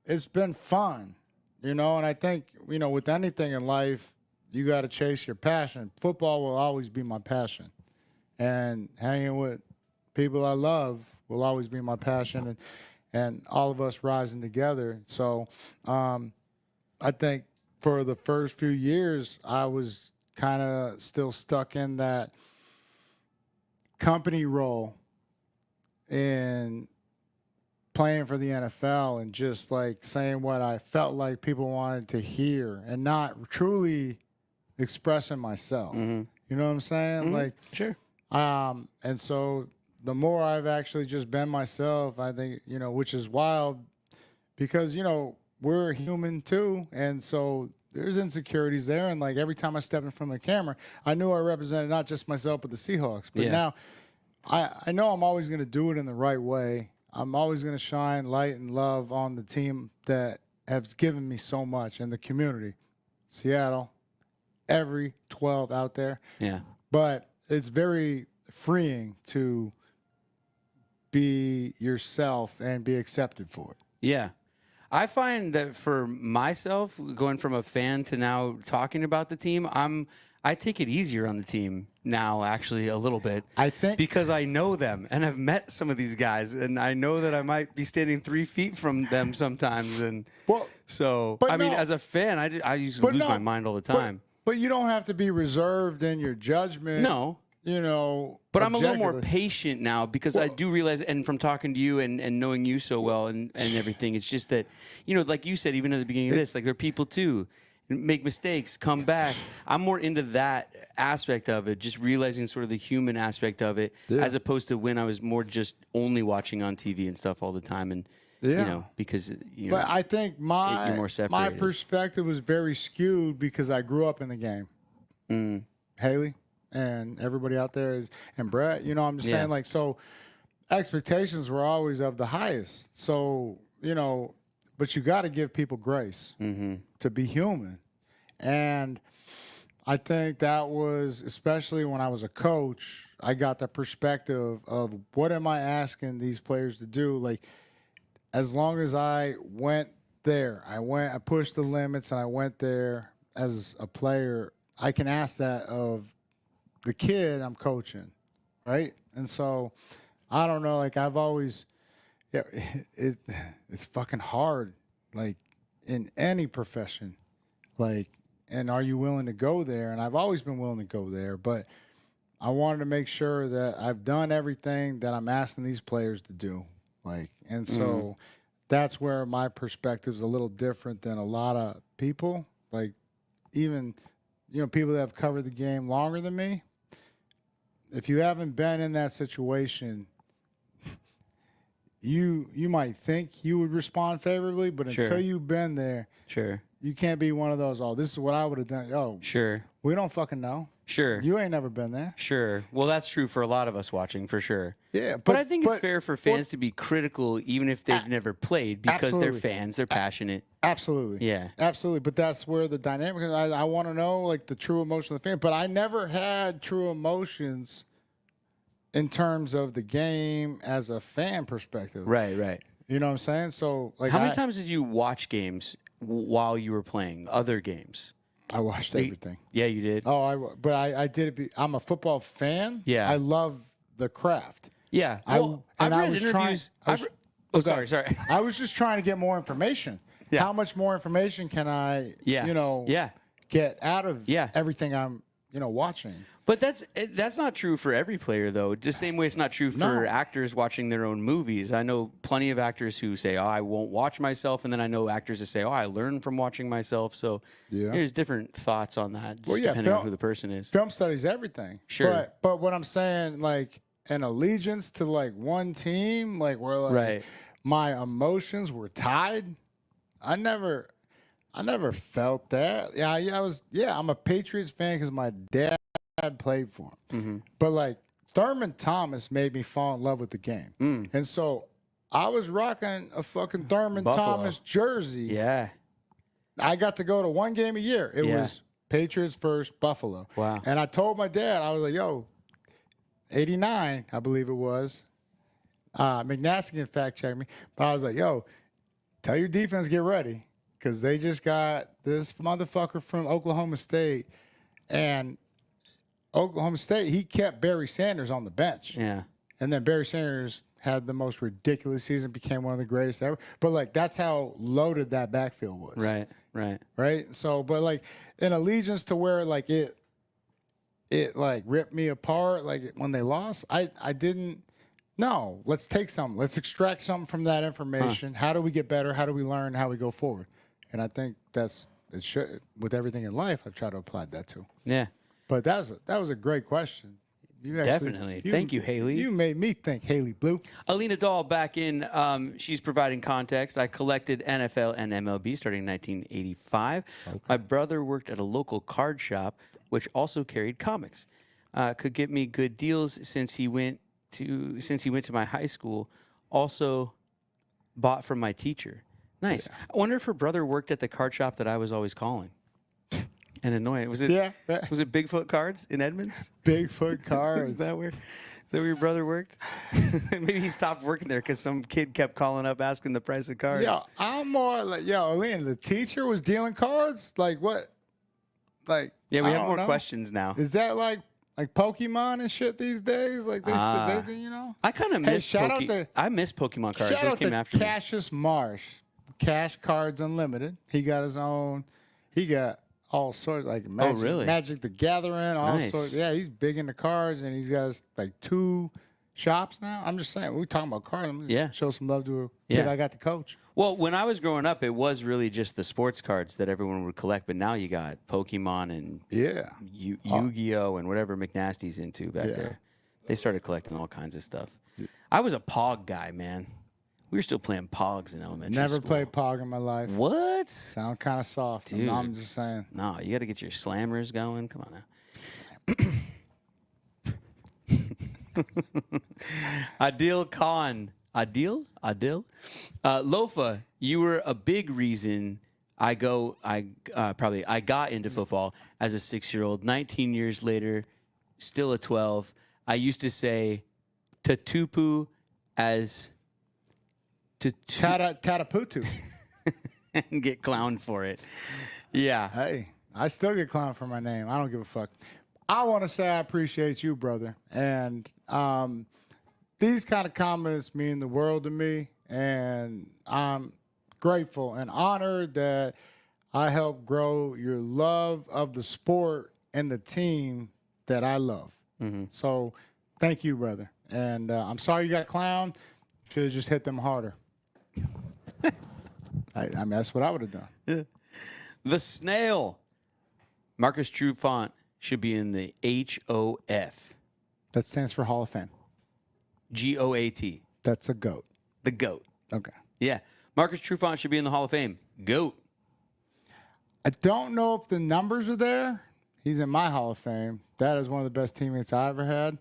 it's been fun, and I think, with anything in life, you got to chase your passion. Football will always be my passion. And hanging with people I love will always be my passion, and all of us rising together. So I think for the first few years, I was kind of still stuck in that company role in playing for the NFL and just like saying what I felt like people wanted to hear and not truly expressing myself. Mm-hmm. You know what I'm saying? Mm-hmm. Like, sure. And so the more I've actually just been myself, I think, which is wild because, we're human too. And so there's insecurities there. And like every time I step in front of the camera, I knew I represented not just myself, but the Seahawks. But now I know I'm always going to do it in the right way. I'm always going to shine light and love on the team that has given me so much and the community. Seattle, every 12 out there. Yeah. But it's very freeing to be yourself and be accepted for it. Yeah. I find that for myself, going from a fan to now talking about the team, I take it easier on the team now, actually, a little bit. I think because I know them and I've met some of these guys, and I know that I might be standing 3 feet from them sometimes. And I mean, as a fan, I used to lose my mind all the time. But you don't have to be reserved in your judgment. No. But I'm a little more patient now because I do realize, and from talking to you and knowing you so well and everything, it's just that, like you said, even at the beginning of this, like they're people too. Make mistakes, come back. I'm more into that aspect of it, just realizing sort of the human aspect of it, as opposed to when I was more just only watching on TV and stuff all the time. And, because, But I think you're more separated. my perspective was very skewed because I grew up in the game. Haley and everybody out there and Brett, I'm just saying, like, so expectations were always of the highest. So, but you got to give people grace to be human. And I think that was, especially when I was a coach, I got the perspective of what am I asking these players to do? Like, as long as I went there, I pushed the limits and I went there as a player, I can ask that of the kid I'm coaching, right? And so, I don't know, like I've always... Yeah, it's fucking hard, like in any profession, like, and are you willing to go there? And I've always been willing to go there, but I wanted to make sure that I've done everything that I'm asking these players to do, like, and so that's where my perspective is a little different than a lot of people, like even, people that have covered the game longer than me. If you haven't been in that situation, you might think you would respond favorably, but until you've been there, you can't be one of those, this is what I would have done. Oh, we don't fucking know. You ain't never been there. Well, that's true for a lot of us watching, for sure. Yeah, but I think it's fair for fans to be critical, even if they've never played, because they're fans, they're passionate. Absolutely. Yeah. Absolutely. But that's where the dynamic is. I want to know, like, the true emotion of the fan. But I never had true emotions in terms of the game as a fan perspective. Right. You know what I'm saying? So, like, how many times did you watch games while you were playing other games? I watched everything. Yeah, you did. But I did it. I'm a football fan. Yeah. I love the craft. Yeah. Well, I've read interviews. Sorry. I was just trying to get more information. Yeah. How much more information can I, get out of everything I'm, watching? But that's not true for every player, though. The same way it's not true for actors watching their own movies. I know plenty of actors who say, I won't watch myself. And then I know actors that say, I learn from watching myself. So there's different thoughts on that, depending on who the person is. Film studies everything. Sure. But what I'm saying, like, an allegiance to, like, one team, like, where, like, my emotions were tied. I never felt that. I'm a Patriots fan because my dad played for him. Mm-hmm. But like Thurman Thomas made me fall in love with the game. And so I was rocking a fucking Thurman Buffalo. Thomas jersey. Yeah. I got to go to one game a year. It Yeah. was Patriots versus Buffalo. Wow. And I told my dad, I was like, yo, 89, I believe it was. McNasty can fact check me. But I was like, yo, tell your defense get ready. Because they just got this motherfucker from Oklahoma State. And Oklahoma State, he kept Barry Sanders on the bench. Yeah. And then Barry Sanders had the most ridiculous season, became one of the greatest ever. But, like, that's how loaded that backfield was. Right? So, but, like, in allegiance to where, like, it like, ripped me apart, like, when they lost, I didn't. No, let's take something. Let's extract something from that information. How do we get better? How do we learn? How we go forward? And I think it should, with everything in life, I've tried to apply that to. Yeah. But that was a great question. Definitely. Thank you, Haley. You made me think, Haley Blue. Alina Dahl back in. She's providing context. I collected NFL and MLB starting in 1985. Okay. My brother worked at a local card shop, which also carried comics. Could get me good deals since he went to my high school. Also bought from my teacher. Nice. Yeah. I wonder if her brother worked at the card shop that I was always calling. And annoying. Was it? Yeah. Was it Bigfoot Cards in Edmonds? Bigfoot Cards. Is that where your brother worked? Maybe he stopped working there because some kid kept calling up asking the price of cards. Yo, I'm more like, Alina, the teacher was dealing cards? Like what? Like, yeah, we have more know. Questions now. Is that like Pokemon and shit these days? Like they you know? I kind of miss I miss Pokemon cards. Shout Those out came to after me. Cassius Marsh. Cash Cards Unlimited. He got his own. He got all sorts, like Magic, really? Magic the Gathering, all Nice. sorts. Yeah, he's big into cards, and he's got like 2 shops now. I'm just saying, we're talking about cards. I'm Yeah. show some love to a kid I got to coach. Well, when I was growing up, it was really just the sports cards that everyone would collect. But now you got Pokemon and Yu-Gi-Oh! And whatever McNasty's into back there. They started collecting all kinds of stuff. I was a Pog guy, man. We were still playing Pogs in elementary Never school. played Pog in my life. What? Sound kind of soft. Dude. I'm just saying. No, you got to get your slammers going. Come on now. Adil Khan. Adil? Lofa, you were a big reason I got into football as a 6-year-old. 19 years later, still a 12. I used to say Tatupu as Tataputu. and get clowned for it. Yeah. Hey, I still get clowned for my name. I don't give a fuck. I want to say I appreciate you, brother. And these kind of comments mean the world to me. And I'm grateful and honored that I helped grow your love of the sport and the team that I love. Mm-hmm. So thank you, brother. And I'm sorry you got clowned. Should have just hit them harder. I mean, that's what I would have done. Yeah. The Snail. Marcus Trufant should be in the HOF. That stands for Hall of Fame. GOAT. That's a GOAT. The GOAT. Okay. Yeah. Marcus Trufant should be in the Hall of Fame. GOAT. I don't know if the numbers are there. He's in my Hall of Fame. That is one of the best teammates I ever had.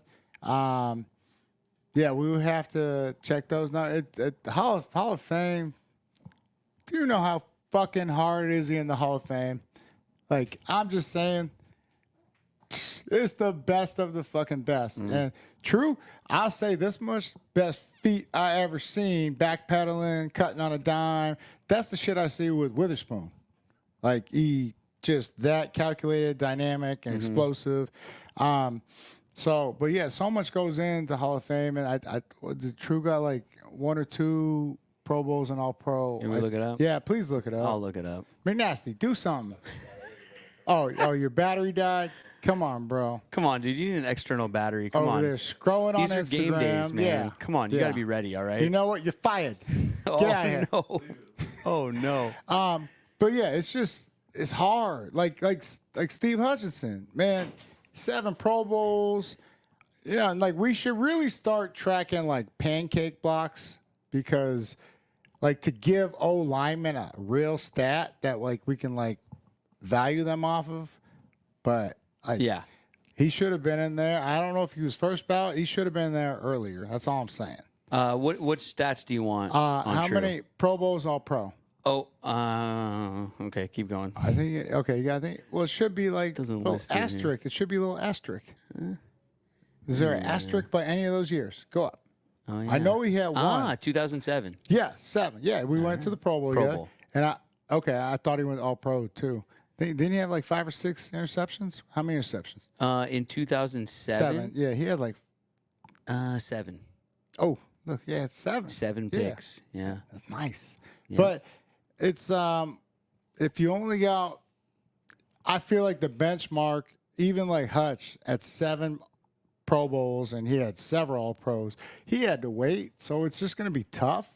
Yeah, we would have to check those numbers. The Hall of Fame, do you know how fucking hard it is in the Hall of Fame? Like, I'm just saying, it's the best of the fucking best. Mm-hmm. And true, I'll say this much, best feet I ever seen, backpedaling, cutting on a dime. That's the shit I see with Witherspoon. Like, he just that calculated, dynamic, and explosive. So, but yeah, so much goes into Hall of Fame, and the True got like 1 or 2 Pro Bowls and All Pro. Can we look it up? Yeah, please look it up. I'll look it up. McNasty, do something. oh, your battery died. Come on, bro. Come on, dude. You need an external battery. Come on. They're scrolling These on are Instagram. game days, man. Yeah. Come on, you got to be ready. All right. You know what? You're fired. Get out of here. No. Oh no. But yeah, it's hard. Like Steve Hutchinson, man, 7 Pro Bowls. Yeah, and like we should really start tracking like pancake blocks because like to give O linemen a real stat that like we can like value them off of. But he should have been in there. I don't know if he was first ballot. He should have been there earlier. That's all I'm saying. What stats do you want? How True? many Pro Bowls All Pro? Oh, okay. Keep going. I think I think it should be like Doesn't little list it here. asterisk. It should be a little asterisk. Is there an asterisk by any of those years? Go up. Oh, yeah. I know he had one. 2007. Yeah, 7. Yeah, we went to the Pro Bowl. Pro yeah. Bowl. And I thought he went All Pro too. Didn't he have like 5 or 6 interceptions? How many interceptions? In 2007. 7. Yeah, he had like. 7. Oh, look, yeah, it's 7. 7 picks. Yeah. That's nice. Yeah. But it's if you only got, I feel like the benchmark, even like Hutch at 7 Pro Bowls, and he had several All Pros. He had to wait, so it's just going to be tough.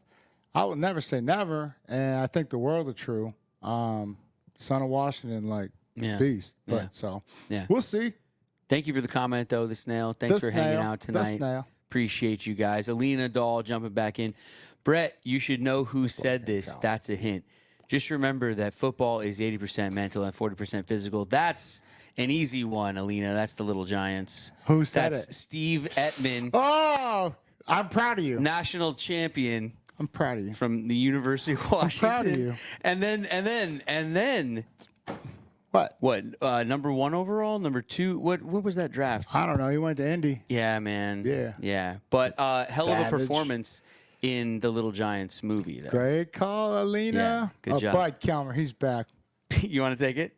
I would never say never, and I think the world of True, son of Washington, like beast. But we'll see. Thank you for the comment, though, the snail. Thanks for hanging out tonight. Appreciate you guys. Alina Dahl jumping back in. Brett, you should know who said this. That's a hint. Just remember that football is 80% mental and 40% physical. That's an easy one, Alina. That's the Little Giants. Who said That's it? Steve Ettman. Oh, I'm proud of you. National champion. I'm proud of you. From the University of Washington. I'm proud of you. And then What? Number 1 overall, number 2. What was that draft? I don't know. He went to Indy. Yeah, man. Yeah. But hell of a Savage. Performance in the Little Giants movie. Though. Great call, Alina. Yeah, good job. Bud Kelmer, he's back. You want to take it?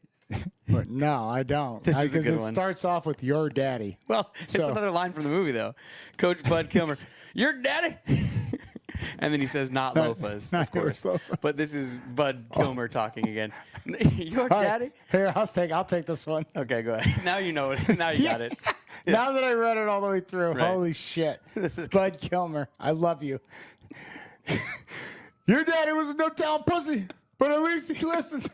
But no, I don't. This is a good it one. starts off with your daddy. Well, it's another line from the movie, though. Coach Bud Kilmer, your daddy. And then he says, not Lofa's, of course. Lofa. But this is Bud Kilmer talking again. Your daddy? Here, I'll take this one. Okay, go ahead. Now you know it. Now you got it. Yeah. Now that I read it all the way through, Right. holy shit. Bud Kilmer, I love you. Your daddy was a no-talent pussy, but at least he listened.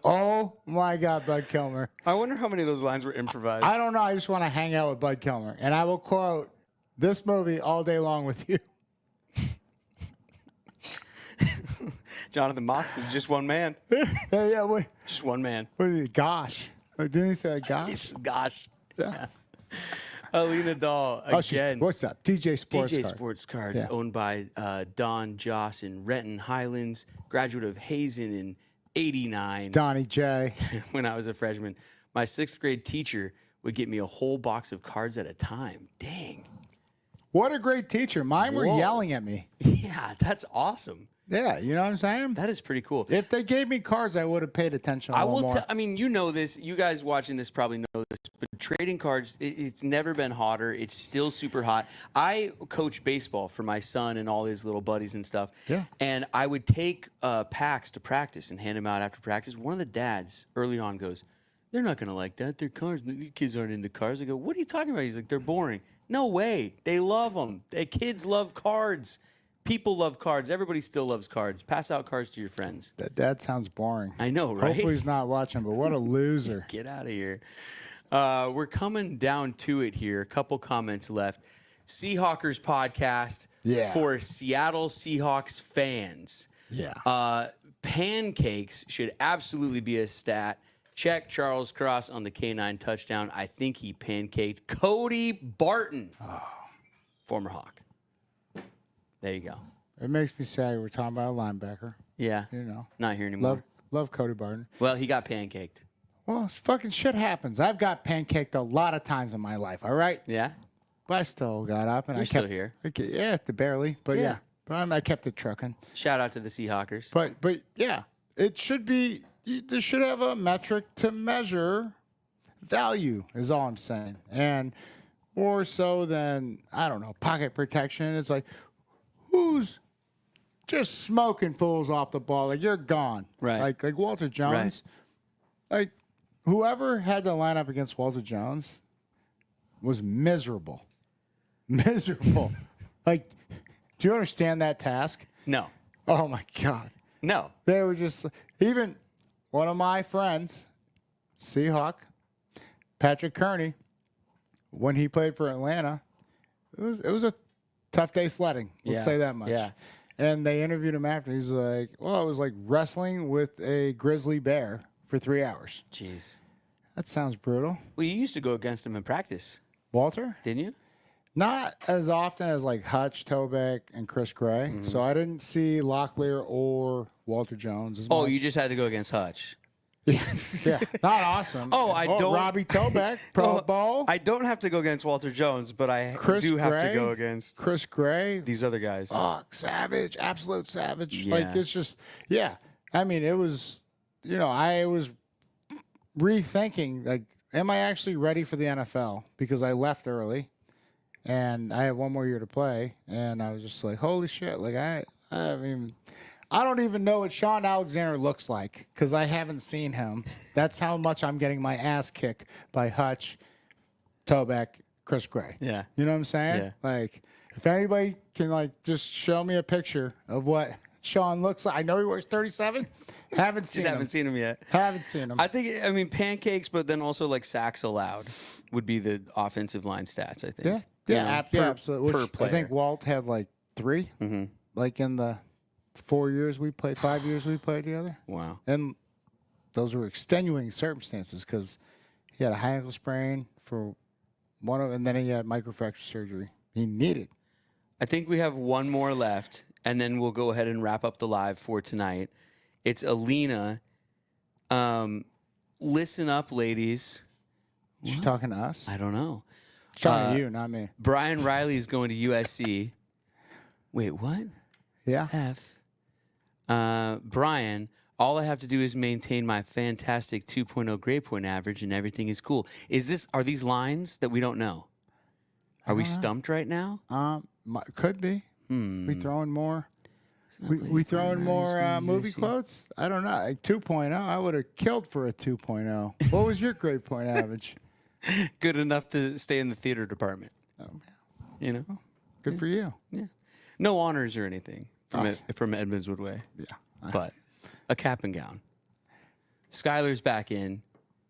Oh, my God, Bud Kilmer. I wonder how many of those lines were improvised. I don't know. I just want to hang out with Bud Kilmer. And I will quote this movie all day long with you. Jonathan Moxley, just one man. Yeah, wait. Just one man. What is it? Gosh. Like, didn't he say gosh? He says, gosh. Yeah. Alina Dahl, again. What's up? DJ Sports DJ Card. Sports Cards, Yeah. owned by Don Joss in Renton Highlands, graduate of Hazen in 89. Donnie J. When I was a freshman, my 6th grade teacher would get me a whole box of cards at a time. Dang. What a great teacher. Mine were Whoa. yelling at me. Yeah, that's awesome. Yeah, you know what I'm saying? That is pretty cool. If they gave me cards, I would have paid attention a I little will more. I mean, you know this. You guys watching this probably know this. But trading cards, it's never been hotter. It's still super hot. I coach baseball for my son and all his little buddies and stuff. Yeah. And I would take packs to practice and hand them out after practice. One of the dads early on goes, "They're not going to like that. They're cars. These kids aren't into cars." I go, "What are you talking about?" He's like, "They're boring." No way. They love them. Kids love cards. People love cards. Everybody still loves cards. Pass out cards to your friends. That sounds boring. I know, right? Hopefully he's not watching, but what a loser. Get out of here. We're coming down to it here. A couple comments left. Seahawkers podcast for Seattle Seahawks fans. Yeah. Pancakes should absolutely be a stat. Check Charles Cross on the K9 touchdown. I think he pancaked Cody Barton, former Hawk. There you go. It makes me sad we're talking about a linebacker. Yeah. You know. Not here anymore. Love Cody Barton. Well, he got pancaked. Well, fucking shit happens. I've got pancaked a lot of times in my life, all right? Yeah? But I still got up and You're I still kept here. Yeah, barely, but yeah. But I kept it trucking. Shout out to the Seahawkers. But yeah, it should be. They should have a metric to measure value. Is all I'm saying, and more so than I don't know pocket protection. It's like who's just smoking fools off the ball. Like you're gone. Right. Like Walter Jones. Right. Like whoever had to line up against Walter Jones was miserable. Miserable. Like, do you understand that task? No. Oh my God. No. They were just even one of my friends, Seahawk, Patrick Kearney, when he played for Atlanta, it was a Tough day sledding. Let's say that much. Yeah. And they interviewed him after. He's like, well, it was like wrestling with a grizzly bear for 3 hours. Jeez. That sounds brutal. Well, you used to go against him in practice, Walter? didn't you? Not as often as like Hutch, Tobeck, and Chris Gray. So I didn't see Locklear or Walter Jones as Oh, much. you just had to go against Hutch. Yeah, not awesome. Oh, I don't- Robbie Tobeck, Pro Bowl. I don't have to go against Walter Jones, but I Chris do have to Gray? go against Chris Gray. these other guys. Savage, absolute savage. Yeah. Like, it's just, yeah. I mean, it was, I was rethinking, like, am I actually ready for the NFL? Because I left early and I had one more year to play. And I was just like, holy shit. Like, I don't even know what Sean Alexander looks like because I haven't seen him. That's how much I'm getting my ass kicked by Hutch, Tobeck, Chris Gray. Yeah. You know what I'm saying? Yeah. Like, if anybody can, like, just show me a picture of what Sean looks like. I know he wears 37. Haven't seen Just him. haven't seen him yet. Haven't seen him. I think, pancakes, but then also like sacks allowed would be the offensive line stats, I think. Yeah. Yeah, absolutely. per Which player. I think Walt had, like, 3. Mm-hmm. Like, in the 4 years we played, 5 years we played together. Wow. And those were extenuating circumstances because he had a high ankle sprain for one of, and then he had microfracture surgery. He needed. I think we have one more left, and then we'll go ahead and wrap up the live for tonight. It's Alina. Listen up, ladies. Is she talking to us? I don't know. She's talking to you, not me. Brian Riley is going to USC. Wait, what? Yeah. Steph. Brian, all I have to do is maintain my fantastic 2.0 grade point average, and everything is cool. Are these lines that we don't know? Are we stumped right now? Could be. We throwing more. We throwing more movie quotes? I don't know. Like 2.0. I would have killed for a 2.0. What was your grade point average? Good enough to stay in the theater department. You know? Good for you. Yeah. No honors or anything from Edmonds Woodway. Yeah. But a cap and gown. Skylar's back in.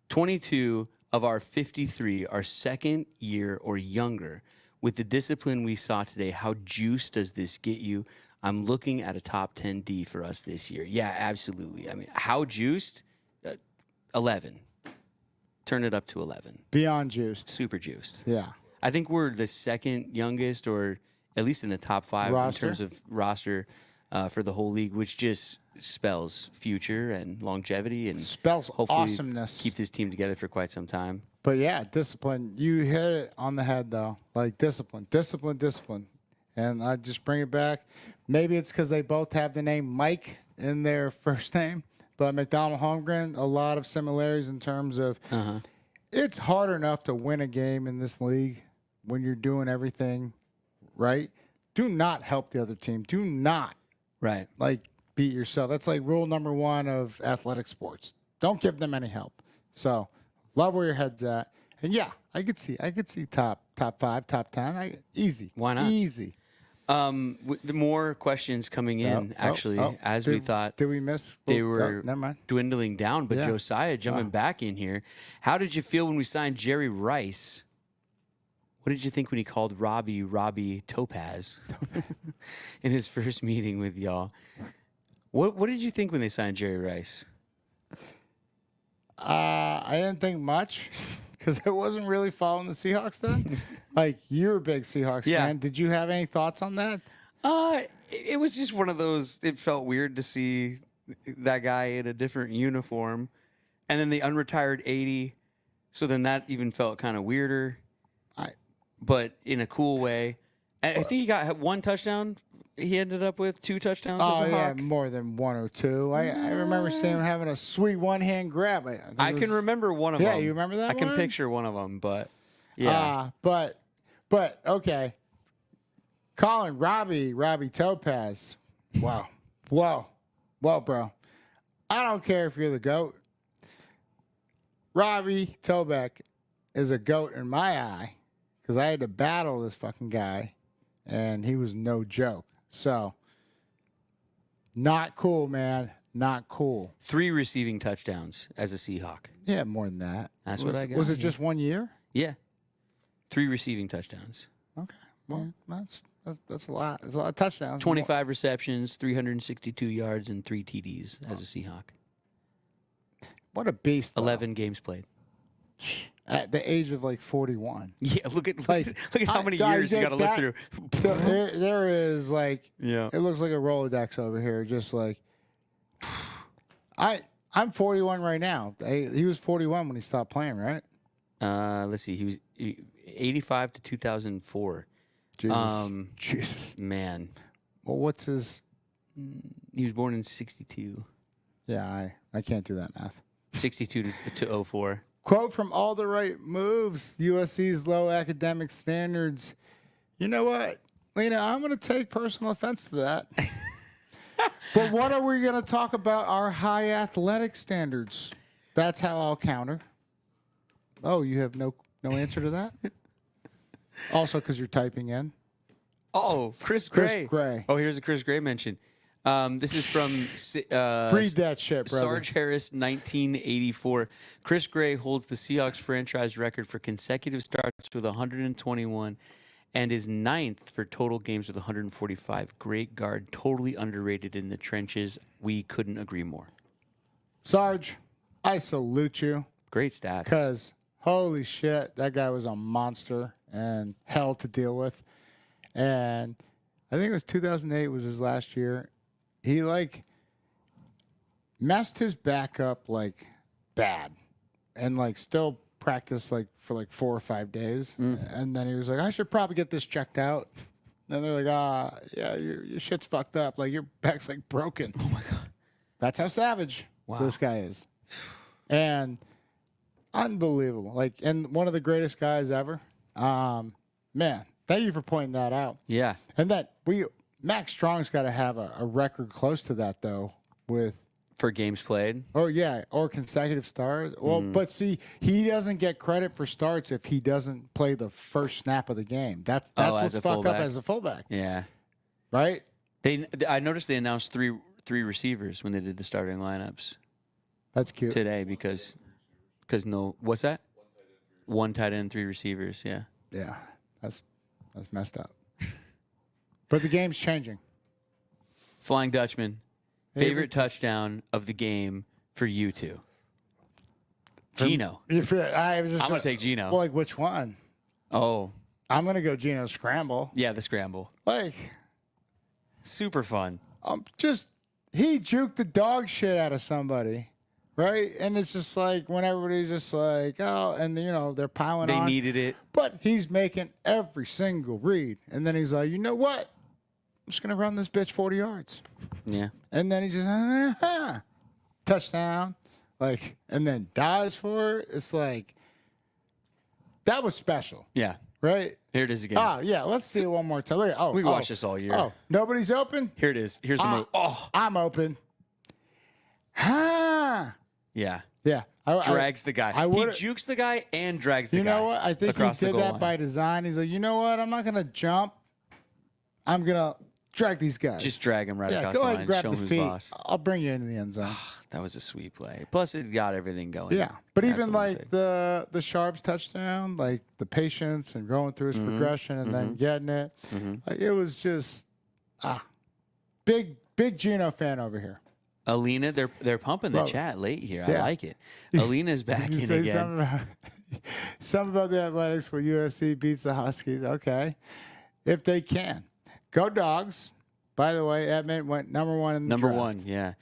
22 of our 53 are second year or younger. With the discipline we saw today, how juiced does this get you? I'm looking at a top 10 D for us this year. Yeah, absolutely. I mean, how juiced? 11. Turn it up to 11. Beyond juiced. Super juiced. Yeah. I think we're the second youngest, or at least in the top 5 Roster? in terms of roster for the whole league, which just spells future and longevity and Spells hopefully awesomeness. keep this team together for quite some time. But yeah, discipline. You hit it on the head, though. Like discipline. And I just bring it back. Maybe it's because they both have the name Mike in their first name. But Macdonald Holmgren, a lot of similarities in terms of it's hard enough to win a game in this league when you're doing everything right. Do not help the other team. Do not Right. beat yourself. That's like rule number 1 of athletic sports. Don't give them any help. So love where your head's at. And yeah, I could see top 5, top 10. Easy. Why not? Easy. The more questions coming in, as we thought. Did we miss? They were never mind. dwindling down, but Yeah. Josiah jumping back in here. How did you feel when we signed Jerry Rice? What did you think when he called Robbie Topaz in his first meeting with y'all? What did you think when they signed Jerry Rice? I didn't think much because I wasn't really following the Seahawks then. Like, you're a big Seahawks fan. Did you have any thoughts on that? It was just one of those. It felt weird to see that guy in a different uniform, and then the unretired 80. So then that even felt kind of weirder, but in a cool way. And I think he got 1 touchdown. He ended up with 2 touchdowns as a Hawk. More than 1 or 2. I remember seeing him having a sweet one-hand grab. I can remember one of them. Yeah, you remember that I can one? picture one of them, but yeah. But okay. Calling Robbie Topaz. Wow. Whoa, bro. I don't care if you're the GOAT. Robbie Tobeck is a GOAT in my eye because I had to battle this fucking guy, and he was no joke. So, not cool, man. Not cool. 3 receiving touchdowns as a Seahawk. Yeah, more than that. That's what I got. Was it just 1 year? Yeah. 3 receiving touchdowns. Okay. Well, That's a lot. That's a lot of touchdowns. 25 receptions, 362 yards, and 3 TDs as a Seahawk. What a beast. Though. 11 games played. At the age of like 41. Yeah, look at how many I years you got to live through. There is like, Yeah. it looks like a Rolodex over here. Just like, I'm 41 right now. He was 41 when he stopped playing, right? Let's see. He was 85 to 2004. Jesus. Man. Well, what's his? He was born in 62. Yeah, I can't do that math. 62 to 04. Quote from All the Right Moves, USC's low academic standards. You know what, Lena, I'm going to take personal offense to that. But what are we going to talk about? Our high athletic standards. That's how I'll counter. Oh, you have no answer to that? Also, because you're typing in. Oh, Chris Gray. Chris Gray. Oh, here's a Chris Gray mention. This is from Breed that shit, brother. Sarge Harris, 1984. Chris Gray holds the Seahawks franchise record for consecutive starts with 121 and is ninth for total games with 145. Great guard, totally underrated in the trenches. We couldn't agree more. Sarge, I salute you. Great stats. Because, holy shit, that guy was a monster and hell to deal with. And I think it was 2008 was his last year. He, like, messed his back up, like, bad. And, like, still practiced, like, for, like, 4 or 5 days. And then he was like, I should probably get this checked out. And they're like, yeah, your shit's fucked up. Like, your back's, like, broken. Oh, my God. That's how savage this guy is. And unbelievable. Like, and one of the greatest guys ever. Man, thank you for pointing that out. Yeah. And that Max Strong's got to have a record close to that, though, with. For games played. Oh, yeah, or consecutive starts. Well, but see, he doesn't get credit for starts if he doesn't play the first snap of the game. That's what's fucked up as a fullback. Yeah. Right? I noticed they announced three receivers when they did the starting lineups That's cute. today because no, what's that? 1 tight end, 3 receivers. Yeah. Yeah, that's messed up. But the game's changing. Flying Dutchman, favorite touchdown of the game for you two? Geno. I'm I'm going to take Geno. Well, like, which one? Oh, I'm going to go Geno Scramble. yeah, the scramble. Like, Super fun. he juked the dog shit out of somebody, right? And it's just like when everybody's just like, oh, and, they're piling They on. needed it. But he's making every single read. And then he's like, you know what? I'm just going to run this bitch 40 yards. Yeah. And then he just, touchdown. Like, and then dives for it. It's like, that was special, Yeah. right? Here it is again. Oh, yeah. Let's see it one more time. Look at, We watched this all year. Oh, nobody's open? Here it is. Here's the move. Oh, I'm open. Ha! yeah. Yeah. Drags the guy. He jukes the guy and drags the guy. You know what? I think he across the did goal that line. by design. He's like, you know what? I'm not going to jump. I'm going to drag these guys. Just drag him right yeah, across go the ahead line. and grab Show the him who's feet. boss. I'll bring you into the end zone. That was a sweet play. Plus, it got everything going. Yeah, but That's even the one like thing. the Sharps touchdown, like the patience and going through his progression and then getting it, like, it was just big Geno fan over here. Alina, they're pumping the Love it. chat late here. Yeah. I like it. Alina's back You in say again. something about the Athletics where USC beats the Huskies. Okay, if they can, go Dogs. By the way, Edmond went number 1 in the Number draft. 1, yeah.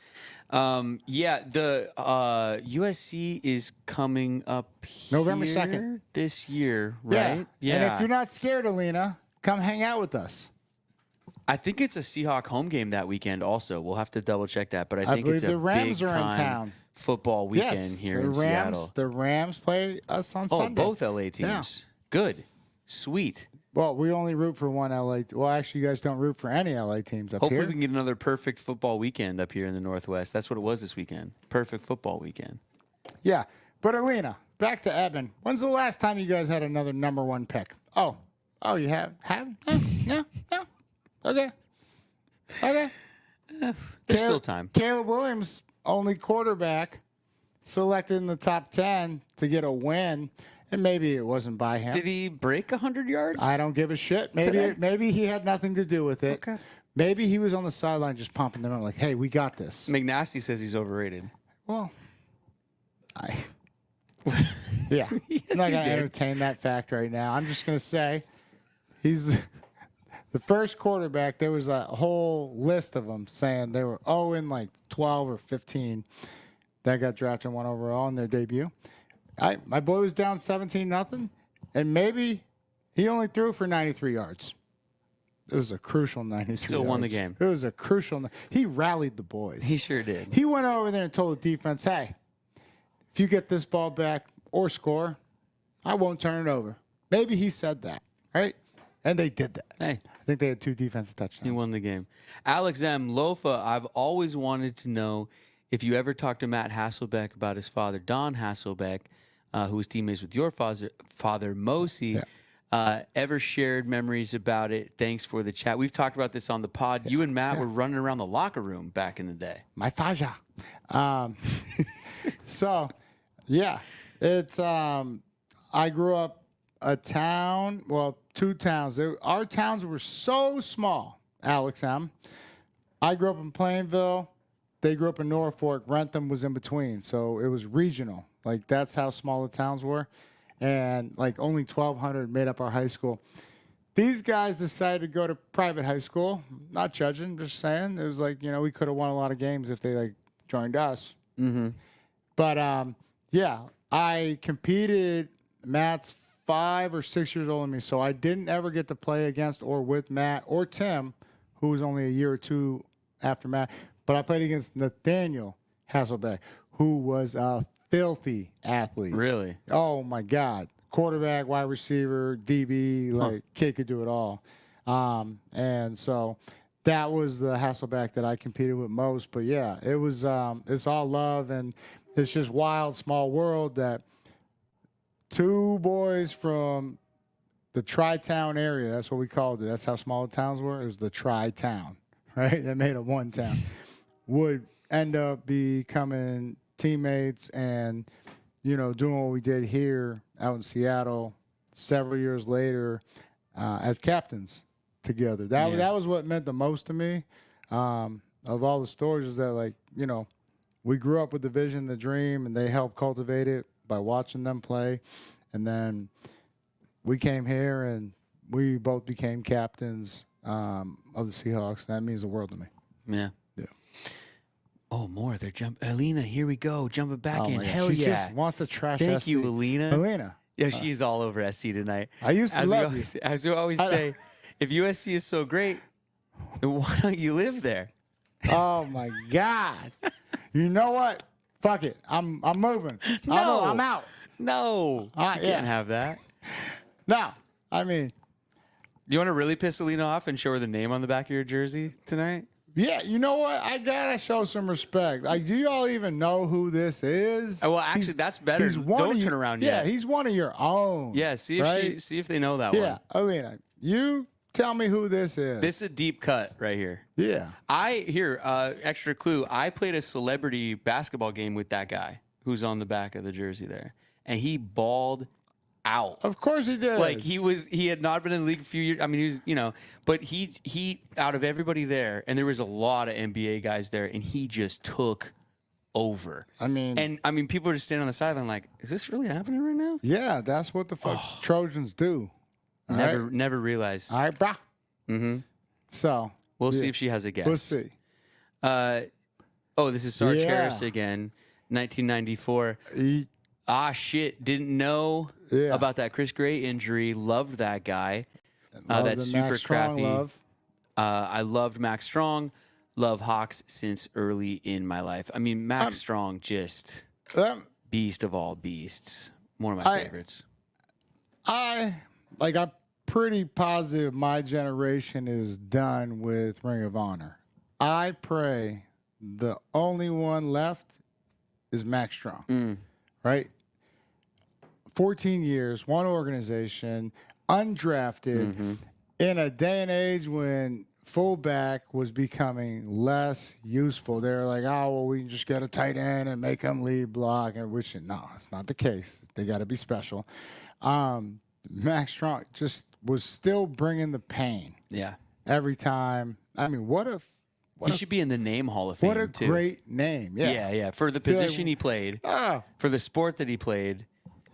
The USC is coming up November here 2nd. this year, right? Yeah. And if you're not scared, Alina, come hang out with us. I think it's a Seahawk home game that weekend also. We'll have to double check that, but I think believe it's a the Rams big are in time town. football weekend Yes, here the in Rams, Seattle. The Rams play us on Oh, Sunday. both LA teams. Yeah. Good. Sweet. Well, we only root for one LA. Well, actually, you guys don't root for any LA teams up Hopefully here. we can get another perfect football weekend up here in the Northwest. That's what it was this weekend. Perfect football weekend. Yeah. But, Alina, back to Eben. When's the last time you guys had another number 1 pick? Oh, you have? No. Okay. There's still time. Caleb Williams, only quarterback selected in the top 10 to get a win. And maybe it wasn't by him. Did he break 100 yards? I don't give a shit. Maybe he had nothing to do with it. Okay. Maybe he was on the sideline just pumping them out like, hey, we got this. McNasty says he's overrated. Well, yeah. Yes, I'm not you going to did. entertain that fact right now. I'm just going to say he's the first quarterback. There was a whole list of them saying they were 0-12 or 15 that got drafted 1 overall in their debut. My boy was down 17-0, and maybe he only threw for 93 yards. It was a crucial 93 Still yards. won the game. It was a crucial. He rallied the boys. He sure did. He went over there and told the defense, hey, if you get this ball back or score, I won't turn it over. Maybe he said that, right? And they did that. Hey. I think they had 2 defensive touchdowns. He won the game. Alex M. Lofa, I've always wanted to know if you ever talked to Matt Hasselbeck about his father, Don Hasselbeck, who was teammates with your father Mosi. Ever shared memories about it? Thanks for the chat. We've talked about this on the pod. You and Matt were running around the locker room back in the day. My faja. So, yeah, it's I grew up a town, well, 2 towns. Our towns were so small, Alex M. I grew up in Plainville. They grew up in Norfolk. Rentham was in between, so it was regional. Like, that's how small the towns were. And, like, only 1,200 made up our high school. These guys decided to go to private high school. Not judging, just saying. It was like, we could have won a lot of games if they, like, joined us. Mm-hmm. But, yeah, I competed. Matt's 5 or 6 years older than me, so I didn't ever get to play against or with Matt or Tim, who was only a year or 2 after Matt. But I played against Nathaniel Hasselbeck, who was a filthy athlete. Really? Oh, my God. Quarterback, wide receiver, DB, kid could do it all. And so that was the Hasselbeck that I competed with most. But, yeah, it was it's all love, and it's just wild, small world that 2 boys from the Tri-Town area, that's what we called it. That's how small the towns were. It was the Tri-Town, right? That made it one town. Would end up becoming teammates and, doing what we did here out in Seattle several years later as captains together. That was what meant the most to me of all the stories is that, we grew up with the vision, the dream, and they helped cultivate it by watching them play. And then we came here and we both became captains of the Seahawks. That means the world to me. Yeah. Yeah. Oh, more. They're Alina, here we go. Jumping back in. my God. Hell She yeah. just wants to trash Thank SC. you, Alina. Alina. Yeah, she's all over SC tonight. I used to love you. As we always say, if USC is so great, why don't you live there? Oh, my God. You know what? Fuck it. I'm moving. No. I'm out. No. You can't have that. No. I mean, Do you want to really piss Alina off and show her the name on the back of your jersey tonight? yeah, you know what? I got to show some respect. Like, do y'all even know who this is? Oh, well, actually, that's better. Don't turn around yet. Yeah, he's one of your own. Yeah, see if right? see if they know that Yeah, one. Alina, you tell me who this is. This is a deep cut right here. Yeah. Extra clue. I played a celebrity basketball game with that guy who's on the back of the jersey there, and he balled out. Of course he did. Like he had not been in the league a few years. I mean, he was, but he out of everybody there, and there was a lot of NBA guys there, and he just took over. I mean, People are just standing on the sideline like, is this really happening right now? yeah, that's what the fuck Trojans do. All right? Never realized. All right, brah. Mm-hmm. So We'll see if she has a guess. we'll see. This is Sarge Yeah. Harris again, 1994. Shit, didn't know Yeah. about that Chris Gray injury. Loved that guy. Love That's the super Max Strong crappy. love. I loved Max Strong. Love Hawks since early in my life. I mean, Max Strong, just beast of all beasts. One of my favorites. I'm pretty positive my generation is done with Ring of Honor. I pray the only one left is Max Strong. Right? 14 years, one organization, undrafted, in a day and age when fullback was becoming less useful. They're like, oh, well, we can just get a tight end and make him lead block. And which, no, it's not the case. They got to be special. Max Strong just was still bringing the pain Yeah. every time. I mean, He should be in the name Hall of Fame, what a too. great name. Yeah. Yeah. For the position he played, for the sport that he played,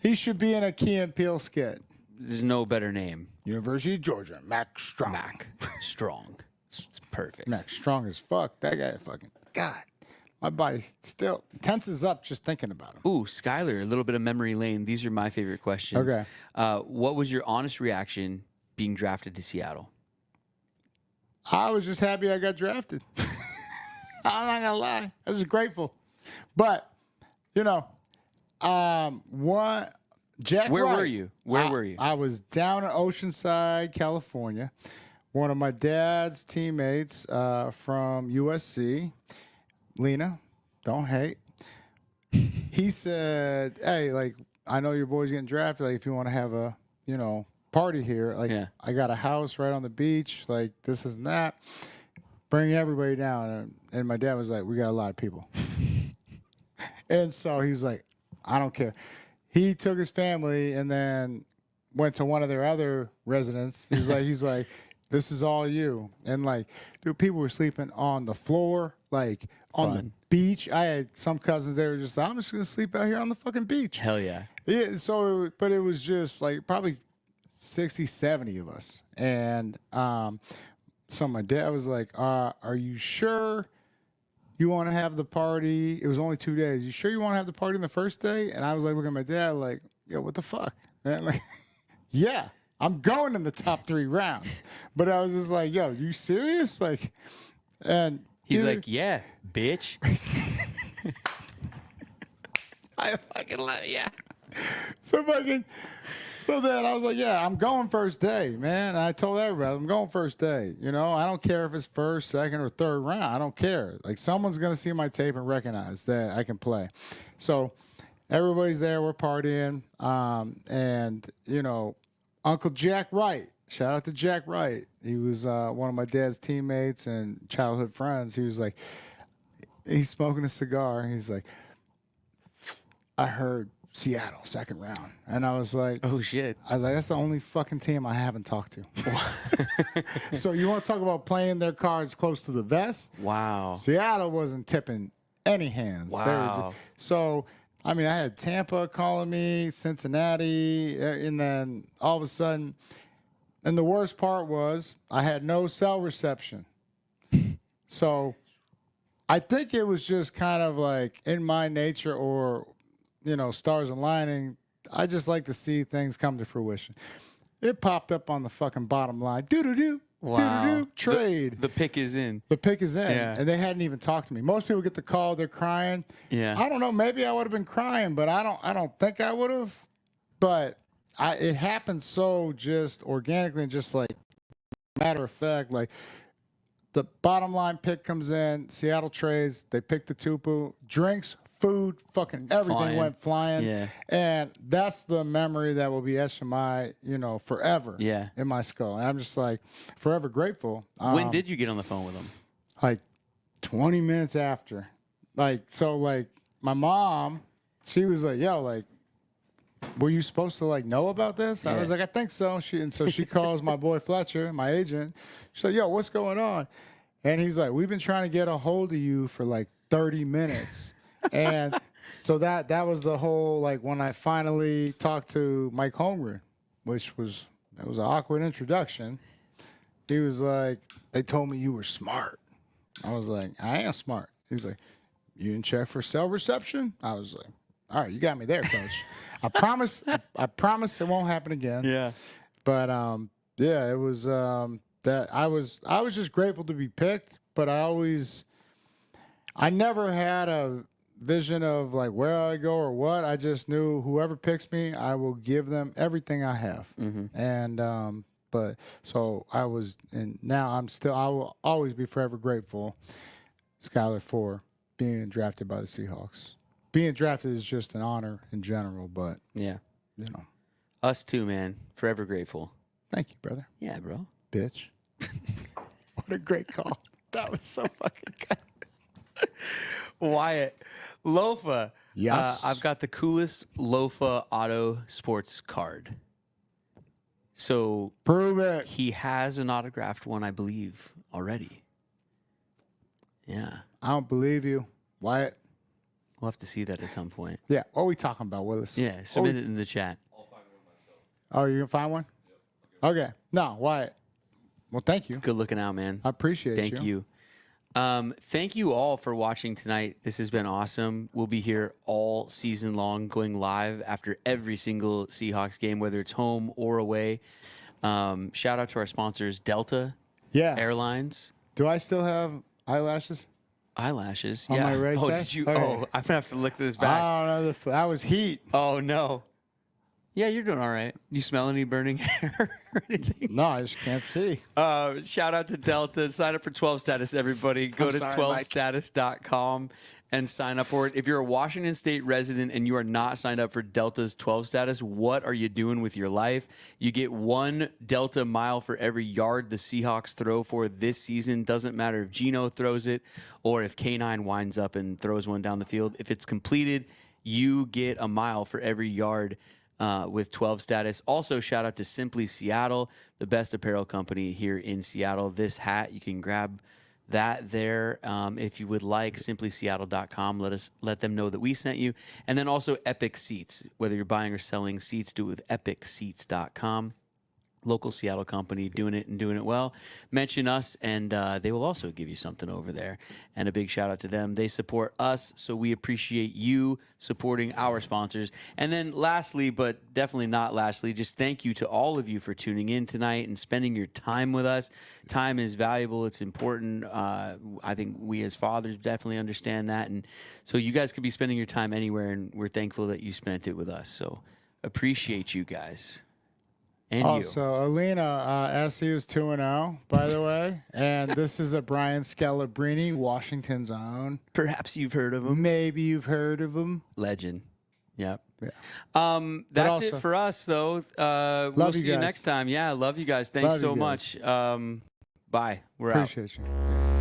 He should be in a Key and Peele skit. there's no better name. University of Georgia, Max Strong. Mac Strong. It's perfect. Max Strong as fuck. That guy fucking, God. My body still tenses up just thinking about him. Ooh, Skyler, a little bit of memory lane. These are my favorite questions. Okay. What was your honest reaction being drafted to Seattle? I was just happy I got drafted. I'm not gonna lie. I was grateful. But, what Jack Where Wright, were you? Where were you? I was down in Oceanside, California. One of my dad's teammates from USC, Lena, don't hate. He said, "Hey, like, I know your boy's getting drafted. Like, if you want to have a, party here, like, Yeah. I got a house right on the beach. Like, this and that. Bring everybody down." And my dad was like, "We got a lot of people." And so he was like, "I don't care." He took his family and then went to one of their other residents. He's like, "This is all you." And like, dude, people were sleeping on the floor, like on the Fun. beach. I had some cousins, they were just like, "I'm just gonna sleep out here on the fucking beach." Hell yeah. Yeah, so but it was just like probably 60, 70 of us. And so my dad was like, "Are you sure you want to have the party?" It was only 2 days. "You sure you want to have the party on the first day?" And I was like, looking at my dad like, "Yo, what the fuck?" Man, like, yeah, I'm going in the top 3 rounds. But I was just like, "Yo, you serious?" Like, and He's like, yeah, bitch. I fucking love yeah. So then I was like, "Yeah, I'm going first day, man." And I told everybody, "I'm going first day. I don't care if it's first, second, or third round. I don't care. Like, someone's gonna see my tape and recognize that I can play." So everybody's there. We're partying, and Uncle Jack Wright. Shout out to Jack Wright. He was one of my dad's teammates and childhood friends. He was like, he's smoking a cigar. He's like, "I heard Seattle, second round." And I was like, Oh, shit. "That's the only fucking team I haven't talked to." So you want to talk about playing their cards close to the vest? Wow. Seattle wasn't tipping any hands. Wow. So, I mean, I had Tampa calling me, Cincinnati, and then all of a sudden, and the worst part was I had no cell reception. So I think it was just kind of like in my nature or, stars aligning. I just like to see things come to fruition. It popped up on the fucking bottom line. Doo-doo-doo. Wow. Doo-doo-doo. Trade. The pick is in. The pick is in, Yeah. and they hadn't even talked to me. Most people get the call, they're crying. Yeah. I don't know. Maybe I would have been crying, but I don't think I would have. But it happened so just organically and just like matter of fact. Like the bottom line pick comes in, Seattle trades, they pick the Tupu, drinks, food, fucking everything went flying. Yeah. And that's the memory that will be etched in my, forever. Yeah. In my skull. And I'm just like forever grateful. When did you get on the phone with him? Like 20 minutes after. Like my mom, she was like, "Yo, like, were you supposed to like know about this?" I Yeah. was like, "I think so." She calls my boy Fletcher, my agent. She's like, "Yo, what's going on?" And he's like, "We've been trying to get a hold of you for like 30 minutes." And so that was the whole, like, when I finally talked to Mike Holmgren, which was an awkward introduction. He was like, "They told me you were smart." I was like, "I am smart." He's like, "You didn't check for cell reception?" I was like, "All right, you got me there, coach." I promise it won't happen again. Yeah. But yeah, it was that I was just grateful to be picked, but I never had a vision of like where I go or what. I just knew whoever picks me, I will give them everything I have. And but so I was, and now I will always be forever grateful, Skyler, for being drafted by the Seahawks. Being drafted is just an honor in general, but Yeah. you know, Us too, man. Forever grateful. thank you, brother. Yeah, bro. Bitch. What a great call. That was so fucking good. Wyatt, Lofa. Yes. I've got the coolest Lofa Auto Sports card. So Prove it. he has an autographed one, I believe, already. Yeah. I don't believe you. Wyatt. We'll have to see that at some point. Yeah. What are we talking about, Willis? Yeah, submit it in the chat. Oh, you can find one? Okay. No, Wyatt. Well, thank you. Good looking out, man. I appreciate you. Thank you. Thank you all for watching tonight. This has been awesome. We'll be here all season long, going live after every single Seahawks game, whether it's home or away. Shout out to our sponsors, Delta Yeah. Airlines. Do I still have eyelashes? Eyelashes. On yeah. my right oh, side? did you? Okay. Oh, I'm gonna have to look this back. I don't know. That was heat. Oh no. Yeah, you're doing all right. You smell any burning hair or anything? No, I just can't see. Shout out to Delta. Sign up for 12 Status, everybody. Go I'm to sorry, 12status.com and sign up for it. If you're a Washington State resident and you are not signed up for Delta's 12 Status, what are you doing with your life? You get 1 Delta mile for every yard the Seahawks throw for this season. Doesn't matter if Geno throws it or if K9 winds up and throws one down the field. If it's completed, you get a mile for every yard with 12 Status. Also, shout out to Simply Seattle, the best apparel company here in Seattle. This hat, you can grab that there if you would like. SimplySeattle.com. Let them know that we sent you. And then also Epic Seats. Whether you're buying or selling seats, do it with EpicSeats.com. Local Seattle company doing it and doing it well. Mention us, and they will also give you something over there. And a big shout out to them. They support us, so we appreciate you supporting our sponsors. And then lastly, but definitely not lastly, just thank you to all of you for tuning in tonight and spending your time with us. Time is valuable. It's important. I think we as fathers definitely understand that. And so you guys could be spending your time anywhere, and we're thankful that you spent it with us. So appreciate you guys. And also, Alina, SC is 2-0, by the way. And this is a Brian Scalabrine, Washington's own. Perhaps you've heard of him. Maybe you've heard of him. Legend. Yep. Yeah. That's it for us, though. We'll see you guys. Next time. Yeah, love you guys. Thanks Love so you guys. much. Bye. We're out. Appreciate you.